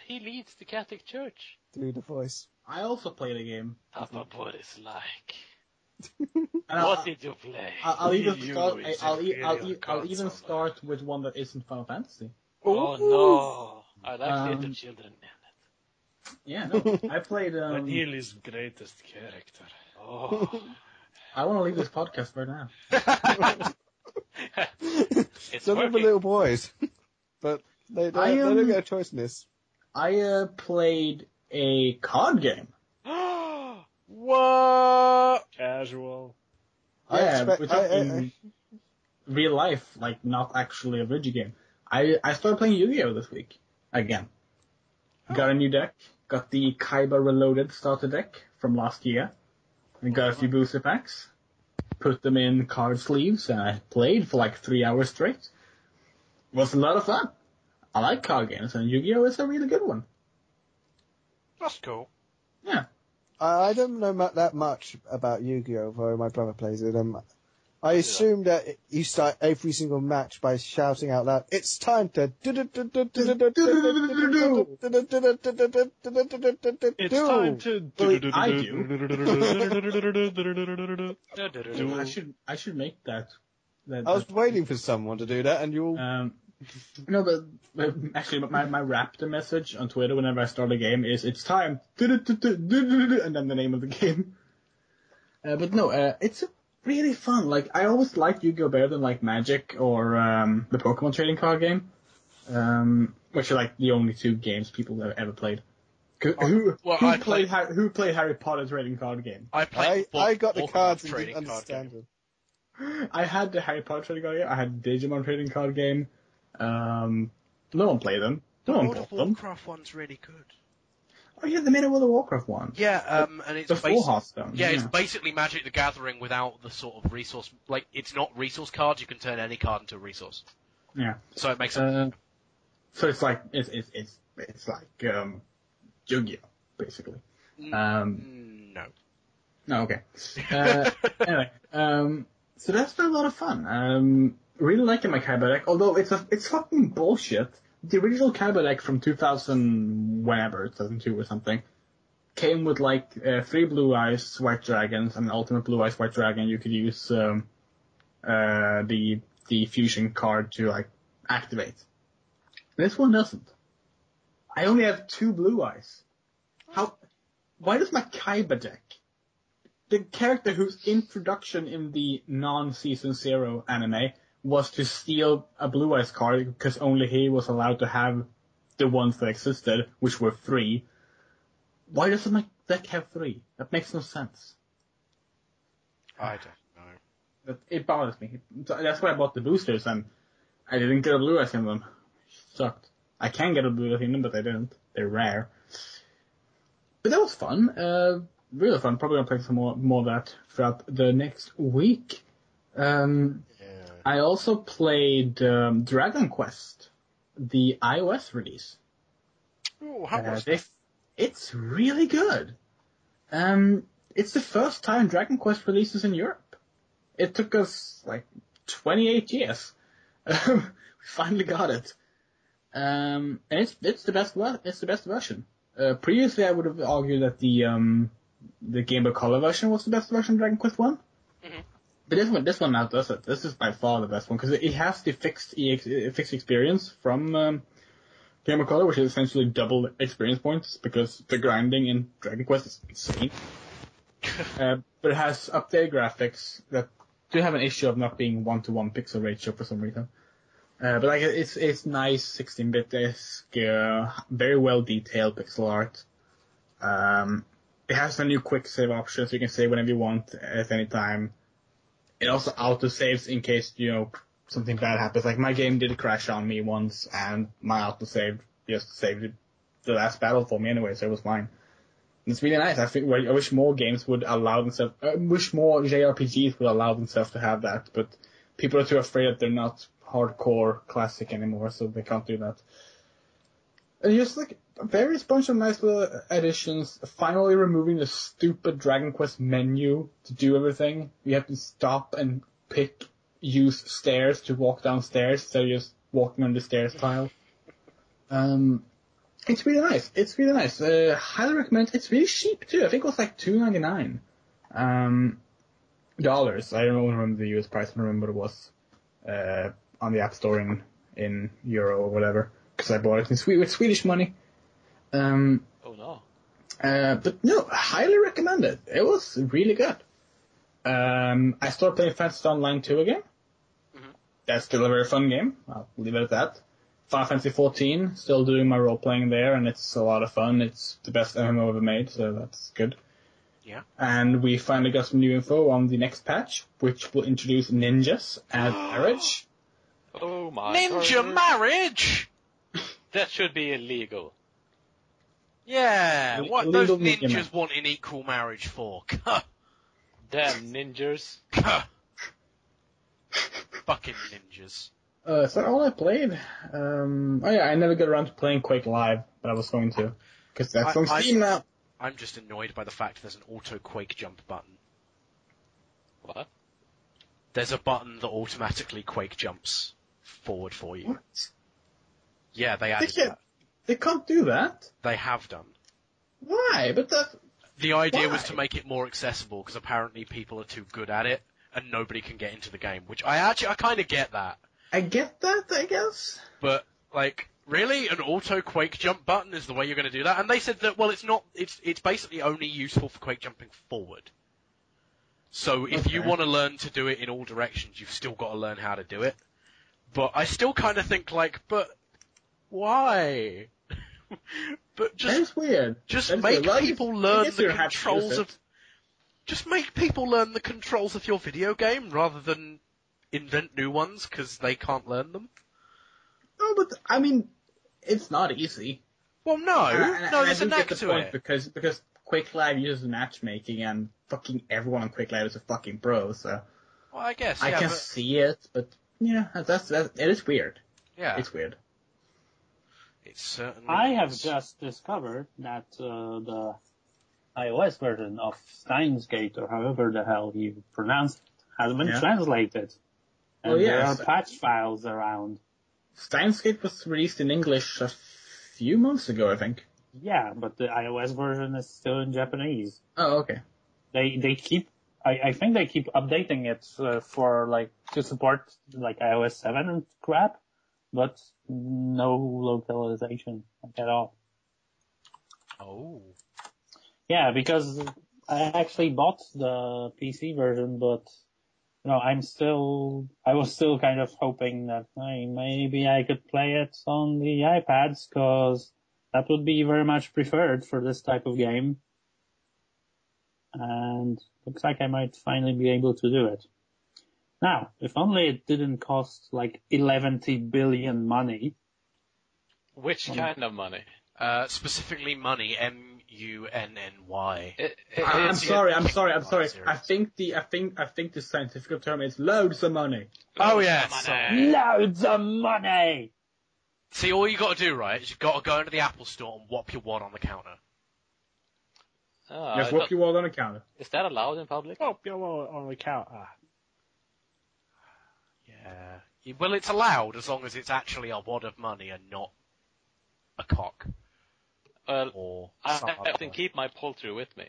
He leads the Catholic Church. Do the voice. I also played a game. Papa Boris like. And What did you play? I'll even start with one that isn't Final Fantasy. Oh no! I like little children. Yeah, no. I played. Vanille's greatest character. Oh. I want to leave this podcast right now. It's Some of the little boys, but they don't get a choice in this. I played a card game. What? Casual. Yeah, in real life, like not actually a video game. I started playing Yu-Gi-Oh! This week again. Got a new deck. Got the Kaiba Reloaded starter deck from last year. And got a few booster packs. Put them in card sleeves, and I played for like 3 hours straight. It was a lot of fun. I like card games, and Yu-Gi-Oh! Is a really good one. That's cool. Yeah. I don't know that much about Yu-Gi-Oh! Though my brother plays it. I assume that you start every single match by shouting out loud, "It's time to do." It's time to I do. I should make that. I was waiting for someone to do that, and you all. No, but actually, my Raptor message on Twitter whenever I start a game is "It's time," and then the name of the game. But no, it's really fun. Like, I always liked Yu-Gi-Oh! Better than like Magic or the Pokemon trading card game, which are like the only two games people have ever played. Who played Harry Potter trading card game? I got the cards and didn't understand them. I had the Harry Potter trading card game. I had the Digimon trading card game. No one played them. No one bought them. The World of Warcraft one's really good. Oh yeah, they made a World of Warcraft one. Yeah, and it's Before Hearthstone. Yeah, it's basically Magic the Gathering without the sort of resource. Like, it's not resource cards. You can turn any card into a resource. Yeah. So it makes it. So it's like it's like Yu-Gi-Oh, basically. No. No, okay. Anyway, so that's been a lot of fun. Really liking my Kaiba deck, although it's fucking bullshit. The original Kaiba deck from 2002 or something, came with like 3 Blue Eyes White Dragons and Ultimate Blue Eyes White Dragon. You could use the fusion card to like activate. This one doesn't. I only have 2 Blue Eyes. Why does my Kaiba deck, the character whose introduction in the non-Season 0 anime was to steal a Blue Eyes card because only he was allowed to have the ones that existed, which were 3. Why doesn't my deck have 3? That makes no sense. I don't know. It bothers me. That's why I bought the boosters, and I didn't get a Blue Eyes in them. Sucked. I can get a Blue Eyes in them, but I didn't. They're rare. But that was fun. Really fun. Probably gonna play some more of that throughout the next week. I also played Dragon Quest, the iOS release. Oh, how was that? It's really good. It's the first time Dragon Quest releases in Europe. It took us like 28 years. We finally got it. And it's the best version. Previously, I would have argued that the Game Boy Color version was the best version of Dragon Quest 1. Mm-hmm. But this one now does it. This is by far the best one because it has the fixed experience from Game Boy Color, which is essentially double experience points because the grinding in Dragon Quest is insane. But it has updated graphics that do have an issue of not being 1-to-1 pixel ratio for some reason. But like it's nice 16-bit-esque, very well detailed pixel art. It has a new quick save option, so you can save whenever you want at any time. It also auto saves in case something bad happens. Like my game did crash on me once, and my auto save just saved the last battle for me anyway, so it was fine. And it's really nice. I wish more games would allow themselves. I wish more JRPGs would allow themselves to have that, but people are too afraid that they're not hardcore classic anymore, so they can't do that. And just like various bunch of nice little additions, finally removing the stupid Dragon Quest menu to do everything. You have to stop and use stairs to walk downstairs instead of just walking on the stairs tile. It's really nice. It's really nice. Highly recommend. It's really cheap too. I think it was like $2.99 dollars. I don't remember the US price. I don't remember what it was on the App Store in Euro or whatever, because I bought it with Swedish money. Oh no. But no, highly recommend it. It was really good. I started playing Fantasy Online 2 again. Mm-hmm. That's still a very fun game. I'll leave it at that. Final Fantasy 14, still doing my role playing there, and it's a lot of fun. It's the best MMO ever made, so that's good. Yeah. And we finally got some new info on the next patch, which will introduce ninjas as marriage. Oh my Ninja God. marriage! That should be illegal. Yeah, what those Illegal ninjas want in equal marriage for? Damn ninjas. Fucking ninjas. Is that all I played? I never got around to playing Quake Live, but I was going to, because that's on Steam now. I'm just annoyed by the fact there's an auto Quake jump button. What? There's a button that automatically Quake jumps forward for you. What? Yeah, they added that. They can't do that. They have done. Why? But that. The idea Why? was to make it more accessible, because apparently people are too good at it, and nobody can get into the game, which I kind of get that. I get that, I guess. But, like, really? An auto Quake jump button is the way you're going to do that? And they said that, well, it's basically only useful for Quake jumping forward. So if you want to learn to do it in all directions, you've still got to learn how to do it. But I still kind of think, like, but why? But just, That's weird. Just make people learn the controls of... Just make people learn the controls of your video game rather than invent new ones because they can't learn them. No, but, I mean, it's not easy. Well, no, And there's I a do get knack the to point it. because Quick Live uses matchmaking and fucking everyone on Quick Live is a fucking pro, so Well, I guess, I yeah, can but, see it, but yeah, it is weird. yeah, It's weird. it certainly I have is. just discovered that the iOS version of Steins Gate, or however the hell you pronounce it, has been translated. And Well, there are yes. patch files around. Steins Gate was released in English a few months ago, I think. Yeah, but the iOS version is still in Japanese. Oh, okay. They keep, I think they keep updating it for like to support like iOS 7 and crap, but no localization like, at all. Oh. Yeah, because I actually bought the PC version, but you know, I was still kind of hoping that hey, maybe I could play it on the iPads, cause that would be very much preferred for this type of game. And looks like I might finally be able to do it. Now, if only it didn't cost like 11 billion money. Which kind of money? Specifically money, M-U-N-N-Y. I'm sorry. I Serious. think the scientific term is loads of money. Oh, yes. Loads of money! See, all you got to do, right, is you got to go into the Apple Store and whop your wad on the counter. Just whoop your wall on the counter. Is that allowed in public? Oh, on the counter. Yeah. Well, it's allowed as long as it's actually a wad of money and not a cock. Well, Or I some other- often keep my pull-through with me.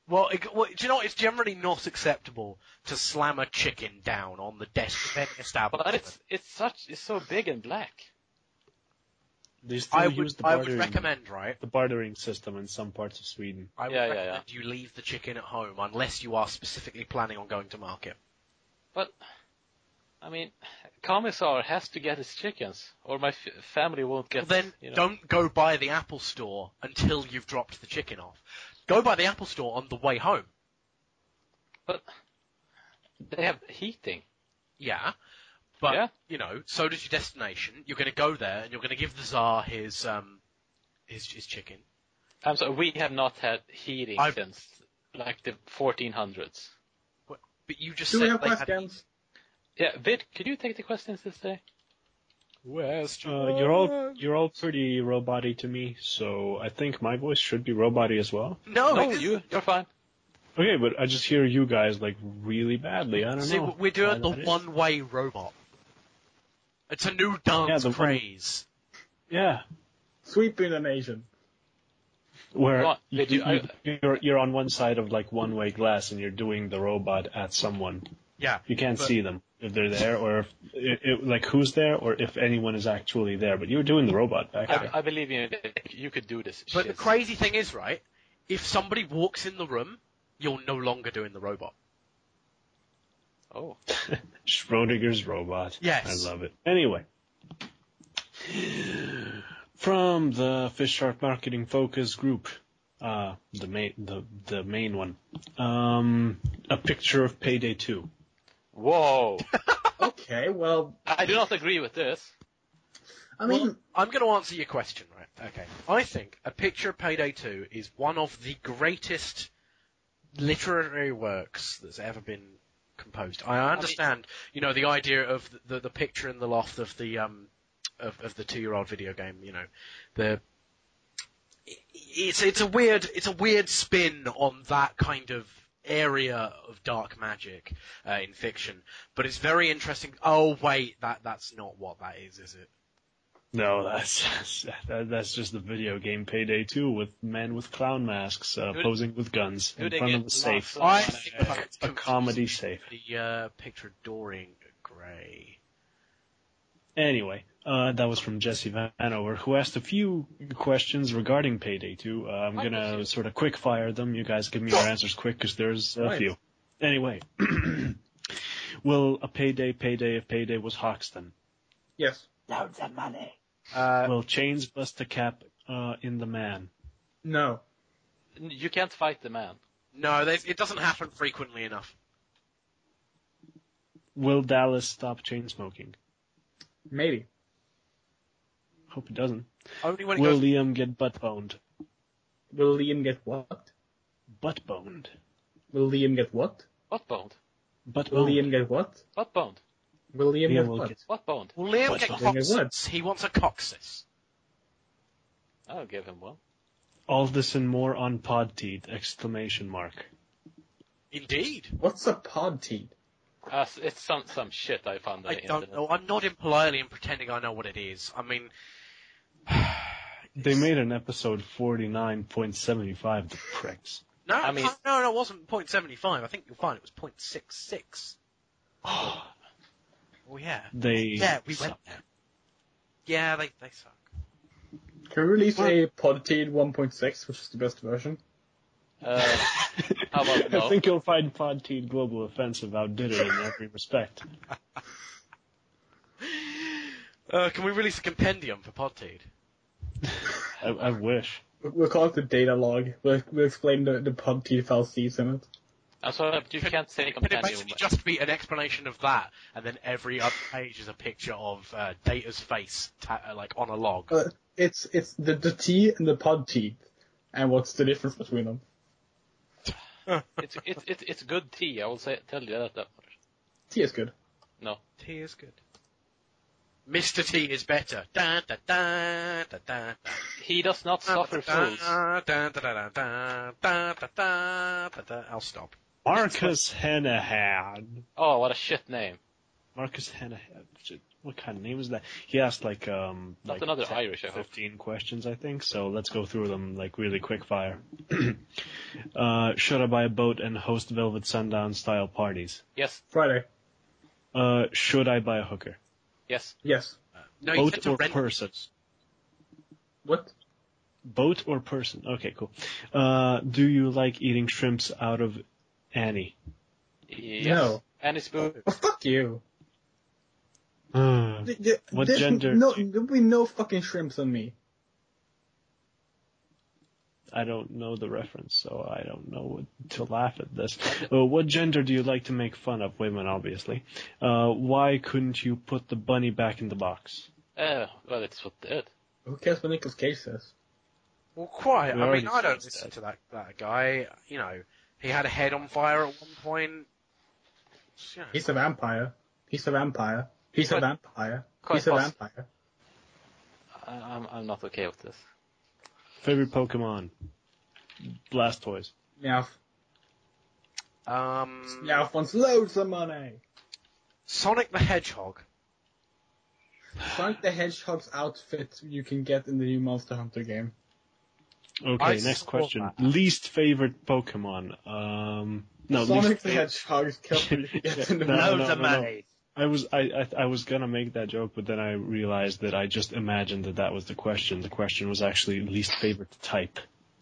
Well, do you know what? It's generally not acceptable to slam a chicken down on the desk of any establishment. But it's so big and black. They still use the I bartering, would recommend, right? the bartering system in some parts of Sweden. I would recommend you leave the chicken at home unless you are specifically planning on going to market. But, I mean, Commissar has to get his chickens, or my family won't get. Well, then don't go by the Apple Store until you've dropped the chicken off. Go by the Apple Store on the way home. But they have heating. Yeah. But, you know, so does your destination. You're going to go there and you're going to give the Tsar his chicken. I'm sorry, we have not had heating since like the 1400s. But you just Do said we have they had questions? Yeah, Vid, could you take the questions this day? You're all pretty robot-y to me, so I think my voice should be robot-y as well. No, you're fine. Okay, but I just hear you guys like really badly. I don't See, know. we're doing the why that is. one-way robot. It's a new dance the craze. Yeah. Sweeping the nation. Where What? Did you're on one side of like one-way glass and you're doing the robot at someone. Yeah. You can't see them if they're there or if like who's there or if anyone is actually there. But you're doing the robot back there. I believe you could do this. But shit. the crazy thing is, right, if somebody walks in the room, you're no longer doing the robot. Oh. Schrodinger's robot. Yes. I love it. Anyway. From the Fish Shark Marketing Focus group, the main one, a picture of Payday 2. Whoa. Okay, well, I do not agree with this. I mean, Well, I'm going to answer your question, right? Okay. I think A Picture of Payday 2 is one of the greatest literary works that's ever been composed. I understand, you know, the idea of the picture in the loft of the of the 2-year-old video game. You know, it's a weird spin on that kind of area of dark magic in fiction, but it's very interesting. Oh wait, that's not what that is it? No, that's just the video game Payday 2 with men with clown masks posing with guns in front of a safe. I think A comedy safe. The picture of Dorian Gray. Anyway, that was from Jesse Vanover, who asked a few questions regarding Payday 2. I'm gonna sort of quick fire them. You guys give me your answers quick, because there's a few. Anyway, will a Payday if Payday was Hoxton? yes. Loads of money. Will chains bust a cap in the man? No. You can't fight the man. No, it doesn't happen frequently enough. Will Dallas stop chain smoking? Maybe. Hope he doesn't. Only when it Will goes. Liam get butt-boned? Will Liam get what? Butt-boned. Will Liam get what? What boned? Will Butt-boned. Liam get what? What boned? Will Liam Liam get will what? get- What boned? Will Liam What's get wrong? coccyx? He wants a coccyx. I'll give him one. All this and more on PodTea'd! ! Indeed. What's a PodTea'd? It's some shit I found on I the don't internet. know. I'm not impolitely and pretending I know what it is. I mean, They made an episode 49.75, the pricks. no, I mean- no, it wasn't 0.75. I think you'll find it was 0.66. Oh yeah. They Yeah, we suck. went there. Yeah, they suck. Can we release a PodTea'd 1.6, which is the best version? How about no? I think you'll find PodTea'd Global Offensive outdid it in every respect. Can we release a compendium for PodTea'd? I wish. We'll call it the data log. We'll explain the PodTea'd fallacies in it. I'm sorry, but you can't say Can it compendium. basically just be an explanation of that, and then every other page is a picture of Data's face, like on a log? It's the T and the PodTea'd, and what's the difference between them? It's good tea. I will tell you that much. T is good. No. T is good. Mr. T is better. Da, da, da, da, da, da. He does not suffer fools. I'll stop. Marcus Hennehan. Oh, what a shit name. Marcus Hennehan. What kind of name is that? He asked like another 10, Irish, I hope. 15 questions, I think. So let's go through them like really quick fire. Should I buy a boat and host Velvet Sundown style parties? Yes. Friday. Should I buy a hooker? Yes. Yes. No, you Boat said to or rent. person? What? Boat or person? Okay, cool. Do you like eating shrimps out of Annie? Yes. No. And it's boo. Oh, fuck you. What There's gender? There'll be no fucking shrimps on me. I don't know the reference, so I don't know what to laugh at this. What gender do you like to make fun of? Women, obviously. Why couldn't you put the bunny back in the box? Well, it's what it. Who cares what Nicolas Cage says? Well, quite. We I already mean, I don't said listen that. to that guy. You know, he had a head on fire at one point. You know. He's a vampire. He's a vampire. He's a Quite- vampire. quite He's a possi- vampire. I'm not okay with this. Favorite Pokemon? Blastoise. Meowth. Um, Meowth wants loads of money. Sonic the Hedgehog. Sonic the Hedgehog's outfit you can get in the new Monster Hunter game. Okay, I next saw question. that. Least favorite Pokemon? No, Sonic least the Hedgehog's killer you can get in the No, no, Loads no, of no, no. money. I was gonna make that joke, but then I realized that I just imagined that was the question. The question was actually least favorite type.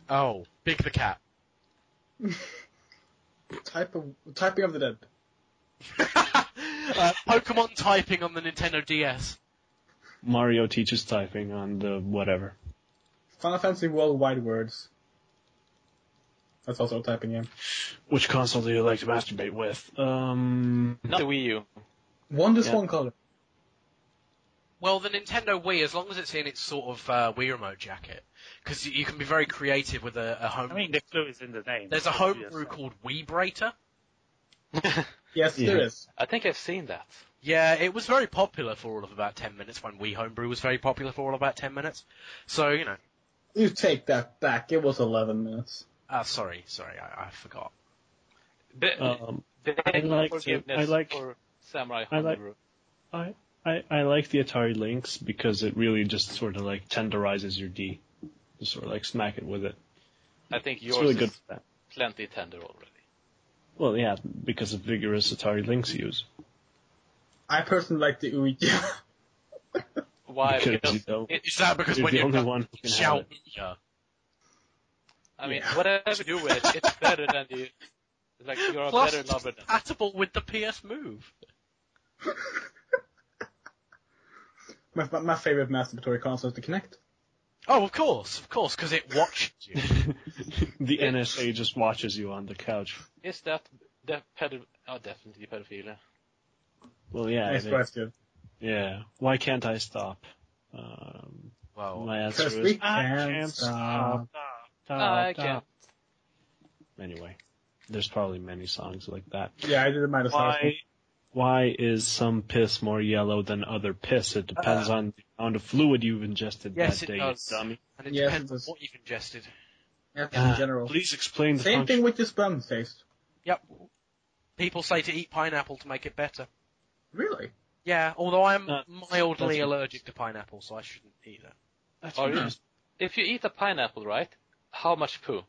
Oh, Big the Cat. Typing of the Dead. Pokemon typing on the Nintendo DS. Mario teaches typing on the whatever. Final Fantasy Worldwide Words. That's also a typing game. Which console do you like to masturbate with? Not the Wii U. One Yeah. color. Well, the Nintendo Wii, as long as it's in its sort of Wii Remote jacket, because you can be very creative with a home. I mean, the clue is in the name. There's a homebrew called Weebrator. Yes, Yeah. there is. I think I've seen that. Yeah, it was very popular for all of about 10 minutes when Wii Homebrew was very popular for all of about 10 minutes. So, you know. You take that back. It was 11 minutes. Sorry, I forgot. I like Forgiveness for Samurai I like- Homebrew. I like the Atari Lynx because it really just sort of like tenderizes your D. Just sort of like smack it with it. I think It's yours really good is for that. plenty tender already. Well, yeah, because of vigorous Atari Lynx use. I personally like the Ouija. Why? Because you don't. Is that because You're when the you only one who can have shout, it. yeah. I mean, Yeah. whatever you do with it, it's better than you. It's like you're a Plus, better it's lover than. compatible with the PS Move. My favorite masturbatory console is the Kinect. Oh, of course, because it watches you. The NSA just watches you on the couch. Is that definitely pedophilia. Well, yeah. Next it is. question. Yeah. Why can't I stop? Well, My answer Because is we I can't can't stop. I can't. Anyway, there's probably many songs like that. Yeah, I did the minus last one. Why is some piss more yellow than other piss? It depends on the amount of fluid you've ingested yes, that it day, does. dummy. And it Yes, depends it on does. what you've ingested. Yeah, in general. Please explain the Same function. thing with your sperm taste. Yep. People say to eat pineapple to make it better. Really? Yeah, although I'm mildly that's- allergic to pineapple, so I shouldn't eat it. That's Are you- interesting. If you eat a pineapple, right? How much poo?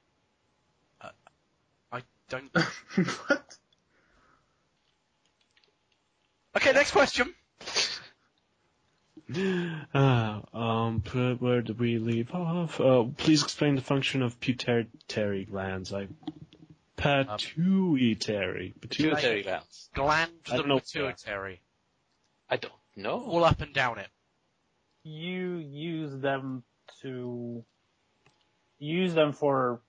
I don't... What? Okay, next question. Where did we leave off? Please explain the function of pituitary glands. Pituitary. Pituitary glands. Gland I to the don't know. pituitary. I don't know. All up and down it. You use them for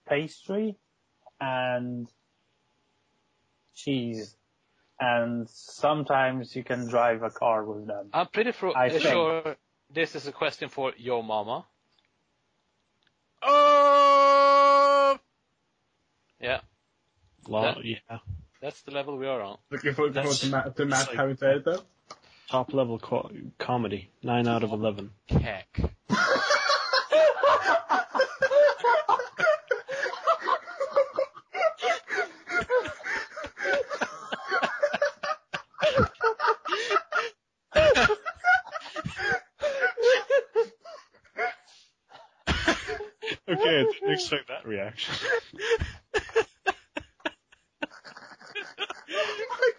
pastry and cheese, and sometimes you can drive a car with them. I'm pretty I think. sure this is a question for your mama. Yeah, Yeah. that's the level we are on. Looking forward That's- to Matt it's like- having said that. Top level comedy. 9 out of 11. Keck. Okay, I didn't expect that reaction. Oh my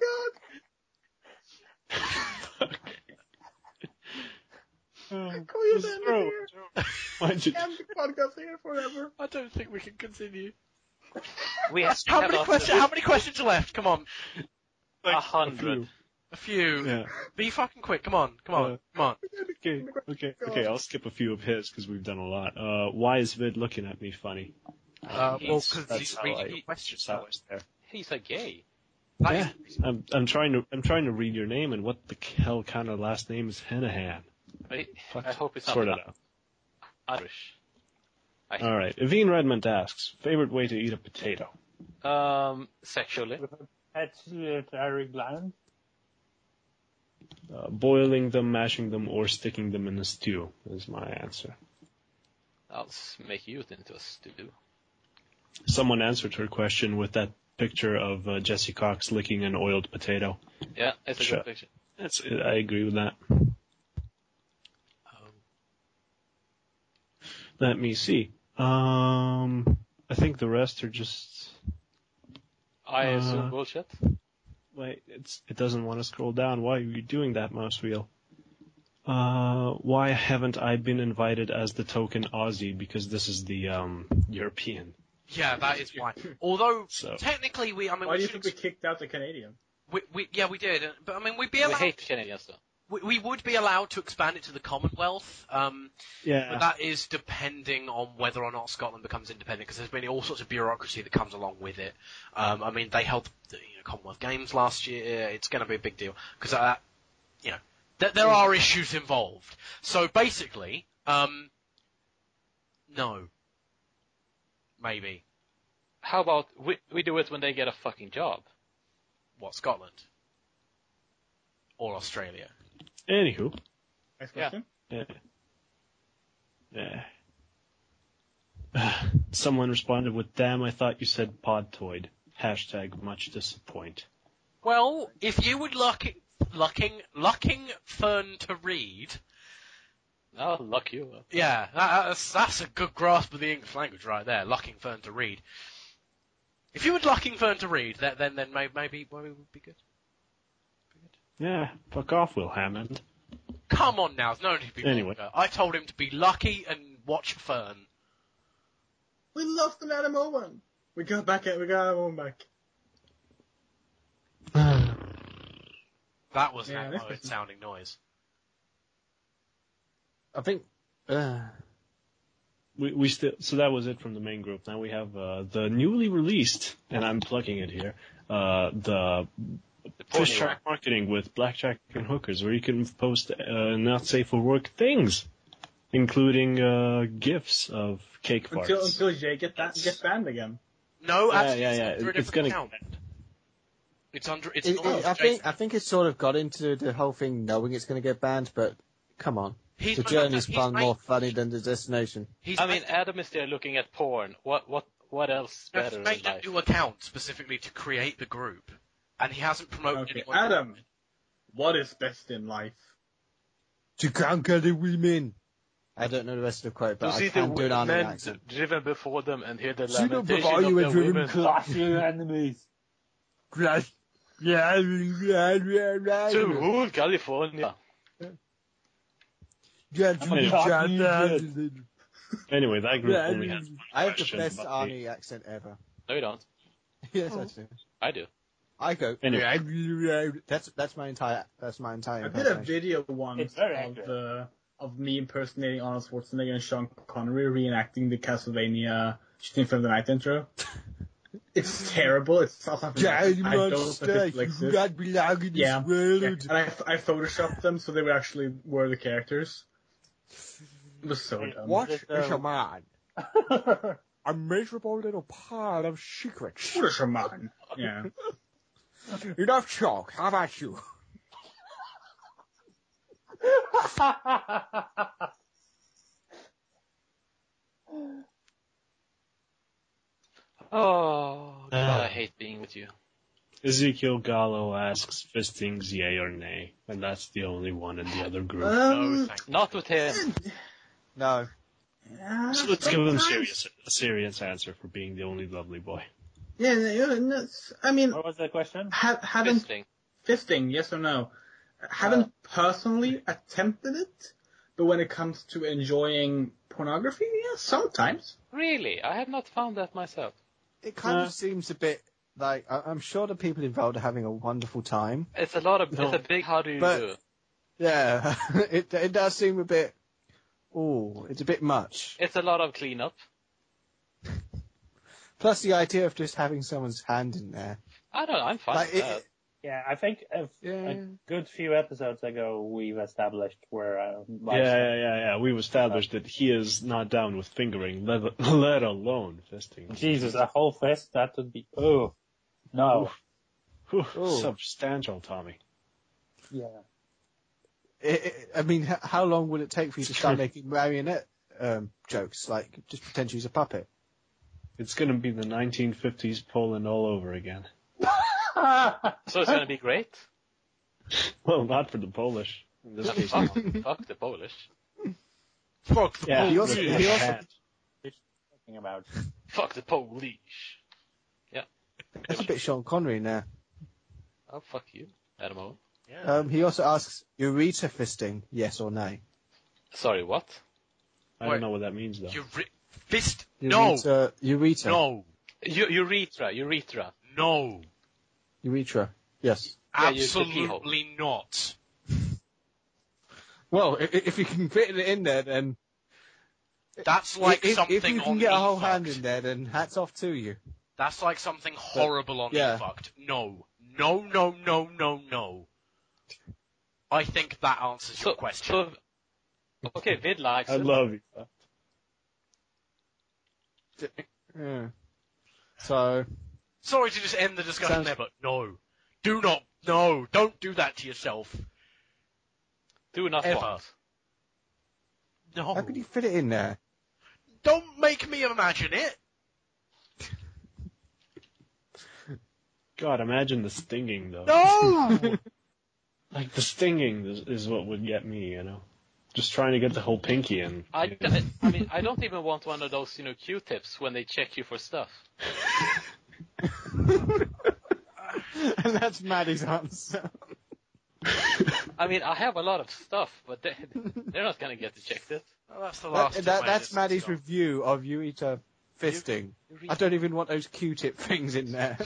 god! Call you then Bro, here. why'd you... End the podcast here forever. I don't think we can continue. We have How many questions are left? Come on. 100. A few. Yeah. Be fucking quick. Come on. Come on. Okay, I'll skip a few of his because we've done a lot. Why is Vid looking at me funny? Well, He's- because that's he's how reading I- your questions. That's how I was there. He's a gay. That Yeah, is- I'm trying to read your name, and what the hell kind of last name is Henahan? I hope it's not Sort it out. Irish. All right. Evine Redmond asks, favorite way to eat a potato? Sexually. With a pituitary gland. Boiling them, mashing them, or sticking them in a stew is my answer. I'll make you into a stew. Someone answered her question with that picture of Jesse Cox licking an oiled potato. Yeah, it's a Sure. good picture. I agree with that. Let me see. I think the rest are just... I assume bullshit. Wait, it doesn't want to scroll down. Why are you doing that, mouse wheel? Why haven't I been invited as the token Aussie? Because this is the European. Yeah, that is why. Although, So- technically, Why do you think we kicked out the Canadian? we did. But, I mean, we'd be We allowed... hate Canadians though. We would be allowed to expand it to the Commonwealth, but Yeah. that is depending on whether or not Scotland becomes independent, because there's been all sorts of bureaucracy that comes along with it. I mean, they held the Commonwealth Games last year. It's going to be a big deal because there are issues involved. So basically, no, maybe. How about we do it when they get a fucking job? What, Scotland or Australia? Anywho. Next question. Yeah. Someone responded with, damn, I thought you said PodTea'd. Hashtag much disappoint. Well, if you would lucking Fern to read. Oh, luck you. Yeah, that's a good grasp of the English language right there. Lucking Fern to read. If you would lucking Fern to read, then maybe it would be good. Yeah, fuck off, Will Hammond. Come on now, there's no need to be Anyway. vulgar. I told him to be lucky and watch Fern. We lost an Adam Owen. We got Adam Owen back. That was Yeah, an that's Owen sounding noise. I think, we still, so that was it from the main group. Now we have, the newly released, and I'm plugging it here, the Fish Track Marketing with Blackjack and Hookers, where you can post, not safe for work things. including gifts of cake farts. Until Jay get banned again. No, Yeah, actually, yeah, it's yeah, under a it's different gonna- account. It's under. It's It, not. I think it's sort of got into the whole thing knowing it's going to get banned, but come on. He's The made- journey's he's far made- more funny than the destination. He's I mean, made- Adam is there looking at porn. What else He's better in made a life? new account specifically to create the group, and he hasn't promoted Okay, anyone. Adam, what is best in life? To conquer the women. I don't know the rest of the quote, To but see I the can do an army men accent. driven before them and hear the See the lamentation before of you were the driven women. Crush your enemies. To rule California. Anyway, that group only has one I have the question best about me. army accent ever. No, you don't. Yes, I do. I do. I go. Anyway. That's my entire. I did a impersonation. video once It's very accurate. of me impersonating Arnold Schwarzenegger and Sean Connery reenacting the Castlevania Shooting from the Night intro. It's terrible. It sounds like I don't think it exists. Yeah, and I photoshopped them so they were actually were the characters. It was so dumb. What is a man? A miserable little pile of secrets. What a shaman. Yeah. Enough talk. How about you? Oh, God, I hate being with you. Ezekiel Gallo asks fistings yay or nay, and that's the only one in the other group. No, thank you. Not with him. No. So let's give him a serious answer for being the only lovely boy. Yeah, I mean, What was the question? haven't Fisting. fisting, yes or no? Haven't personally attempted it, but when it comes to enjoying pornography, yeah, sometimes. Really? I have not found that myself. It kind of seems a bit like I'm sure the people involved are having a wonderful time. It's a big how do you But- do it? Yeah, it does seem a bit. Oh, it's a bit much. It's a lot of cleanup. Plus the idea of just having someone's hand in there. I don't know, I'm fine Like, with that. Yeah, I think a good few episodes ago we've established where Yeah. We've established that he is not down with fingering, let alone fisting. Jesus, a whole fist, that would be no. Oh. Substantial, Tommy. Yeah. I mean, how long will it take for you to start making marionette jokes? Like, just pretend she's a puppet. It's going to be the 1950s Poland all over again. So it's gonna be great. Well, not for the Polish. In this case, Fuck the Polish. Fuck the yeah, Polish. he also Talking about. Fuck the Polish. That's a bit Sean Connery in there. Oh, fuck you, Adam Owen. Yeah. He also asks, urethra fisting, yes or nay? Sorry, what? I don't know what that means, though. Fist? No. Urethra. No. Urethra. No. Urethra. Yes. Yeah, use the keyhole. Absolutely not. Well, if you can fit it in there, then That's like something if you can on get a whole E-Fucked. hand in there, then hats off to you. That's like something horrible on yeah. E-Fucked. No. No, no, no, no, no. I think that answers your question. Okay, Vid likes I it. love you. Yeah. So, Sorry to just end the discussion Sounds- there, but no. Do not. No. Don't do that to yourself. Do not Ever. want. No. how could you fit it in there? Don't make me imagine it. God, imagine the stinging, though. No! Like, the stinging is what would get me, Just trying to get the whole pinky in. I mean, I don't even want one of those, Q-tips when they check you for stuff. And that's Maddie's answer. I mean, I have a lot of stuff, but they're not gonna get to check this. Well, that's the last That's Maddie's review of urethra fisting. I don't even want those Q-tip things in there.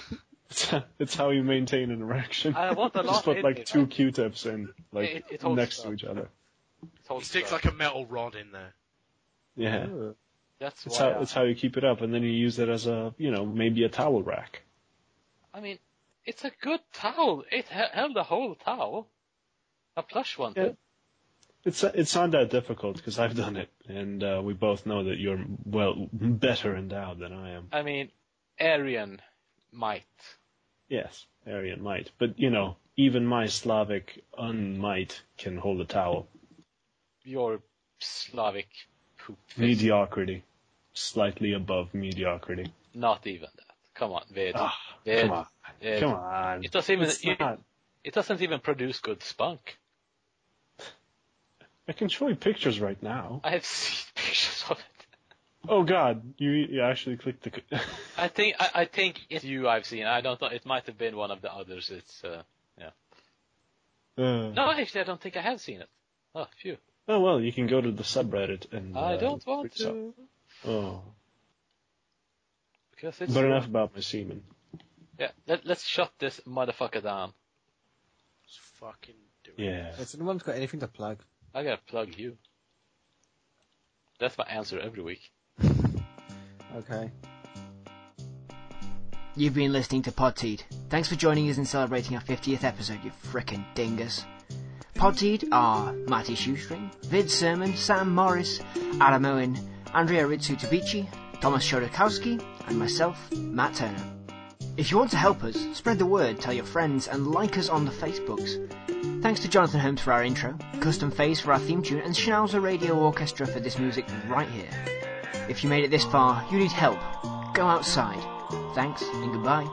It's how you maintain an erection. I want a lot. Just put like two Q-tips in, like it holds next stuff. to each other. He sticks like a metal rod in there. Yeah, That's it's why. how you keep it up, and then you use it as a maybe a towel rack. I mean, it's a good towel. It held a whole towel. A plush one. Yeah. too. It's not that difficult because I've done it, and we both know that you're better endowed than I am. I mean, Aryan might. Yes, Aryan might, but even my Slavic unmight can hold a towel. Your Slavic poop face. Mediocrity, slightly above mediocrity. Not even that. Come on, Vid. Come on, come on. It doesn't even produce good spunk. I can show you pictures right now. I have seen pictures of it. Oh God, you actually clicked the. I think it's you I've seen. I don't know. It might have been one of the others. It's yeah. No, actually, I don't think I have seen it. Oh, phew. Oh well, you can go to the subreddit and. I don't want to. Oh. Because it's. But enough about my semen. Yeah, let's shut this motherfucker down. Let's fucking do it. Yeah. Has anyone got anything to plug? I gotta plug you. That's my answer every week. Okay. You've been listening to PodTea'd. Thanks for joining us in celebrating our 50th episode, you frickin' dingus. PodTea'd are Matty Shoestring, Vid Sermon, Sam Morris, Adam Owen, Andrea Ritsu-Tabichi, Thomas Shodakowski, and myself, Matt Turner. If you want to help us, spread the word, tell your friends, and like us on the Facebooks. Thanks to Jonathan Holmes for our intro, Custom Phase for our theme tune, and Schnauzer Radio Orchestra for this music right here. If you made it this far, you need help. Go outside. Thanks, and goodbye.